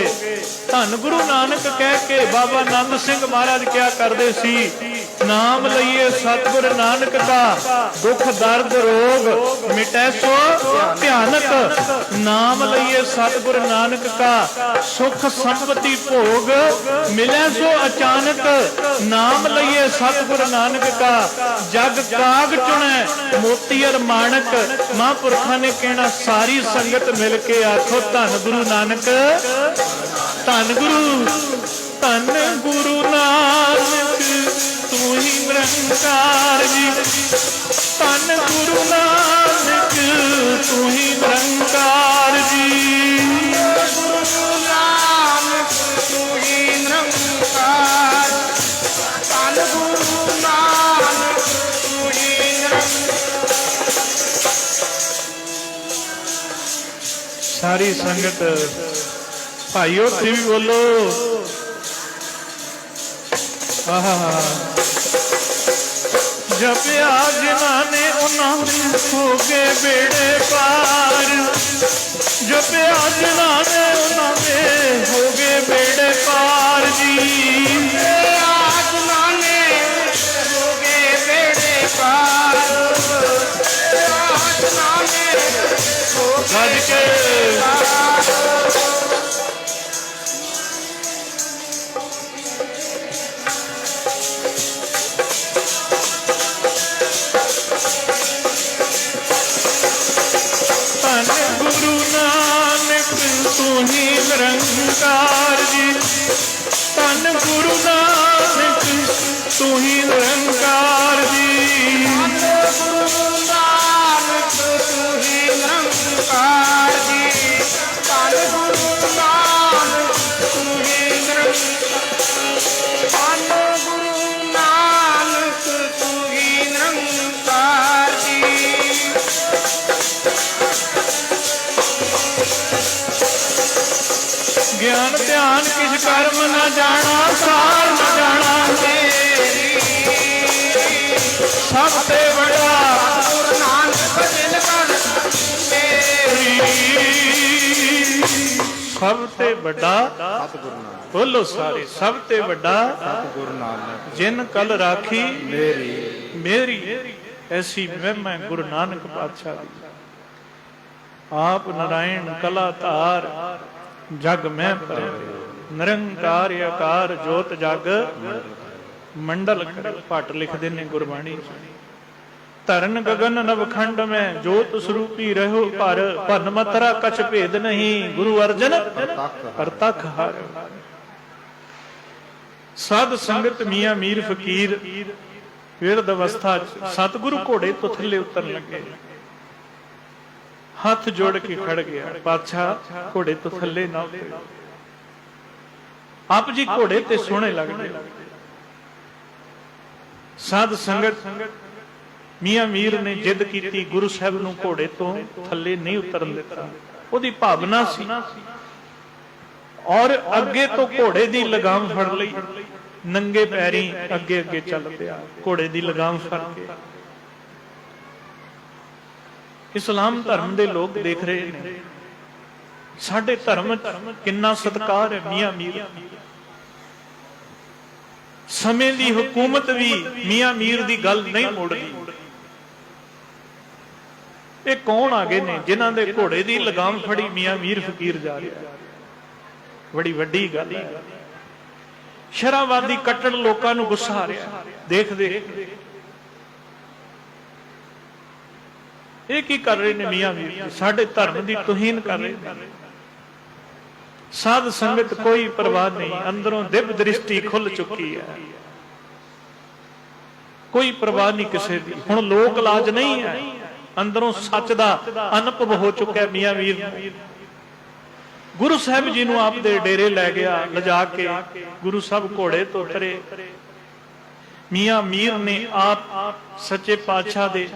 ਧੰਨ ਗੁਰੂ ਨਾਨਕ ਕਹਿ ਕੇ ਬਾਬਾ ਆਨੰਦ ਸਿੰਘ ਮਹਾਰਾਜ ਕਿਹਾ ਕਰਦੇ ਸੀ, ਨਾਮ ਲਈਏ ਸਤਿਗੁਰ ਨਾਨਕ ਦਾ, ਦੁੱਖ ਦਰਦ ਰੋਗ ਮਿਟੈ ਸੋ ਭਿਆਨਕ। ਨਾਮ ਲਈਏ ਸਤਿਗੁਰ ਨਾਨਕ ਦਾ, ਸੁਖ ਸੰਪਤੀ ਭੋਗ ਮਿਲੈ ਸੋ ਅਚਾਨਕ। ਨਾਮ ਲਈਏ ਸਤਿਗੁਰ ਨਾਨਕ ਦਾ, ਜਗ ਕਾਗ ਚੁਣੈ ਮੋਤੀ ਅਰ ਮਾਣਕ। ਮਹਾਂਪੁਰਖਾਂ ਨੇ ਕਹਿਣਾ, ਸਾਰੀ ਸੰਗਤ ਮਿਲ ਕੇ ਆਖੋ, ਧੰਨ ਗੁਰੂ ਨਾਨਕ, ਧੰਨ ਗੁਰੂ, ਧੰਨ ਗੁਰੂ ਨਾਨਕ ਤੂੰ ਹੀ ਨਿਰੰਕਾਰ ਜੀ, ਧੰਨ ਗੁਰੂ ਨਾਨਕ ਤੂੰ ਹੀ ਨਿਰੰਕਾਰ ਜੀ, ਗੁਰੂ ਨਾਨਕ ਤੂੰ ਹੀ ਨਿਰੰਕਾਰ, ਧੰਨ ਗੁਰੂ ਨਾਨਕ ਤੂੰ ਹੀ ਨਿਰੰਕਾਰ। ਸਾਰੀ ਸੰਗਤ ਭਾਈਓ ਤੁਸੀਂ ਵੀ ਬੋਲੋ। ਆਹਾ, ਜਪਿਆ ਜਿਨ੍ਹਾਂ ਨੇ ਉਹਨਾਂ ਦੇ ਹੋ ਗਏ ਬੇੜੇ ਪਾਰ, ਜਪਿਆ ਜਿਨ੍ਹਾਂ ਨੇ ਉਹਨਾਂ ਦੇ ਹੋ ਗਏ ਬੇੜੇ ਪਾਰ ਜੀ, ਜਪਿਆ ਜਿਨ੍ਹਾਂ ਨੇ ਹੋ ਗਏ ਬੇੜੇ ਪਾਰ, ਜਪਿਆ ਜਿਨ੍ਹਾਂ ਨੇ ਹੋ ਗਏ ਬੇੜੇ ਪਾਰ। ਤੂੰ ਹੀ ਨਿਰੰਕਾਰ ਜੀ, ਧੰਨ ਗੁਰੂ ਨਾਨਕ ਕਾਜ ਕਰਮ ਨਾ ਜਾਣਾ, ਸਾਰ ਨਾ ਜਾਣਾ ਮੇਰੀ ਸਭ ਤੇ ਵੱਡਾ ਗੁਰੂ ਨਾਨਕ ਭਜਨ ਕਰ ਮੇਰੀ ਸਭ ਤੇ ਵੱਡਾ ਸਤਿਗੁਰੂ ਨਾਨਕ ਬੋਲੋ ਸਾਰੇ, ਸਭ ਤੇ ਵੱਡਾ ਗੁਰੂ ਨਾਨਕ ਜਿਨ ਕਲ ਰਾਖੀ ਮੇਰੀ ਮੇਰੀ। ਐਸੀ ਮਹਿਮਾ ਗੁਰੂ ਨਾਨਕ ਪਾਤਸ਼ਾਹ ਦੀ। ਆਪ ਨਾਰਾਇਣ ਕਲਾ ਧਾਰ ਜਗ ਮੈਂ ਪਰ ਨਿਰੰਕਾਰ ਆਕਾਰ ਜੋਤ ਜਗ ਮੰਡਲ ਕਰ। ਭੱਟ ਲਿਖਦੇ ਨੇ ਗੁਰਬਾਣੀ ਚ, ਧਰਨ ਗਗਨ ਨਵਖੰਡ ਮੈਂ ਜੋਤ ਸਰੂਪੀ ਰਹੋ ਭਰ, ਭਨ ਮਤਰਾ ਕਛ ਭੇਦ ਨਹੀਂ ਗੁਰੂ ਅਰਜਨ ਪ੍ਰਤੱਖ ਹਰ। ਸਾਧ ਸੰਗਤ ਮੀਆਂ ਮੀਰ ਫਕੀਰ ਬਿਰਧ ਅਵਸਥਾ ਚ ਸਤਿਗੁਰੂ ਘੋੜੇ ਤੋਂ ਥੱਲੇ ਉਤਰਨ ਲੱਗੇ, ਹੱਥ ਜੋੜ ਕੇ ਖੜ ਗਿਆ, ਪਾਤਸ਼ਾਹ ਘੋੜੇ ਤੋਂ ਥੱਲੇ ਨਾ ਉਤਰੇ। ਆਪ ਜੀ ਘੋੜੇ ਤੇ ਸੋਹਣੇ ਲੱਗਦੇ। ਸਾਧ ਸੰਗਤ ਮੀਆਂ ਮੀਰ ਨੇ ਜਿੱਦ ਕੀਤੀ, ਗੁਰੂ ਸਾਹਿਬ ਨੂੰ ਘੋੜੇ ਤੋਂ ਥੱਲੇ ਨਹੀਂ ਉਤਰਨ ਦਿੱਤਾ। ਉਹਦੀ ਭਾਵਨਾ ਸੀ ਔਰ ਅੱਗੇ ਤੋਂ ਘੋੜੇ ਦੀ ਲਗਾਮ ਫੜ ਲਈ, ਨੰਗੇ ਪੈਰੀ ਅੱਗੇ ਅੱਗੇ ਚੱਲ ਪਿਆ ਘੋੜੇ ਦੀ ਲਗਾਮ ਫੜ ਕੇ। ਇਸਲਾਮ ਧਰਮ ਦੇ ਲੋਕ ਦੇਖ ਰਹੇ ਨੇ ਸਾਡੇ ਧਰਮ ਕਿੰਨਾ ਸਤਿਕਾਰ ਹੈ ਮੀਆਂ ਮੀਰ। ਸਮੇਂ ਦੀ ਹਕੂਮਤ ਵੀ ਮੀਆਂ ਮੀਰ ਦੀ ਗੱਲ ਨਹੀਂ ਮੋੜਦੀ। ਇਹ ਕੌਣ ਆ ਗਏ ਨੇ ਜਿਨ੍ਹਾਂ ਦੇ ਘੋੜੇ ਦੀ ਲਗਾਮ ਫੜੀ ਮੀਆਂ ਮੀਰ ਫਕੀਰ ਜਾ ਰਿਹਾ। ਬੜੀ ਵੱਡੀ ਗੱਲ ਹੈ। ਸ਼ਰਾਬਾਦੀ ਕੱਟੜ ਲੋਕਾਂ ਨੂੰ ਗੁੱਸਾ ਆ ਰਿਹਾ ਦੇਖ ਦੇਖ। ਇਹ ਕੀ ਕਰ ਰਹੇ ਨੇ ਮੀਆਂ ਮੀਰ? ਸਾਡੇ ਧਰਮ ਦੀ ਤੋਹੀਨ ਕਰ ਰਹੇ ਨੇ। ਸਾਧ ਸੰਗਤ ਕੋਈ ਪਰਵਾਹ ਨਹੀਂ, ਅੰਦਰੋਂ ਦਿਵ ਦ੍ਰਿਸ਼ਟੀ ਖੁੱਲ ਚੁੱਕੀ ਹੈ, ਕੋਈ ਪਰਵਾਹ ਨਹੀਂ ਕਿਸੇ ਦੀ। ਹੁਣ ਲੋਕ ਲਾਜ ਨਹੀਂ ਹੈ, ਅੰਦਰੋਂ ਸੱਚ ਦਾ ਅਨੁਭਵ ਹੋ ਚੁੱਕਿਆ ਮੀਆਂ ਮੀਰ ਨੂੰ। ਗੁਰੂ ਸਾਹਿਬ ਜੀ ਨੂੰ ਆਪ ਦੇ ਡੇਰੇ ਲੈ ਗਿਆ, ਲਿਜਾ ਕੇ ਗੁਰੂ ਸਾਹਿਬ ਘੋੜੇ ਤੋਂ ਉਤਰੇ। ਮੀਆਂ ਮੀਰ ਨੇ ਆਪ ਸੱਚੇ ਪਾਤਸ਼ਾਹ ਦੇ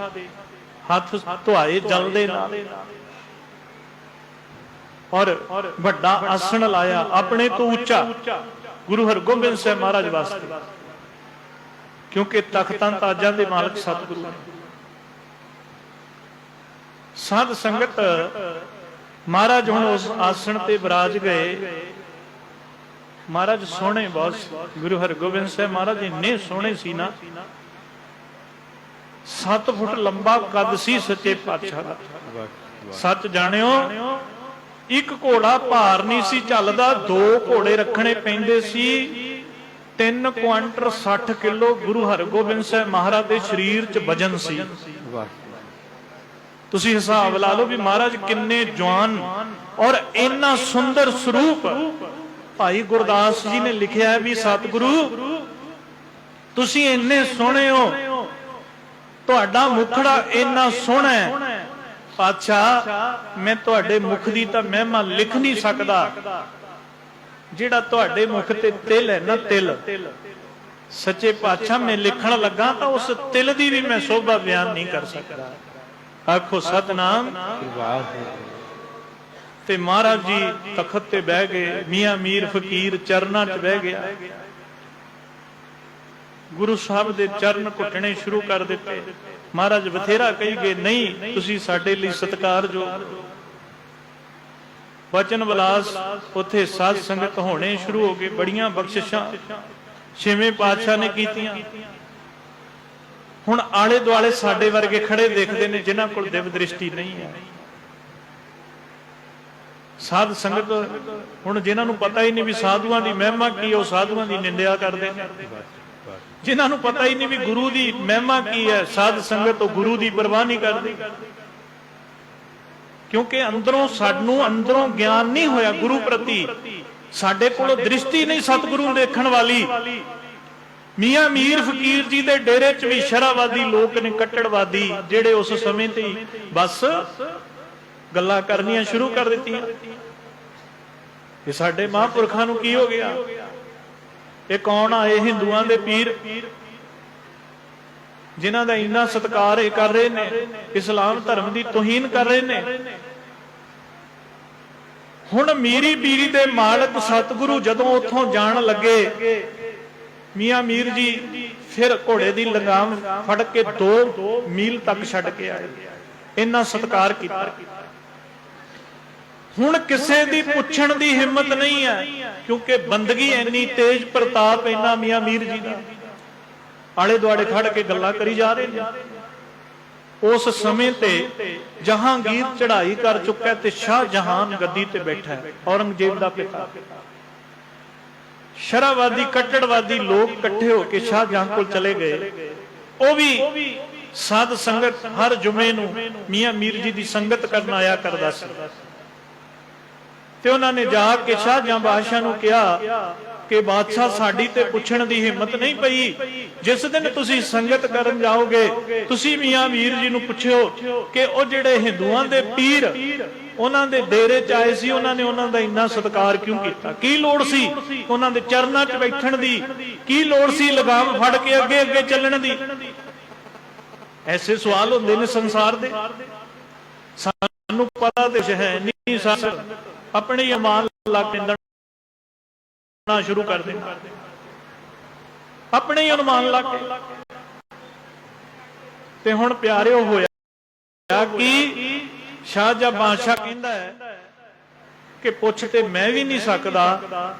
ਹੱਥ ਧੁਆਏ ਜਲ ਦੇ ਨਾਲ ਔਰ ਵੱਡਾ ਆਸਣ ਲਾਇਆ ਆਪਣੇ ਤੋਂ ਉੱਚਾ ਗੁਰੂ ਹਰਗੋਬਿੰਦ ਸਾਹਿਬ ਮਹਾਰਾਜ ਵਾਸਤੇ, ਕਿਉਂਕਿ ਤਖਤਾਂ ਤਾਜਾਂ ਦੇ ਮਾਲਕ ਸਤਿਗੁਰੂ ਨੇ। ਸਾਧ ਸੰਗਤ ਮਹਾਰਾਜ ਹੁਣ ਉਸ ਆਸਣ ਤੇ ਬਿਰਾਜ ਗਏ। ਮਹਾਰਾਜ ਸੋਹਣੇ ਬਹੁਤ ਸੀ। ਗੁਰੂ ਹਰਗੋਬਿੰਦ ਸਾਹਿਬ ਮਹਾਰਾਜ ਇੰਨੇ ਸੋਹਣੇ ਸੀ ਨਾ, 7 ਫੁੱਟ ਲੰਬਾ ਕੱਦ ਸੀ ਸੱਚੇ ਪਾਤਸ਼ਾਹ ਦਾ। ਸੱਚ ਜਾਣਿਓ, ਇੱਕ ਘੋੜਾ ਭਾਰ ਨਹੀਂ ਸੀ ਚੱਲਦਾ, 2 ਘੋੜੇ ਰੱਖਣੇ ਪੈਂਦੇ ਸੀ। 3 ਕੁਆਂਟਲ 60 ਕਿਲੋ ਗੁਰੂ ਹਰਗੋਬਿੰਦ ਸਾਹਿਬ ਮਹਾਰਾਜ ਦੇ ਸਰੀਰ 'ਚ ਵਜਨ ਸੀ। ਤੁਸੀਂ ਹਿਸਾਬ ਲਾ ਲਓ ਵੀ ਮਹਾਰਾਜ ਕਿੰਨੇ ਜਵਾਨ ਔਰ ਇੰਨਾ ਸੁੰਦਰ ਸਰੂਪ। ਭਾਈ ਗੁਰਦਾਸ ਜੀ ਨੇ ਲਿਖਿਆ ਹੈ ਵੀ ਸਤਿਗੁਰੂ ਤੁਸੀਂ ਇੰਨੇ ਸੋਹਣੇ ਹੋ, ਤੁਹਾਡਾ ਮੁਖੜਾ ਇੰਨਾ ਸੋਹਣਾ ਹੈ, ਪਾਤਸ਼ਾਹ ਮੈਂ ਤੁਹਾਡੇ ਮੁਖ ਦੀ ਤਾਂ ਮਹਿਮਾ ਲਿਖ ਨਹੀਂ ਸਕਦਾ। ਜਿਹੜਾ ਤੁਹਾਡੇ ਮੁਖ ਤੇ ਤਿਲ ਹੈ ਨਾ, ਤਿਲ, ਸੱਚੇ ਪਾਤਸ਼ਾਹ ਮੈਂ ਲਿਖਣ ਲੱਗਾ ਤਾਂ ਉਸ ਤਿਲ ਦੀ ਵੀ ਮੈਂ ਸੋਭਾ ਬਿਆਨ ਨਹੀਂ ਕਰ ਸਕਦਾ। ਆਖੋ ਸਤਨਾਮ। ਤੇ ਮਹਾਰਾਜ ਜੀ ਤਖਤ ਤੇ ਬਹਿ ਗਏ, ਮੀਆਂ ਮੀਰ ਫਕੀਰ ਚਰਨਾਂ 'ਚ ਬਹਿ ਗਿਆ। ਗੁਰੂ ਸਾਹਿਬ ਦੇ ਚਰਨ ਘੁੱਟਣੇ ਸ਼ੁਰੂ ਕਰ ਦਿੱਤੇ। ਮਹਾਰਾਜ ਬਥੇਰਾ ਕਹੀ ਗਏ, ਨਹੀਂ ਤੁਸੀਂ ਸਾਡੇ ਲਈ ਸਤਿਕਾਰਯੋਗ। ਬਚਨ ਵਿਲਾਸ ਉੱਥੇ ਸਾਧ ਸੰਗਤ ਹੋਣੇ ਸ਼ੁਰੂ ਹੋ ਗਏ। ਬੜੀਆਂ ਬਖਸ਼ਿਸ਼ਾਂ ਛੇਵੇਂ ਪਾਤਸ਼ਾਹ ਨੇ ਕੀਤੀਆਂ। ਹੁਣ ਆਲੇ ਦੁਆਲੇ ਸਾਡੇ ਵਰਗੇ ਖੜੇ ਦੇਖਦੇ ਨੇ ਜਿਨ੍ਹਾਂ ਕੋਲ ਦਿਵ ਦ੍ਰਿਸ਼ਟੀ ਨਹੀਂ ਹੈ। ਸਾਧ ਸੰਗਤ ਹੁਣ ਜਿਨ੍ਹਾਂ ਨੂੰ ਪਤਾ ਹੀ ਨਹੀਂ ਵੀ ਸਾਧੂਆਂ ਦੀ ਮਹਿਮਾ ਕੀ, ਉਹ ਸਾਧੂਆਂ ਦੀ ਨਿੰਦਿਆ ਕਰਦੇ ਨੇ। ਜਿਨ੍ਹਾਂ ਨੂੰ ਪਤਾ ਹੀ ਨਹੀਂ ਵੀ ਗੁਰੂ ਦੀ ਮਹਿਮਾ ਕੀ ਹੈ, ਸਾਧ ਸੰਗਤ ਉਹ ਗੁਰੂ ਦੀ ਪਰਵਾਹ ਨਹੀਂ ਕਰਦੀ। ਕਿਉਂਕਿ ਅੰਦਰੋਂ ਗਿਆਨ ਨਹੀਂ ਹੋਇਆ ਗੁਰੂ ਪ੍ਰਤੀ। ਸਾਡੇ ਕੋਲ ਦ੍ਰਿਸ਼ਟੀ ਨਹੀਂ ਸਤਿਗੁਰੂ ਦੇਖਣ ਵਾਲੀ। ਮੀਆਂ ਮੀਰ ਫਕੀਰ ਜੀ ਦੇ ਡੇਰੇ 'ਚ ਵੀ ਸ਼ਰਾਬਾਦੀ ਲੋਕ ਨੇ, ਕੱਟੜਵਾਦੀ, ਜਿਹੜੇ ਉਸ ਸਮੇਂ ਤੇ ਬਸ ਗੱਲਾਂ ਕਰਨੀਆਂ ਸ਼ੁਰੂ ਕਰ ਦਿੱਤੀਆਂ। ਇਹ ਸਾਡੇ ਮਹਾਂਪੁਰਖਾਂ ਨੂੰ ਕੀ ਹੋ ਗਿਆ? ਇਹ ਕੌਣ ਆਏ? ਹਿੰਦੂਆਂ ਦੇ ਪੀਰ, ਜਿਨ੍ਹਾਂ ਦਾ ਇੰਨਾ ਸਤਿਕਾਰ ਇਹ ਕਰ ਰਹੇ ਨੇ, ਇਸਲਾਮ ਧਰਮ ਦੀ ਤੋਹੀਨ ਕਰ ਰਹੇ ਨੇ। ਹੁਣ ਮੀਰੀ ਪੀਰੀ ਦੇ ਮਾਲਕ ਸਤਿਗੁਰੂ ਜਦੋਂ ਉੱਥੋਂ ਜਾਣ ਲੱਗੇ, ਮੀਆਂ ਮੀਰ ਜੀ ਫਿਰ ਘੋੜੇ ਦੀ ਲਗਾਮ ਫੜ ਕੇ 2 ਮੀਲ ਤੱਕ ਛੱਡ ਕੇ ਆਏ। ਇੰਨਾ ਸਤਿਕਾਰ ਕੀਤਾ। ਹੁਣ ਕਿਸੇ ਦੀ ਪੁੱਛਣ ਦੀ ਹਿੰਮਤ ਨਹੀਂ ਹੈ, ਕਿਉਂਕਿ ਬੰਦਗੀ ਇੰਨੀ ਤੇਜ, ਪ੍ਰਤਾਪ ਇੰਨਾ ਮੀਆਂ ਮੀਰ ਜੀ ਦਾ। ਆਲੇ ਦੁਆਲੇ ਖੜ ਕੇ ਗੱਲਾਂ ਕਰੀ ਜਾ ਰਹੇ ਨੇ। ਉਸ ਸਮੇਂ ਤੇ ਜਹਾਂਗੀਰ ਚੜ੍ਹਾਈ ਕਰ ਚੁੱਕਾ ਤੇ ਸ਼ਾਹਜਹਾਨ ਗੱਦੀ ਤੇ ਬੈਠਾ ਹੈ, ਔਰੰਗਜ਼ੇਬ ਦਾ ਪਿਤਾ। ਸ਼ਰਾਵਾਦੀ ਕੱਟੜਵਾਦੀ ਲੋਕ ਇਕੱਠੇ ਹੋ ਕੇ ਸ਼ਾਹਜਹਾਨ ਕੋਲ ਚਲੇ ਗਏ। ਉਹ ਵੀ ਸਾਧ ਸੰਗਤ ਹਰ ਜੁਮੇ ਨੂੰ ਮੀਆਂ ਮੀਰ ਜੀ ਦੀ ਸੰਗਤ ਕਰਨ ਆਇਆ ਕਰਦਾ ਸੀ। ਤੇ ਉਹਨਾਂ ਨੇ ਜਾ ਕੇ ਸ਼ਾਹਜਹਾਨ ਬਾਦਸ਼ਾਹ ਨੂੰ ਕਿਹਾ ਕਿ ਬਾਦਸ਼ਾਹ ਸਾਡੀ ਤੇ ਪੁੱਛਣ ਦੀ ਹਿੰਮਤ ਨਹੀਂ ਪਈ, ਜਿਸ ਦਿਨ ਤੁਸੀਂ ਸੰਗਤ ਕਰਨ ਜਾਓਗੇ ਤੁਸੀਂ ਮੀਆਂ ਮੀਰ ਜੀ ਨੂੰ ਪੁੱਛਿਓ ਕਿ ਉਹ ਜਿਹੜੇ ਹਿੰਦੂਆਂ ਦੇ ਪੀਰ ਉਹਨਾਂ ਦੇ ਡੇਰੇ ਚ ਆਏ ਸੀ, ਉਹਨਾਂ ਨੇ ਉਹਨਾਂ ਦਾ ਇੰਨਾ ਸਤਿਕਾਰ ਕਿਉਂ ਕੀਤਾ? ਕੀ ਲੋੜ ਸੀ ਉਹਨਾਂ ਦੇ ਚਰਨਾਂ 'ਚ ਬੈਠਣ ਦੀ? ਕੀ ਲੋੜ ਸੀ ਲਗਾਮ ਫੜ ਕੇ ਅੱਗੇ ਅੱਗੇ ਚੱਲਣ ਦੀ? ਐਸੇ ਸਵਾਲ ਹੁੰਦੇ ਨੇ ਸੰਸਾਰ ਦੇ। ਸਾਨੂੰ ਪਤਾ ਤੇ ਹੈ ਨਹੀਂ, ਸਾਨੂੰ ਆਪਣੇ ਅਮਾਨ ਲਾ ਕੇ ਨਾ ਸ਼ੁਰੂ ਕਰ ਦੇਣਾ, ਆਪਣੇ ਹੀ ਅਨੁਮਾਨ ਲਾ ਕੇ। ਤੇ ਹੁਣ ਪਿਆਰਿਓ ਹੋਇਆ ਕਿ ਸ਼ਾਹਜਹਾਂ ਬਾਦਸ਼ਾਹ ਕਹਿੰਦਾ ਹੈ ਕਿ ਪੁੱਛ ਤੇ ਮੈਂ ਵੀ ਨਹੀਂ ਸਕਦਾ,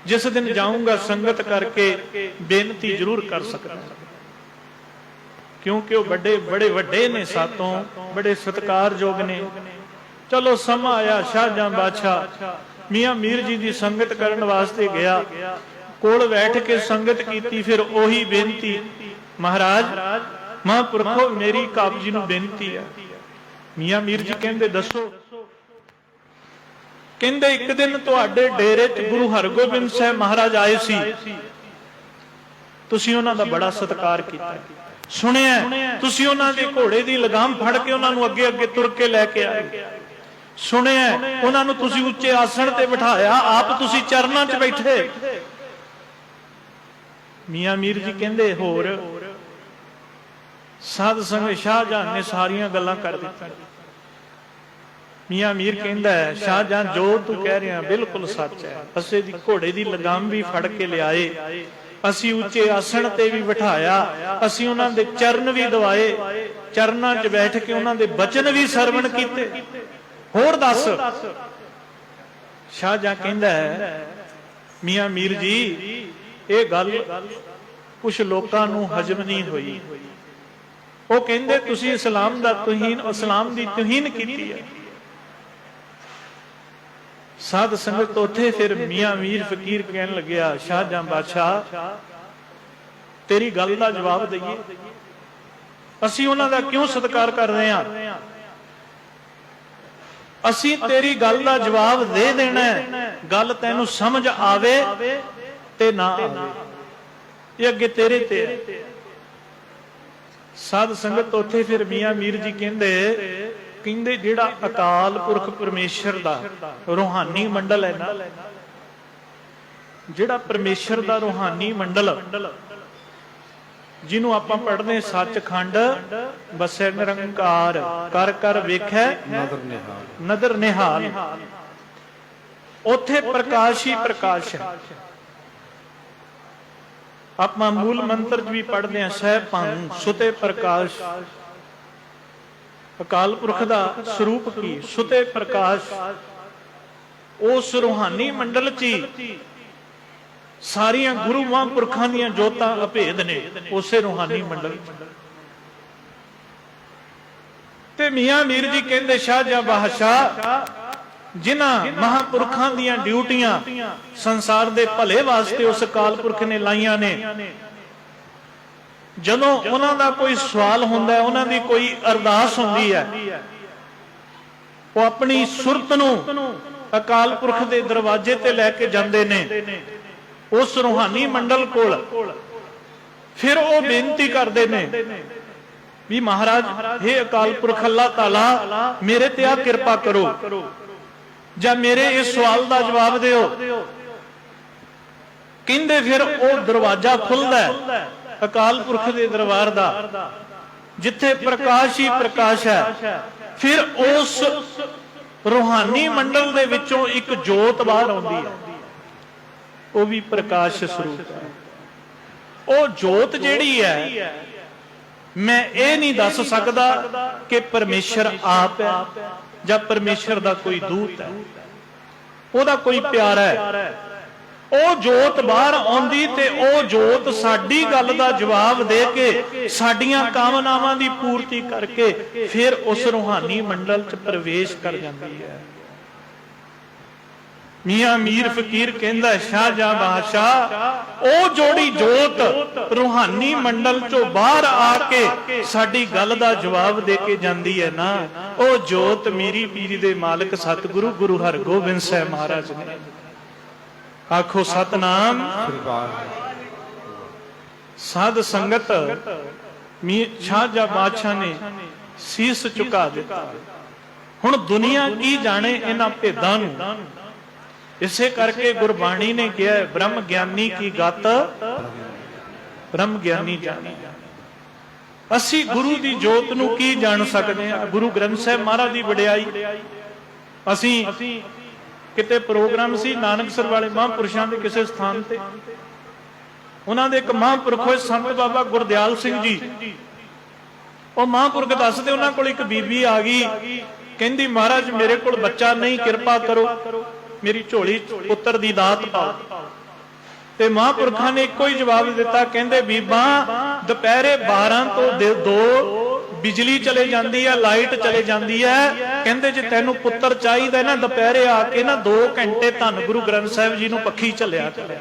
ਜਿਸ ਦਿਨ ਜਾਊਂਗਾ ਸੰਗਤ ਕਰਕੇ ਬੇਨਤੀ ਜ਼ਰੂਰ ਕਰ ਸਕਦਾ, ਕਿਉਂਕਿ ਉਹ ਬੜੇ ਵੱਡੇ ਨੇ, ਸਾਤੋਂ ਬੜੇ ਸਤਿਕਾਰਯੋਗ ਨੇ। ਚਲੋ ਸਮਾਂ ਆਇਆ, ਸ਼ਾਹਜਹਾਂ ਬਾਦਸ਼ਾਹ ਮੀਆਂ ਮੀਰ ਜੀ ਦੀ ਸੰਗਤ ਕਰਨ ਵਾਸਤੇ ਗਿਆ, ਕੋਲ ਬੈਠ ਕੇ ਸੰਗਤ ਕੀਤੀ। ਫਿਰ ਉਹੀ ਬੇਨਤੀ, ਮਹਾਰਾਜ ਮਹਾਂਪੁਰਖੋ ਮੇਰੀ ਕਾਬ ਜੀ ਨੂੰ ਬੇਨਤੀ ਹੈ। ਮੀਆਂ ਮੀਰ ਜੀ ਕਹਿੰਦੇ ਦੱਸੋ। ਕਹਿੰਦੇ ਇੱਕ ਦਿਨ ਤੁਹਾਡੇ ਡੇਰੇ 'ਚ ਗੁਰੂ ਹਰਗੋਬਿੰਦ ਸਾਹਿਬ ਮਹਾਰਾਜ ਆਏ ਸੀ, ਤੁਸੀਂ ਉਹਨਾਂ ਦਾ ਬੜਾ ਸਤਿਕਾਰ ਕੀਤਾ, ਸੁਣਿਆ ਤੁਸੀਂ ਉਹਨਾਂ ਦੇ ਘੋੜੇ ਦੀ ਲਗਾਮ ਫੜ ਕੇ ਉਹਨਾਂ ਨੂੰ ਅੱਗੇ ਅੱਗੇ ਤੁਰ ਕੇ ਲੈ ਕੇ ਆਏ, ਸੁਣਿਆ ਉਹਨਾਂ ਨੂੰ ਤੁਸੀਂ ਉੱਚੇ ਆਸਣ ਤੇ ਬਿਠਾਇਆ, ਆਪ ਤੁਸੀਂ ਚਰਨਾਂ 'ਚ ਬੈਠੇ। ਮੀਆਂ ਮੀਰ ਜੀ ਕਹਿੰਦੇ ਹੋਰ ਸਾਧ ਸੰਗਤ ਸ਼ਾਹਜਹਾਨ ਨੇ ਸਾਰੀਆਂ ਗੱਲਾਂ ਕਰ ਦਿੱਤੀਆਂ। ਮੀਆਂ ਮੀਰ ਕਹਿੰਦਾ ਹੈ ਸ਼ਾਹਜਹਾਨ ਜੋ ਤੂੰ ਕਹਿ ਰਿਹਾ ਬਿਲਕੁਲ ਸੱਚ ਹੈ, ਅਸੀਂ ਦੀ ਘੋੜੇ ਦੀ ਲਗਾਮ ਵੀ ਫੜ ਕੇ ਲਿਆਏ, ਅਸੀਂ ਉੱਚੇ ਆਸਣ ਤੇ ਵੀ ਬਿਠਾਇਆ, ਅਸੀਂ ਉਹਨਾਂ ਦੇ ਚਰਨ ਵੀ ਦਵਾਏ, ਚਰਨਾਂ 'ਚ ਬੈਠ ਕੇ ਉਹਨਾਂ ਦੇ ਬਚਨ ਵੀ ਸਰਵਣ ਕੀਤੇ। ਹੋਰ ਦੱਸ। ਸ਼ਾਹਜਹਾਂ ਕਹਿੰਦਾ ਹੈ ਮੀਆਂ ਮੀਰ ਜੀ ਇਹ ਗੱਲ ਕੁਝ ਲੋਕਾਂ ਨੂੰ ਹਜਮ ਨਹੀਂ ਹੋਈ। ਉਹ ਕਹਿੰਦੇ ਤੁਸੀਂ ਇਸਲਾਮ ਦਾ ਤੋਹੀਨ, ਇਸਲਾਮ ਦੀ ਤੋਹੀਨ ਕੀਤੀ ਹੈ। ਸਾਧ ਸੰਗਤ ਉੱਥੇ ਫਿਰ ਮੀਆਂ ਮੀਰ ਫਕੀਰ ਕਹਿਣ ਲੱਗਿਆ ਸ਼ਾਹਜਹਾਂ ਬਾਦਸ਼ਾਹ ਤੇਰੀ ਗੱਲ ਦਾ ਜਵਾਬ ਦਈਏ, ਅਸੀਂ ਉਹਨਾਂ ਦਾ ਕਿਉਂ ਸਤਿਕਾਰ ਕਰ ਰਹੇ ਹਾਂ? ਅਸੀਂ ਤੇਰੀ ਗੱਲ ਦਾ ਜਵਾਬ ਦੇ ਦੇਣਾ, ਗੱਲ ਤੈਨੂੰ ਸਮਝ ਆਵੇ ਤੇ ਨਾ ਆਵੇ, ਇਹ ਅੱਗੇ ਤੇਰੇ ਤੇ ਹੈ। ਸਾਧ ਸੰਗਤ ਉੱਥੇ ਫਿਰ ਮੀਆਂ ਮੀਰ ਜੀ ਕਹਿੰਦੇ ਜਿਹੜਾ ਅਕਾਲ ਪੁਰਖ ਪਰਮੇਸ਼ਰ ਦਾ ਰੂਹਾਨੀ ਮੰਡਲ ਹੈ ਨਾ, ਜਿਹੜਾ ਪਰਮੇਸ਼ਰ ਦਾ ਰੂਹਾਨੀ ਮੰਡਲ ਜਿਹਨੂੰ ਆਪਾਂ ਪੜ੍ਹਦੇ ਸੱਚਖੰਡ ਬਸੈ ਨਿਰੰਕਾਰ, ਕਰ ਕਰ ਵੇਖੈ ਨਦਰ ਨਿਹਾਲ, ਉੱਥੇ ਪ੍ਰਕਾਸ਼ ਹੀ ਪ੍ਰਕਾਸ਼ ਹੈ। ਆਪਾਂ ਮੂਲ ਮੰਤਰ ਵੀ ਪੜ੍ਹਦੇ ਹਾਂ ਸਹਿ ਭੰਗ ਸੁਤੇ ਪ੍ਰਕਾਸ਼, ਅਕਾਲ ਪੁਰਖ ਦਾ ਸਰੂਪ ਕੀ ਸੁਤੇ ਪ੍ਰਕਾਸ਼। ਉਸ ਰੂਹਾਨੀ ਮੰਡਲ 'ਚ ਹੀ ਸਾਰੀਆਂ ਗੁਰੂ ਮਹਾਂਪੁਰਖਾਂ ਦੀਆਂ ਜੋਤਾਂ ਅਭੇਦ ਨੇ, ਉਸੇ ਰੂਹਾਨੀ ਮੰਡਲ 'ਚ। ਤੇ ਮੀਆਂ ਮੀਰ ਜੀ ਕਹਿੰਦੇ ਸ਼ਾਹਜਹਾਂ ਬਾਦਸ਼ਾਹ ਜਿਨ੍ਹਾਂ ਮਹਾਂਪੁਰਖਾਂ ਦੀਆਂ ਡਿਊਟੀਆਂ ਸੰਸਾਰ ਦੇ ਭਲੇ ਵਾਸਤੇ ਉਸ ਅਕਾਲ ਪੁਰਖ ਨੇ ਲਾਈਆਂ ਨੇ, ਜਦੋਂ ਉਹਨਾਂ ਦਾ ਕੋਈ ਸਵਾਲ ਹੁੰਦਾ ਹੈ, ਉਹਨਾਂ ਦੀ ਕੋਈ ਅਰਦਾਸ ਹੁੰਦੀ ਹੈ, ਉਹ ਆਪਣੀ ਸੁਰਤ ਨੂੰ ਅਕਾਲ ਪੁਰਖ ਦੇ ਦਰਵਾਜ਼ੇ ਤੇ ਲੈ ਕੇ ਜਾਂਦੇ ਨੇ ਉਸ ਰੂਹਾਨੀ ਮੰਡਲ ਕੋਲ। ਫਿਰ ਉਹ ਬੇਨਤੀ ਕਰਦੇ ਨੇ ਵੀ ਮਹਾਰਾਜ हे ਅਕਾਲ ਪੁਰਖ ਅੱਲਾਹ ਤਾਲਾ ਮੇਰੇ ਤੇ ਆ ਕਿਰਪਾ ਕਰੋ, ਜਾਂ ਮੇਰੇ ਇਸ ਸਵਾਲ ਦਾ ਜਵਾਬ ਦਿਓ। ਕਹਿੰਦੇ ਫਿਰ ਉਹ ਦਰਵਾਜ਼ਾ ਖੁੱਲਦਾ ਹੈ ਅਕਾਲ ਪੁਰਖ ਦੇ ਦਰਬਾਰ ਦਾ, ਜਿੱਥੇ ਪ੍ਰਕਾਸ਼ ਹੀ ਪ੍ਰਕਾਸ਼ ਹੈ। ਫਿਰ ਉਸ रूहानी मंडल दे विचों एक जोत बाहर आउंदी है, वो भी प्रकाश स्वरूप है। वो जोत जिहड़ी है, मैं ये नहीं दस सकदा कि परमेश्वर आप है या परमेश्वर दा कोई दूत है, ओदा कोई प्यारा है। ਉਹ ਜੋਤ ਬਾਹਰ ਆਉਂਦੀ ਤੇ ਉਹ ਜੋਤ ਸਾਡੀ ਗੱਲ ਦਾ ਜਵਾਬ ਦੇ ਕੇ ਸਾਡੀਆਂ ਕਾਮਨਾਵਾਂ ਦੀ ਪੂਰਤੀ ਕਰਕੇ ਫਿਰ ਉਸ ਰੂਹਾਨੀ ਮੰਡਲ 'ਚ ਪ੍ਰਵੇਸ਼ ਕਰ ਜਾਂਦੀ ਹੈ। ਮੀਆਂ ਮੀਰ ਫਕੀਰ ਕਹਿੰਦਾ ਸ਼ਾਹਜਹਾਂ ਬਾਦਸ਼ਾਹ ਉਹ ਜੋੜੀ ਜੋਤ ਰੂਹਾਨੀ ਮੰਡਲ 'ਚੋਂ ਬਾਹਰ ਆ ਕੇ ਸਾਡੀ ਗੱਲ ਦਾ ਜਵਾਬ ਦੇ ਕੇ ਜਾਂਦੀ ਹੈ ਨਾ, ਉਹ ਜੋਤ ਮੇਰੀ ਪੀਰੀ ਦੇ ਮਾਲਕ ਸਤਿਗੁਰੂ ਗੁਰੂ ਹਰਗੋਬਿੰਦ ਸਾਹਿਬ ਮਹਾਰਾਜ ਨੇ। आखो सतनाम। साध संगत शाहजहां बादशाह ने शीस झुका दिता। हुण दुनिया की जाने इन्हां भेदां नूं, इसे करके गुरबाणी ने कहा ब्रह्म ज्ञानी की गत ब्रह्म ज्ञानी जाने। असी गुरु दी जोत नूं की जान सकदे हां? गुरु ग्रंथ साहिब महाराज दी वडियाई असी किते प्रोग्राम सी नानकसर वाले महापुरुषों के किसी स्थान ते, उन्होंने एक महापुरख होए संत बाबा गुरदयाल सिंह जी, वो महापुरख दसदे उन्होंने कोल एक बीबी आ गई, कहंदी महाराज मेरे कोल बच्चा नहीं, कृपा करो मेरी झोली पुत्र दी दात पाओ। ते महापुरखा ने एको ही जवाब दिता, कहंदे बीबा दोपहरे 12 तो 2 बिजली चले जाती है, लाइट चले जाती है, कहते जे तेनू पुत्र चाहिए ना दोपहरे आके ना 2 घंटे धन गुरु ग्रंथ साहिब जी नू पखी झलिया कर।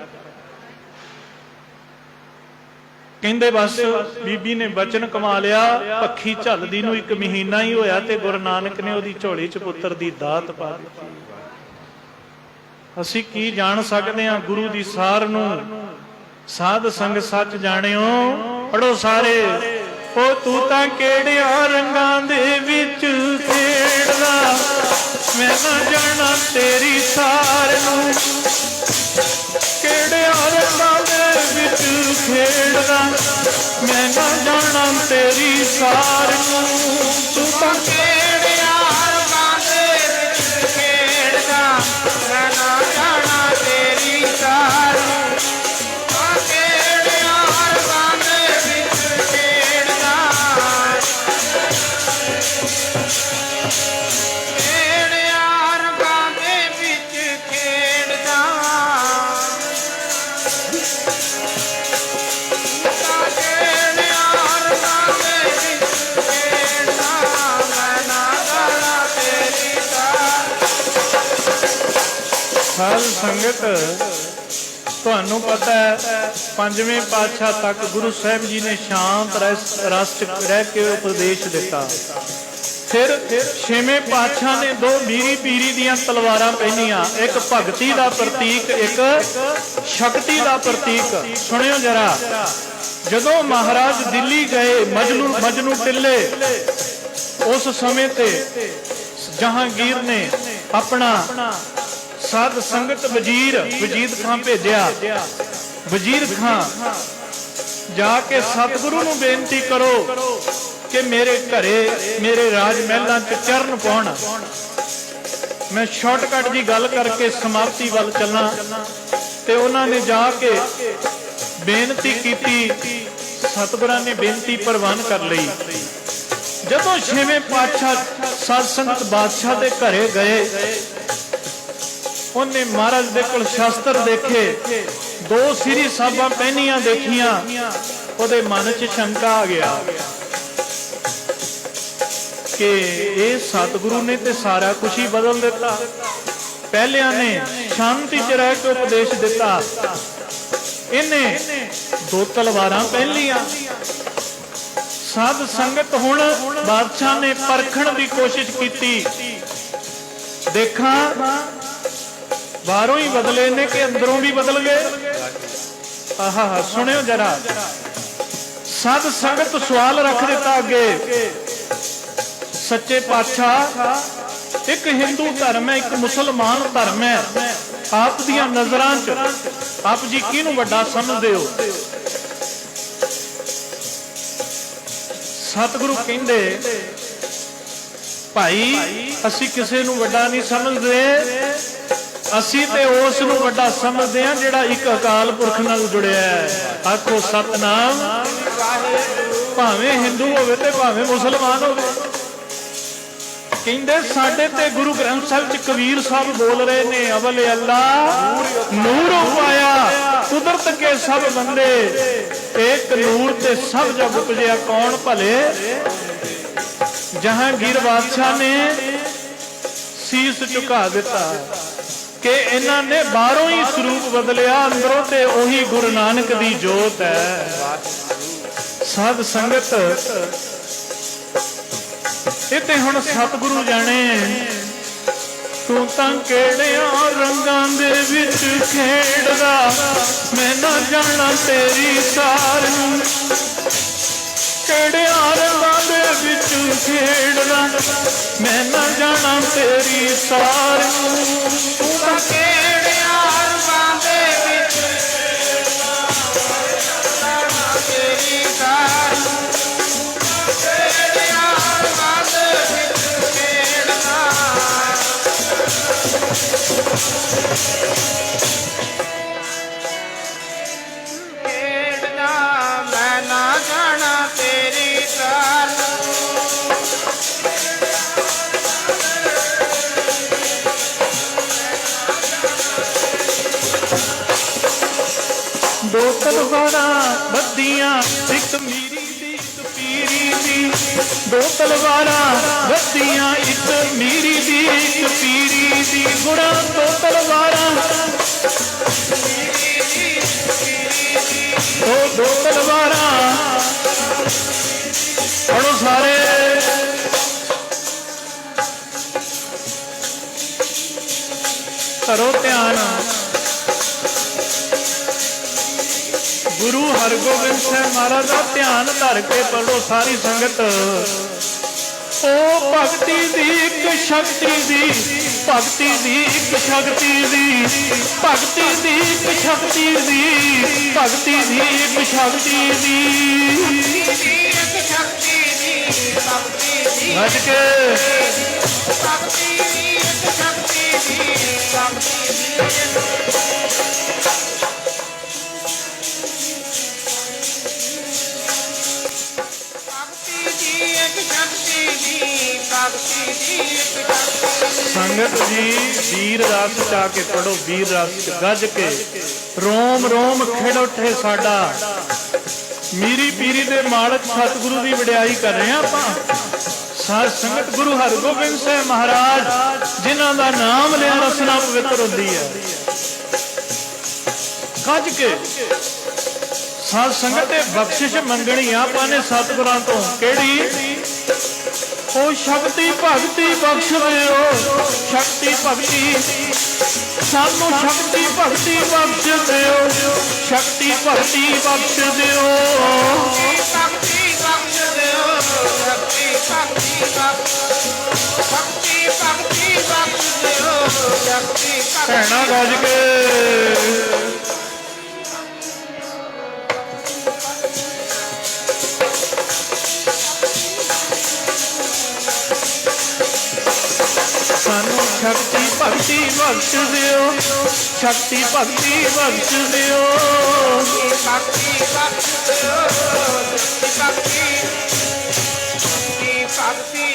कहते बस बीबी ने बचन कमा लिया, पखी झलदी नू 1 महीना ही होया ते गुरु नानक ने ओदी झोली च पुत्र दी दात पा दी। असी की जान सकते हैं गुरु दी सार नू? साध संग सच जाणियो। पढ़ो सारे। ओ तू तां केड़ियां रंगां दे विच खेड़दा, मैं ना जाना तेरी सार नूं। केड़ियां रंगां दे विच खेड़दा, मैं ना जाना तेरी सार नूं। तू तां केड़ियां रंगां दे विच खेड़दा, मैं ना जाना तेरी सार नूं। साध संगत तुहानू पता है 5वें पातशाह तक गुरु साहिब जी ने शांत रस रह के उपदेश दिता। फिर 6वें पातशाह ने 2 मीरी पीरी दियां तलवारां पहनियां, एक भगती का प्रतीक, एक शक्ति का प्रतीक। सुनियो जरा, जदों महाराज दिल्ली गए मजनू टिल्ले, उस समय ते जहांगीर ने अपना साध संगत वजीर खां भेजिया। वजीर खां जाके सतगुरु नूं बेनती करो कि मेरे घरे मेरे राज महलां च चरण पाउण। मैं शॉर्टकट जी गल करके समाप्ति वल चलना। ते उन्होंने जाके बेनती की, सतगुरां ने बेनती प्रवान कर ली। जदों 6वें पातशाह साध संगत बादशाह के घरे गए, उन्हें महाराज दे कोल शास्त्र देखे, 2 सिरी साबां पहनियां देखियां, उहदे मन च शंका आ गया कि ये सतगुरु ने ते सारा कुछ ही बदल दिता। पहलियां ने शांति च रह के उपदेश दिता, इन्हें 2 तलवारां पहन लिया। साध संगत हुण बादशाह ने परखण की कोशिश की, देखा बाहरों ही बदले ने कि अंदरों भी बदल गए। आहा, सुनियो जरा, साध संगत सवाल रख दिता अगे, सच्चे पातशाह एक हिंदू धर्म है, एक मुसलमान धर्म है, आप दियां नजरां च आप जी किहनूं वड्डा समझदे हो? सतगुरु कहंदे भाई असी किसी नूं वड्डा नहीं समझते, असी ते उस नूं वड्डा समझते हैं जिहड़ा एक अकाल पुरख नाल जुड़िया है। आखो सतनाम भावें हिंदू होवे ते भावें मुसलमान होवे। कहंदे साडे ते गुरु ग्रंथ साहिब च कबीर साहब बोल रहे ने, अवल अल्लाह नूर पाया कुदरत के सब बंदे, एक नूर ते सब जग उपजया कौन भले। जहांगीर बादशाह ने शीस झुका दिता कि इन्हां ने बाहरों ही स्वरूप बदलिया, अंदरों ते ओही गुरु नानक दी जोत है। साध संगत इते हुण सतगुरु जाने, तू तां किहड़ियां रंगां दे विच खेडदा, मैं ना जाना तेरी सार नूं। किहड़ियां रंगां दे विच खेडदा, मैं ना जाना तेरी सार नूं। तू तां किहड़ियां रंगां दे विच खेडदा, तेरी सार नूं। खेडना मैं ना जाना तेरी तार। दो तलवारां बद्दियां एक मीरी दी एक पीरी दी, दो तलवारां बद्दियां एक मीरी दी एक पीरी दी। गुणा दो तलवारां दो तलवारां। पढ़ो सारे करो ध्यान। गुरु हरगोबिंद साहब महाराज का ध्यान धर के पढ़ो सारी संगत। ओ भगती दी एक शक्ति दी, भगती दी एक शक्ति दी, भगती दी एक शक्ति दी, भगती दी एक शक्ति दी। भज के भक्ति दी एक शक्ति दी, भक्ति संगत जी वीर रस चा के पढ़ो, वीर रस गज के रोम रोम खिड़ उठे साडा। मीरी पीरी दे मालक सतगुरु की वडियाई कर रहे हैं आपां। साध संगत गुरु हरगोबिंद साहब महाराज जिन्हां दा नाम लिया रसना पवित्र होंदी है। गज के साध संगत बख्शिश मंगनी आपां ने सतगुरां तो, केड़ी ओ शक्ति भगती बख्श दिओ, शक्ति भगती सानू शक्ति भगती बख्श दिओ, शक्ति भगती बख्श दिओ। भक्ति बख्श दिओ, शक्ति भक्ति शक्ति भक्ति बख्श दिओ, शक्ति भैणा गज के सानू शक्ति भक्ति बख्श दिओ, शक्ति भक्ति बख्श दिओ। भक्ति बख्श दिओ, शक्ति भक्ति।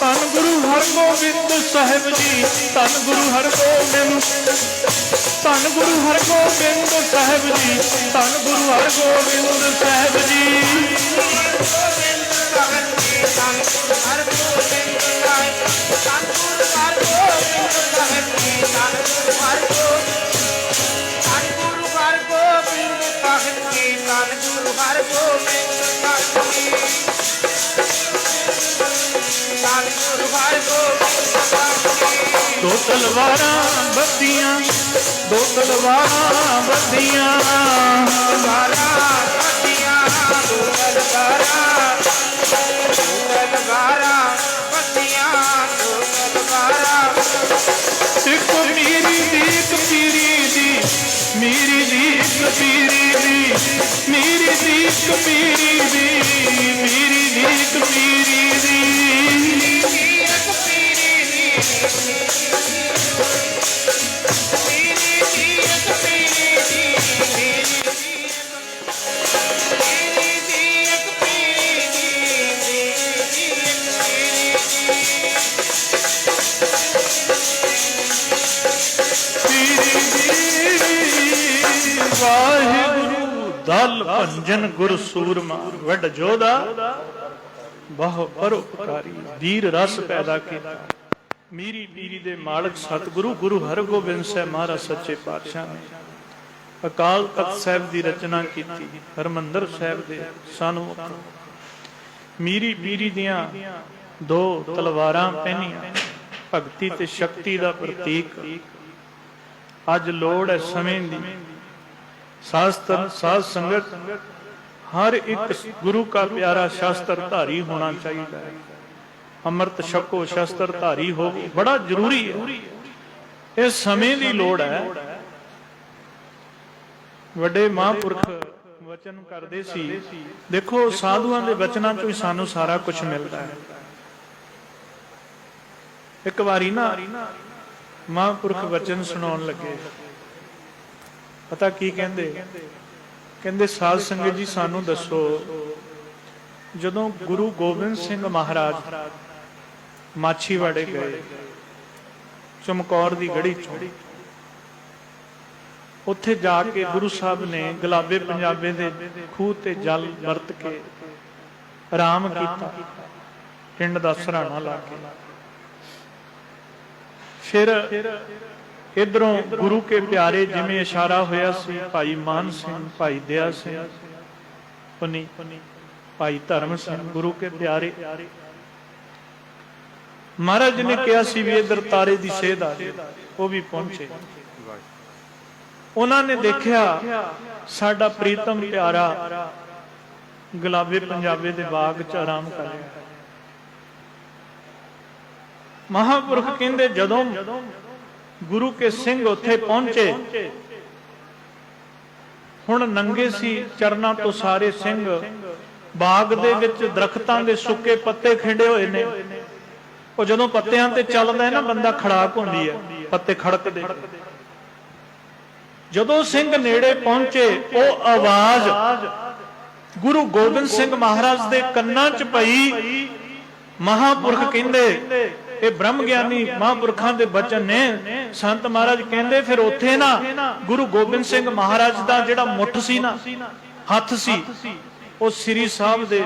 धन गुरु हरगोबिंद साहिब जी, धन गुरु हरगोबिंद, धन गुरु हरगोबिंद साहिब जी, धन गुरु हरगोबिंद साहिब जी। दो तलवारां बद्दियां, दो तलवारां बद्दियां, तलवारां बद्दियां, दो तलवारां, दो तलवारां बद्दियां, दो तलवारां। एक मीरी दी एक पीरी दी, मीरी दी एक पीरी दी। ਮੇਰੀ ਦੀ ਕਮੀਰੀ ਦੀ, ਮੇਰੀ ਦੀ ਕਮੀਰੀ ਦੀ, ਵਾਹਿਗੁਰੂ ਦਲ ਭੰਜਨ ਗੁਰ ਸੂਰਮਾ, ਵੱਡ ਜੋਧਾ ਬਹੁ ਪਰਉਪਕਾਰੀ, ਵੀਰ ਰਸ ਪੈਦਾ ਕੀਤਾ। ਮੀਰੀ ਪੀਰੀ ਦੇ ਮਾਲਕ ਸਤਿਗੁਰੂ ਗੁਰੂ ਹਰਗੋਬਿੰਦ ਸਾਹਿਬ ਮਹਾਰਾਜ ਸੱਚੇ ਪਾਤਸ਼ਾਹ ਨੇ ਅਕਾਲ ਤਖਤ ਸਾਹਿਬ ਦੀ ਰਚਨਾ ਕੀਤੀ। ਹਰਮੰਦਰ ਸਾਹਿਬ ਦੇ ਸਨਮੁਖ ਮੀਰੀ ਪੀਰੀ ਦੀਆਂ ਦੋ ਤਲਵਾਰਾਂ ਪਹਿਨੀਆਂ, ਭਗਤੀ ਤੇ ਸ਼ਕਤੀ ਦਾ ਪ੍ਰਤੀਕ। ਅੱਜ ਲੋੜ ਹੈ ਸਮੇਂ ਦੀ, शास्त्र साध संगत हर एक गुरु का प्यारा शास्त्र धारी होना चाहिए। अमृत छको शास्त्र धारी हो, बड़ा जरूरी है। इस समय की लोड़ है। वड्डे महापुरख वचन करते सी, देखो साधुआं दे वचनां चों ही सानू सारा कुछ मिलता है। एक बारी ना महापुरख वचन सुनाउण लगे, पता की कहंदे, कहंदे साध संगत जी सानू दसो, जदों गुरु गोबिंद सिंह महाराज माछीवाड़े गए चमकौर दी गढ़ी चों, उत्थे जाके गुरु साहब ने गुलाबे पंजाबे दे खूह ते जल वरत के आराम कीता, पिंड दा सराहना ला के। फिर इधरों गुरु के प्यारे जिमें इशारा होया सी, भाई मान सिंह, भाई दया सिंह, पुनी भाई धर्म सिंह, गुरु के प्यारे। महाराज ने कहा सी भी इधर तारे दी सेध आ जाए, वो भी पहुंचे। उन्होंने देखा साडा प्रीतम प्यारा गुलाबे पंजाबे दे बाग च आराम कर रहा। महापुरख कहंदे जदों गुरु के सिंह उत्थे पहुंचे, हुण नंगे सी चरना तो सारे सिंह, बाग दे विच दरख्तां दे सुके पत्ते खिंडे होए ने। ਉਹ ਜਦੋਂ ਪੱਤਿਆਂ ਤੇ ਚੱਲਦਾ ਹੈ ਨਾ ਬੰਦਾ, ਖੜਾਕ ਹੁੰਦੀ ਹੈ, ਪੱਤੇ ਖੜਕਦੇ। ਜਦੋਂ ਸਿੰਘ ਨੇੜੇ ਪਹੁੰਚੇ, ਉਹ ਆਵਾਜ਼ ਗੁਰੂ ਗੋਬਿੰਦ ਸਿੰਘ ਮਹਾਰਾਜ ਦੇ ਕੰਨਾਂ 'ਚ ਪਈ। ਮਹਾਪੁਰਖ ਕਹਿੰਦੇ, ਇਹ ਬ੍ਰਹਮ ਗਿਆਨੀ ਮਹਾਂਪੁਰਖਾਂ ਦੇ ਬਚਨ ਨੇ। ਸੰਤ ਮਹਾਰਾਜ ਕਹਿੰਦੇ ਫਿਰ ਉੱਥੇ ਨਾ ਗੁਰੂ ਗੋਬਿੰਦ ਸਿੰਘ ਮਹਾਰਾਜ ਦਾ ਜਿਹੜਾ ਮੁੱਠ ਸੀ ਨਾ, ਹੱਥ ਸੀ, ਉਹ ਸ੍ਰੀ ਸਾਹਿਬ ਦੇ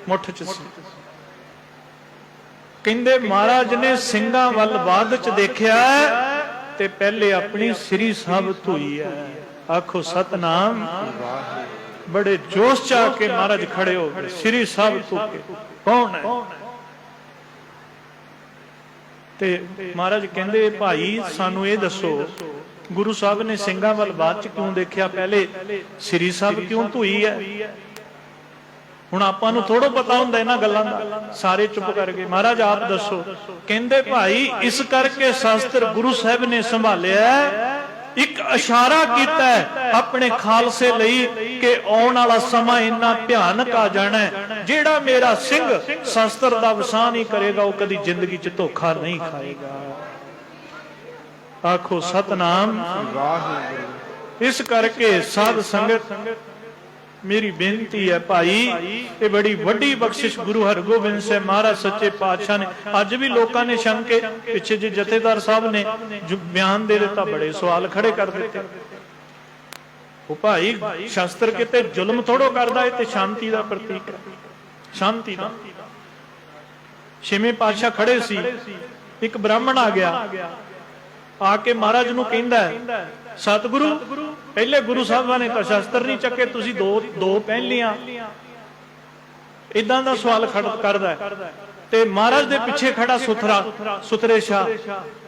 ਮੁੱਠ 'ਚ ਸੀ। ਕਹਿੰਦੇ ਮਹਾਰਾਜ ਨੇ ਸਿੰਘਾਂ ਵੱਲ ਬਾਗ 'ਚ ਦੇਖਿਆ ਤੇ ਪਹਿਲੇ ਆਪਣੀ ਸ੍ਰੀ ਸਾਹਿਬ ਧੋਈ ਹੈ। ਆਖੋ ਸਤਨਾਮ। ਬੜੇ ਜੋਸ਼ 'ਚ ਆ ਕੇ ਮਹਾਰਾਜ ਖੜੇ ਹੋ ਗਏ, ਸ੍ਰੀ ਸਾਹਿਬ ਧੋ ਕੇ। ਕੌਣ ਹੈ? ਤੇ ਮਹਾਰਾਜ ਕਹਿੰਦੇ ਭਾਈ ਸਾਨੂੰ ਇਹ ਦੱਸੋ, ਗੁਰੂ ਸਾਹਿਬ ਨੇ ਸਿੰਘਾਂ ਵੱਲ ਬਾਅਦ 'ਚ ਕਿਉਂ ਦੇਖਿਆ, ਪਹਿਲੇ ਸ੍ਰੀ ਸਾਹਿਬ ਕਿਉਂ ਧੋਈ ਹੈ? ਹੁਣ ਆਪਾਂ ਨੂੰ ਥੋੜਾ ਪਤਾ ਹੁੰਦਾ ਇਹਨਾਂ ਗੱਲਾਂ ਦਾ, ਸਾਰੇ ਚੁੱਪ ਕਰ ਗਏ। ਮਹਾਰਾਜ ਆਪ ਦੱਸੋ। ਕਹਿੰਦੇ ਭਾਈ ਇਸ ਕਰਕੇ ਸ਼ਾਸਤਰ ਗੁਰੂ ਸਾਹਿਬ ਨੇ ਸੰਭਾਲਿਆ, ਇੱਕ ਇਸ਼ਾਰਾ ਕੀਤਾ ਆਪਣੇ ਖਾਲਸੇ ਲਈ ਕਿ ਆਉਣ ਵਾਲਾ ਸਮਾਂ ਇੰਨਾ ਭਿਆਨਕ ਆ ਜਾਣਾ, ਜਿਹੜਾ ਮੇਰਾ ਸਿੰਘ ਸ਼ਾਸਤਰ ਦਾ ਵਸਾਹ ਨਹੀਂ ਕਰੇਗਾ, ਉਹ ਕਦੀ ਜ਼ਿੰਦਗੀ 'ਚ ਧੋਖਾ ਨਹੀਂ ਖਾਏਗਾ। ਆਖੋ ਸਤਨਾਮ ਵਾਹਿਗੁਰੂ। ਇਸ ਕਰਕੇ ਸਾਧ ਸੰਗਤ मेरी बेनती है भाई, ये बड़ी वड्डी बख्शिश गुरु हरगोबिंद साहब महाराज सच्चे पातशाह ने। अज भी लोगों ने छन के पिछे जी जथेदार साहब ने जो बयान दे दिता, बड़े सवाल खड़े कर देते। वो भाई शास्त्र किते जुल्म थोड़ो करदा है, ते शांति दा प्रतीक है, शांति दा। छेवें पातशाह खड़े सी, एक ब्राह्मण आ गया, आके महाराज नूं कहंदा है सतगुरु पहले गुरु साहबां ने तो शस्त्र नहीं चके, तुसीं दो पहन लिया। इदां दा सवाल करदा है। ते महाराज दे पिछे खड़ा सुथरे शाह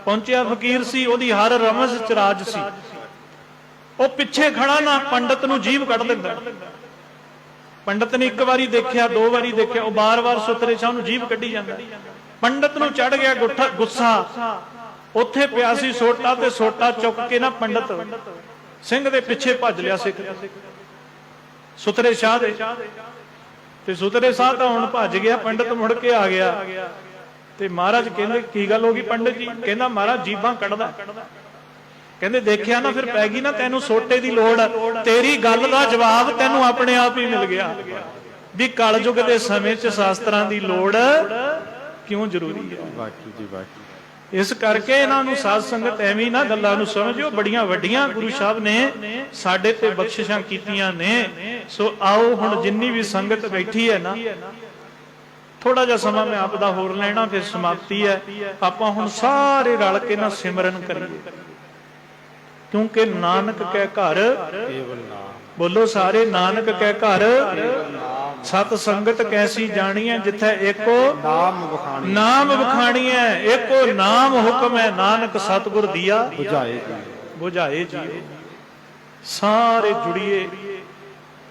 पहुंचिया, फकीर सी, ओदी हर रमज च राज सी। ओ पिछे खड़ा ना पंडित नूं जीभ कढ दिंदा। पंडित ने एक बारी देखिया, दो बारी देखिया, ओ बार-बार सुथरे शाह नूं जीभ कढी जांदा। पंडित नूं चढ़ गया गुस्सा, ਉੱਥੇ ਪਿਆ ਸੀ ਸੋਟਾ, ਤੇ ਸੋਟਾ ਚੁੱਕ ਕੇ ਨਾ ਪੰਡਤ ਸਿੰਘ ਦੇ ਪਿੱਛੇ ਭੱਜ ਲਿਆ ਸਿੱਖ। ਸੁਤਰੇ ਸ਼ਾਹ ਦੇ। ਤੇ ਸੁਤਰੇ ਸ਼ਾਹ ਤਾਂ ਹੁਣ ਭੱਜ ਗਿਆ, ਪੰਡਤ ਮੁੜ ਕੇ ਆ ਗਿਆ। ਤੇ ਮਹਾਰਾਜ ਕਹਿੰਦੇ ਕੀ ਗੱਲ ਹੋ ਗਈ ਪੰਡਤ ਜੀ? ਕਹਿੰਦਾ ਮਹਾਰਾਜ ਜੀਭਾਂ ਕੱਢਦਾ। ਕਹਿੰਦੇ ਦੇਖਿਆ ਨਾ, ਫਿਰ ਪੈ ਗਈ ਨਾ ਤੈਨੂੰ ਸੋਟੇ ਦੀ ਲੋੜ। ਤੇਰੀ ਗੱਲ ਦਾ ਜਵਾਬ ਤੈਨੂੰ ਆਪਣੇ ਆਪ ਹੀ ਮਿਲ ਗਿਆ ਵੀ ਕਲਯੁਗ ਦੇ ਸਮੇਂ 'ਚ ਸ਼ਾਸਤਰਾਂ ਦੀ ਲੋੜ ਕਿਉਂ ਜ਼ਰੂਰੀ ਹੈ। ਵਾਕਿਆ ਜੀ ਵਾਕਿਆ। ਇਸ ਕਰਕੇ ਇਹਨਾਂ ਨੂੰ ਸਾਧ ਸੰਗਤ ਐਵੇਂ ਨਾ ਗੱਲਾਂ ਨੂੰ ਸਮਝਿਓ, ਬੜੀਆਂ ਵੱਡੀਆਂ ਗੁਰੂ ਸਾਹਿਬ ਨੇ ਸਾਡੇ ਤੇ ਬਖਸ਼ਿਸ਼ਾਂ ਕੀਤੀਆਂ ਨੇ। ਸੋ ਆਓ ਹੁਣ ਜਿੰਨੀ ਵੀ ਸੰਗਤ ਬੈਠੀ ਹੈ ਨਾ, ਥੋੜਾ ਜਿਹਾ ਸਮਾਂ ਮੈਂ ਆਪ ਦਾ ਹੋਰ ਲੈਣਾ, ਫਿਰ ਸਮਾਪਤੀ ਹੈ। ਆਪਾਂ ਹੁਣ ਸਾਰੇ ਰਲ ਕੇ ਨਾ ਸਿਮਰਨ ਕਰੀਏ, ਕਿਉਂਕਿ ਨਾਨਕ ਕੈ ਘਰ ਕੇਵਲ ਨਾਮ। ਬੋਲੋ ਸਾਰੇ, ਨਾਨਕ ਕੈ ਘਰ ਸਤ ਸੰਗਤ ਕੈਸੀ ਜਾਣੀਐ, ਜਿੱਥੇ ਏਕੋ ਨਾਮ ਵਖਾਣੀਐ। ਏਕੋ ਨਾਮ ਹੁਕਮ ਹੈ, ਨਾਨਕ ਸਤਿਗੁਰ ਦੀਆ ਬੁਝਾਏ ਜੀ। ਸਾਰੇ ਜੁੜੀਏ,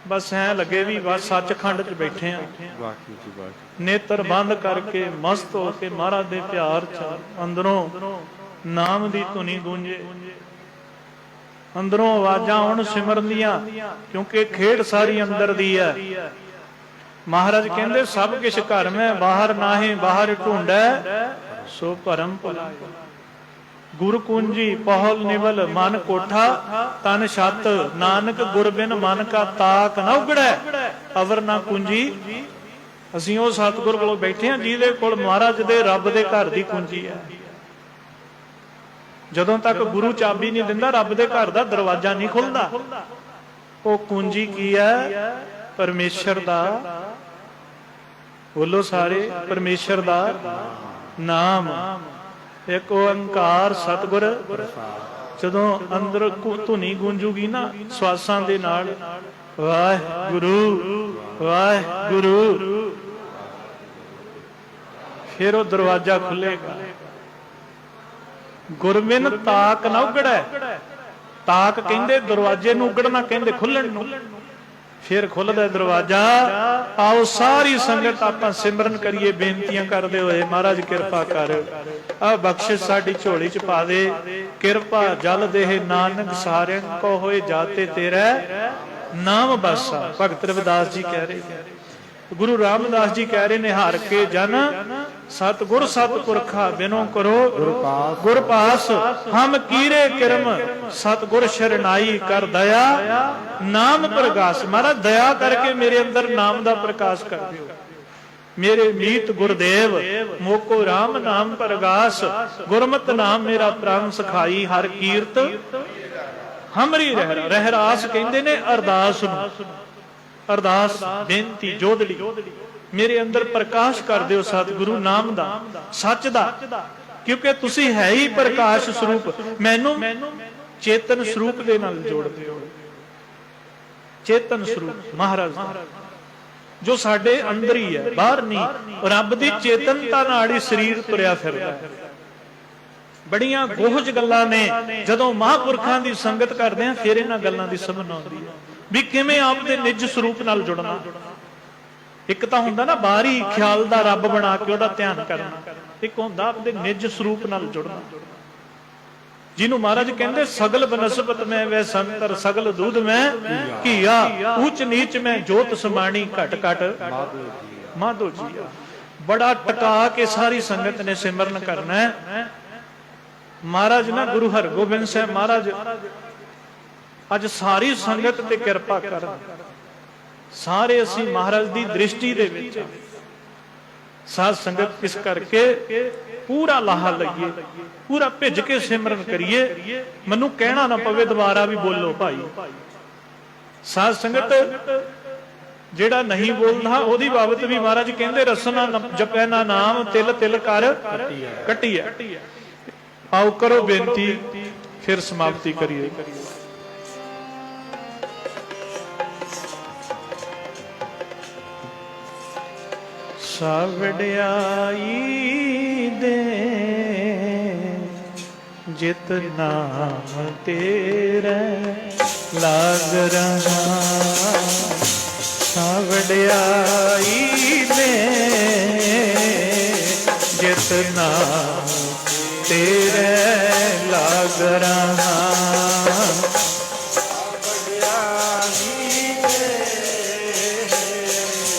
ਬਸ ਐ ਲੱਗੇ ਵੀ ਬਸ ਸੱਚਖੰਡ 'ਚ ਬੈਠੇ ਆ। ਵਾਕਿਆ ਜੀ ਵਾਕਿਆ। ਨੇਤਰ ਬੰਦ ਕਰਕੇ ਮਸਤ ਹੋ ਕੇ ਮਹਾਰਾਜ ਦੇ ਪਿਆਰ 'ਚ ਅੰਦਰੋਂ ਨਾਮ ਦੀ ਧੁਨੀ ਗੂੰਜੇ, ਅੰਦਰੋਂ ਆਵਾਜ਼ਾਂ ਆਉਣ ਸਿਮਰਨ ਦੀਆਂ, ਕਿਉਂਕਿ ਖੇਡ ਸਾਰੀ ਅੰਦਰ ਦੀ ਹੈ। ਮਹਾਰਾਜ ਕਹਿੰਦੇ ਸਭ ਕਿਛ ਘਰ ਮੈਂ, ਬਾਹਰ ਨਾਹੀਂ ਬਾਹਰ ਢੂੰਡੈ ਸੋ ਭਰਮ ਭੁਲਾਏ। ਗੁਰ ਕੁੰਜੀ ਪਹਲ ਨਿਵਲ ਮਨ ਕੋਠਾ, ਤਨ ਛੱਤ ਨਾਨਕ ਗੁਰ ਬਿਨ ਮਨ ਕਾ ਤਾਕ ਨਾ ਉਗੜੈ ਅਵਰ ਨਾ ਕੁੰਜੀ। ਅਸੀਂ ਉਹ ਸਤਿਗੁਰ ਕੋਲ ਬੈਠੇ ਹਾਂ ਜਿਹਦੇ ਕੋਲ ਮਹਾਰਾਜ ਦੇ ਰੱਬ ਦੇ ਘਰ ਦੀ ਕੁੰਜੀ ਹੈ। ਜਦੋਂ ਤੱਕ ਗੁਰੂ ਚਾਬੀ ਨਹੀਂ ਦਿੰਦਾ, ਰੱਬ ਦੇ ਘਰ ਦਾ ਦਰਵਾਜ਼ਾ ਨਹੀਂ ਖੁੱਲਦਾ। ਉਹ ਕੁੰਜੀ ਕੀ ਹੈ? ਪਰਮੇਸ਼ਰ ਦਾ, ਬੋਲੋ ਸਾਰੇ, ਪਰਮੇਸ਼ਰ ਦਾ ਨਾਮ। ਇੱਕ ਓੰਕਾਰ ਸਤਿਗੁਰ। ਜਦੋਂ ਅੰਦਰ ਧੁਨੀ ਗੂੰਜੂਗੀ ਨਾ ਸਵਾਸਾਂ ਦੇ ਨਾਲ, ਵਾਹਿਗੁਰੂ ਵਾਹਿਗੁਰੂ, ਫਿਰ ਉਹ ਦਰਵਾਜ਼ਾ ਖੁੱਲੇਗਾ। ਗੁਰਬਿਨ ਤਾਕ ਨਾ ਉਗੜੈ। ਤਾਕ ਕਹਿੰਦੇ ਦਰਵਾਜ਼ੇ ਨੂੰ, ਉਗੜਨਾ ਕਹਿੰਦੇ ਖੁੱਲਣ ਨੂੰ। ਫਿਰ ਖੁੱਲਦਾ ਦਰਵਾਜ਼ਾ। ਆਓ ਸਾਰੀ ਸੰਗਤ ਆਪਾਂ ਸਿਮਰਨ ਕਰੀਏ, ਬੇਨਤੀਆਂ ਕਰਦੇ ਹੋਏ। ਮਹਾਰਾਜ ਕਿਰਪਾ ਕਰ, ਆ ਬਖਸ਼ਿਸ਼ ਸਾਡੀ ਝੋਲੀ 'ਚ ਪਾ ਦੇ। ਕਿਰਪਾ ਜਲ ਦੇਹ ਨਾਨਕ ਸਾਰਿਆਂ ਕੋ ਹੋਏ, ਜਾਤੇ ਤੇਰਾ ਨਾਮ ਬਾਸਾ। ਭਗਤ ਰਵਿਦਾਸ ਜੀ ਕਹਿ ਰਹੇ, ਗੁਰੂ ਰਾਮਦਾਸ ਜੀ ਕਹਿ ਰਹੇ ਨੇ, ਹਾਰ ਕੇ ਜਨ ਸਤਿਗੁਰ ਸਤਿਪੁਰਖਾ ਬਿਨੋ ਕਰੋ ਗੁਰ ਪਾਸ। ਹਮ ਕੀਰੇ ਕਿਰਮ ਸਤਿਗੁਰ ਸ਼ਰਨਾਈ ਕਰ ਦਇਆ ਨਾਮ ਪ੍ਰਗਾਸ। ਮਹਾਰਾਜ ਦਇਆ ਕਰਕੇ ਮੇਰੇ ਅੰਦਰ ਨਾਮ ਦਾ ਪ੍ਰਕਾਸ਼ ਕਰ ਦਿਓ। ਮੇਰੇ ਮੀਤ ਗੁਰਦੇਵ ਮੋਕੋ ਰਾਮ ਨਾਮ ਪ੍ਰਗਾਸ। ਗੁਰਮਤਿ ਨਾਮ ਮੇਰਾ ਪ੍ਰਾਨ ਸਖਾਈ, ਹਰ ਕੀਰਤ ਹਮਰੀ ਰਹਿਰਾ। ਰਹਿਰਾਸ ਕਹਿੰਦੇ ਨੇ ਅਰਦਾਸ ਨੂੰ। ਅਰਦਾਸ ਬੇਨਤੀ ਜੋਦੜੀ, ਮੇਰੇ ਅੰਦਰ ਪ੍ਰਕਾਸ਼ ਕਰ ਦਿਓ ਸਤਿਗੁਰੂ ਨਾਮ ਦਾ, ਸੱਚ ਦਾ, ਕਿਉਂਕਿ ਤੁਸੀਂ ਹੈ ਹੀ ਪ੍ਰਕਾਸ਼ ਸਰੂਪ। ਮੈਨੂੰ ਚੇਤਨ ਸਰੂਪ ਦੇ ਨਾਲ ਜੋੜ ਦਿਓ। ਚੇਤਨ ਸਰੂਪ ਮਹਾਰਾਜ ਜੋ ਸਾਡੇ ਅੰਦਰ ਹੀ ਹੈ, ਬਾਹਰ ਨਹੀਂ। ਰੱਬ ਦੀ ਚੇਤਨਤਾ ਨਾਲ ਹੀ ਸਰੀਰ ਤੁਰਿਆ ਫਿਰਦਾ ਹੈ। ਬੜੀਆਂ ਗੋਹਜ ਗੱਲਾਂ ਨੇ, ਜਦੋਂ ਮਹਾਂਪੁਰਖਾਂ ਦੀ ਸੰਗਤ ਕਰਦੇ ਆ ਫਿਰ ਇਹਨਾਂ ਗੱਲਾਂ ਦੀ ਸਮਝ ਆਉਂਦੀ ਹੈ ਵੀ ਕਿਵੇਂ ਆਪ ਦੇ ਨਿੱਜ ਸਰੂਪ ਨਾਲ ਜੁੜਨਾ। ਇੱਕ ਤਾਂ ਹੁੰਦਾ ਨਾ ਬਾਹਰੀ ਖਿਆਲ ਦਾ ਰੱਬ ਬਣਾ ਕੇ ਉਹਦਾ ਧਿਆਨ ਕਰਨਾ, ਇੱਕ ਹੁੰਦਾ ਆਪਦੇ ਨਿੱਜ ਸਰੂਪ ਨਾਲ ਜੁੜਨਾ, ਜਿਹਨੂੰ ਮਹਾਰਾਜ ਕਹਿੰਦੇ ਸਗਲ ਬਨਸਪਤ ਮੈਂ ਵੈ ਸੰਤਰ, ਸਗਲ ਦੁੱਧ ਮੈਂ ਘੀਆ, ਉੱਚ ਨੀਚ ਮੈਂ ਜੋਤ ਸਮਾਣੀ, ਘਟ ਘਟ ਮਾਧੋ ਜੀਆ। ਬੜਾ ਟਕਾ ਕੇ ਸਾਰੀ ਸੰਗਤ ਨੇ ਸਿਮਰਨ ਕਰਨਾ ਹੈ। ਮਹਾਰਾਜ ਨਾ ਗੁਰੂ ਹਰਗੋਬਿੰਦ ਸਾਹਿਬ ਮਹਾਰਾਜ ਅੱਜ ਸਾਰੀ ਸੰਗਤ ਤੇ ਕਿਰਪਾ ਕਰਨ। ਸਾਰੇ ਅਸੀਂ ਮਹਾਰਾਜ ਦੀ ਦ੍ਰਿਸ਼ਟੀ ਦੇ ਵਿੱਚ ਸਾਧ ਸੰਗਤ ਇਸ ਕਰਕੇ ਪੂਰਾ ਲਾਹਾ ਲਈਏ, ਪੂਰਾ ਭਿੱਜ ਕੇ ਸਿਮਰਨ ਕਰੀਏ। ਮੈਨੂੰ ਕਹਿਣਾ ਨਾ ਪਵੇ ਦੁਬਾਰਾ ਵੀ ਬੋਲੋ ਭਾਈ। ਸਾਧ ਸੰਗਤ ਜਿਹੜਾ ਨਹੀਂ ਬੋਲਦਾ ਉਹਦੀ ਬਾਬਤ ਵੀ ਮਹਾਰਾਜ ਕਹਿੰਦੇ ਰਸਨਾ ਜਪੈ ਨਾ ਨਾਮ, ਤਿਲ ਤਿਲ ਕਰ ਕੱਟੀਐ। ਆਓ ਕਰੋ ਬੇਨਤੀ, ਫਿਰ ਸਮਾਪਤੀ ਕਰੀਏ। ਵਡਿਆਈ ਦੇ ਜਿਤ ਨਾਮ ਤੇਰੇ ਲਾਗ ਰਹਾ, ਵਡਿਆਈ ਦੇ ਜਿਤ ਨਾਮ ਤੇਰੇ ਲਾਗ ਰਹਾ। ਵਡਿਆਈ ਦੇ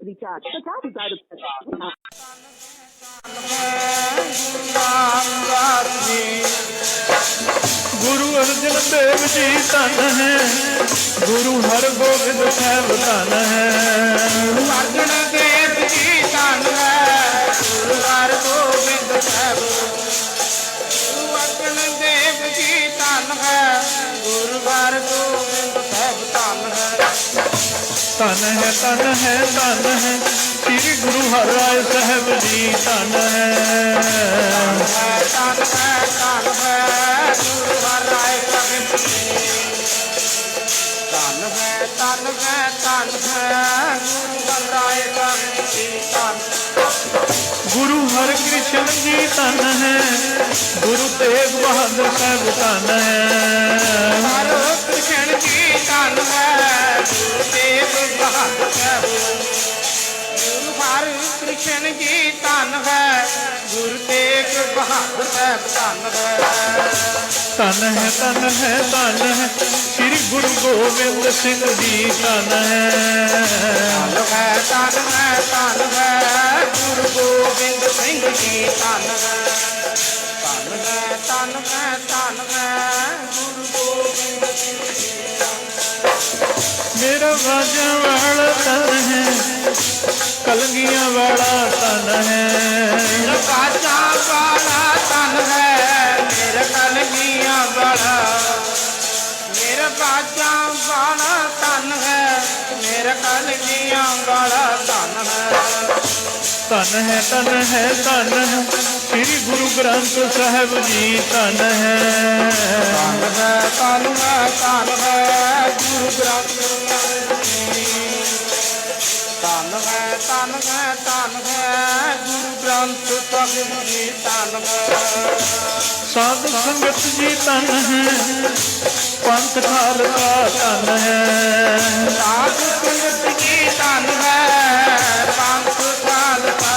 इमीडिएट रिचार्ज 50,000 रुपए। रामदास जी गुरु अर्जन देव जी धन है, गुरु हरगोबिंद साहिब धन है। गुरु अर्जन देव जी धन है, गुरु हरगोबिंद साहिब। गुरु अर्जन देव जी धन है, गुरु हरगोबिंद साहिब धन है। धन है धन है धन है श्री गुरु हरराय साहिब जी धन है। धन है धन है गुरु हरराय साहिब जी। धन है धन है धन है गुरु हरराय साहिब जी धन। गुरु हर कृष्ण जी धन है, गुरु तेग बहादुर साहिब धन है। हर कृष्ण जी धन है, गुरु तेग बहादुर साहिब। गुरु हर कृष्ण जी धन है, गुरु तेग बहादुर साहिब धन है। धन है धन है धन है श्री गुरु गोबिंद सिंह जी धन है। धन है धन है धन है गुरु गोबिंद सिंह जी धन है। धन है धन है धन है गुरु गोबिंद सिंह जी धन है। मेरा बाजा वाला धन है, कलंगियां वाला धन है। मेरा बाजा वाला धन है, मेरा कलगियां वाला। मेरा बाजा वाला धन है, मेरा कलगियां वाला धन है। धन है धन है धन है श्री गुरु ग्रंथ साहिब जी धन है। धन है धन है धन है गुरु ग्रंथ साहिब जी। धन है धन है धन है गुरु ग्रंथ साहिब जी धन है। साधु संगत जी धन है, पंथ खालसा धन है। साधु संगत जी धन है, पंथ खालसा।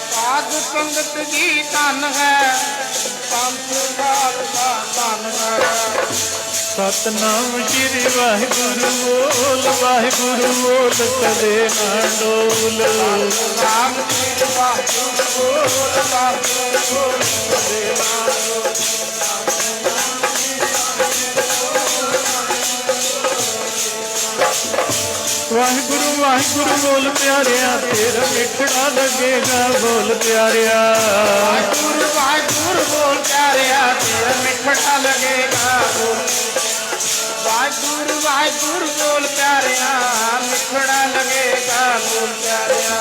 साधु संगत जी धन है, पंथ खालसा धन है। सतनाम श्री वाहिगुरु बोल, वाहिगुरु बोल कदे ना डोल। नाम श्री वाहिगुरु बोल, वाहिगुरु बोल कदे ना डोल। वाहिगुरु वाहिगुरु बोल प्यारिया, तेरा मिठड़ा लगेगा बोल प्यारिया। वाहिगुरु वाहिगुरु बोल प्यारिया, तेरा मिठड़ा लगेगा बोल। वाहिगुरु वाहिगुरु बोल प्यारिया, मिठड़ा लगेगा बोल प्यारिया।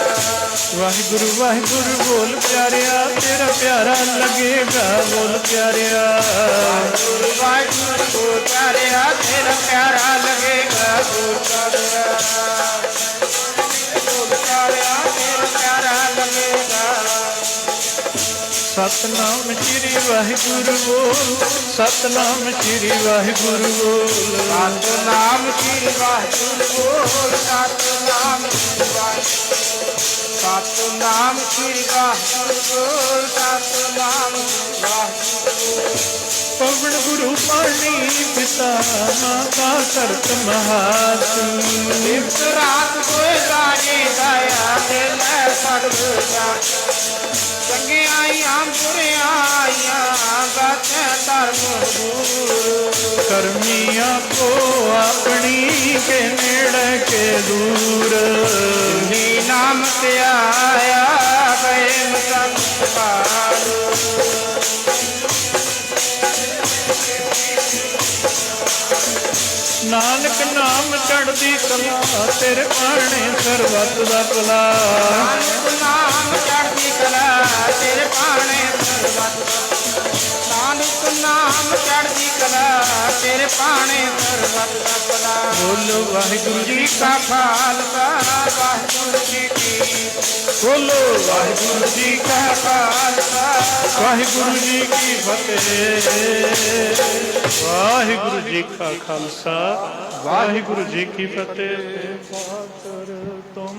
वाहिगुरु वाहिगुरु बोल प्यारिया, तेरा प्यारा लगेगा बोल प्यारिया। वाहिगुरु वाहिगुरु बोल प्यारिया, तेरा प्यारा लगेगा बोल प्यारिया। बोल प्यारिया, तेरा प्यारा लगेगा। सतनाम श्री वाहिगुरु बोल, सतनाम श्री वाहिगुरु बोल। सतनाम श्री वाहिगुरु बोल, सतनाम श्री वाहिगुरु। सतनाम श्री वाहिगुरु बोल, सतनाम वाहिगुरु। पवन गुरु पानी पिता माता करत महातु। नित रात कोई राजी दया दिल सर्वदा। चंगियां बुरियां गत धर्म दूर। कर्मिया को अपनी के नेड़े के दूर। जिन्हीं नाम ते आया गए संसार। नानक नाम चढ़दी कला, तेरे पाने सरबत दा भला। नानक नाम चढ़दी कला, तेरे पाने सरबत। नानक नाम चढ़दी कला, तेरे पाने सरबत दा भला। बोलो वाहिगुरु जी का खालसा, वाहिगुरु जी की। बोलो वाहिगुरु जी का खालसा, वाहिगुरु जी की फतेह। वाहिगुरु जी का खालसा, वाहिगुरु जी की फतेह। तुम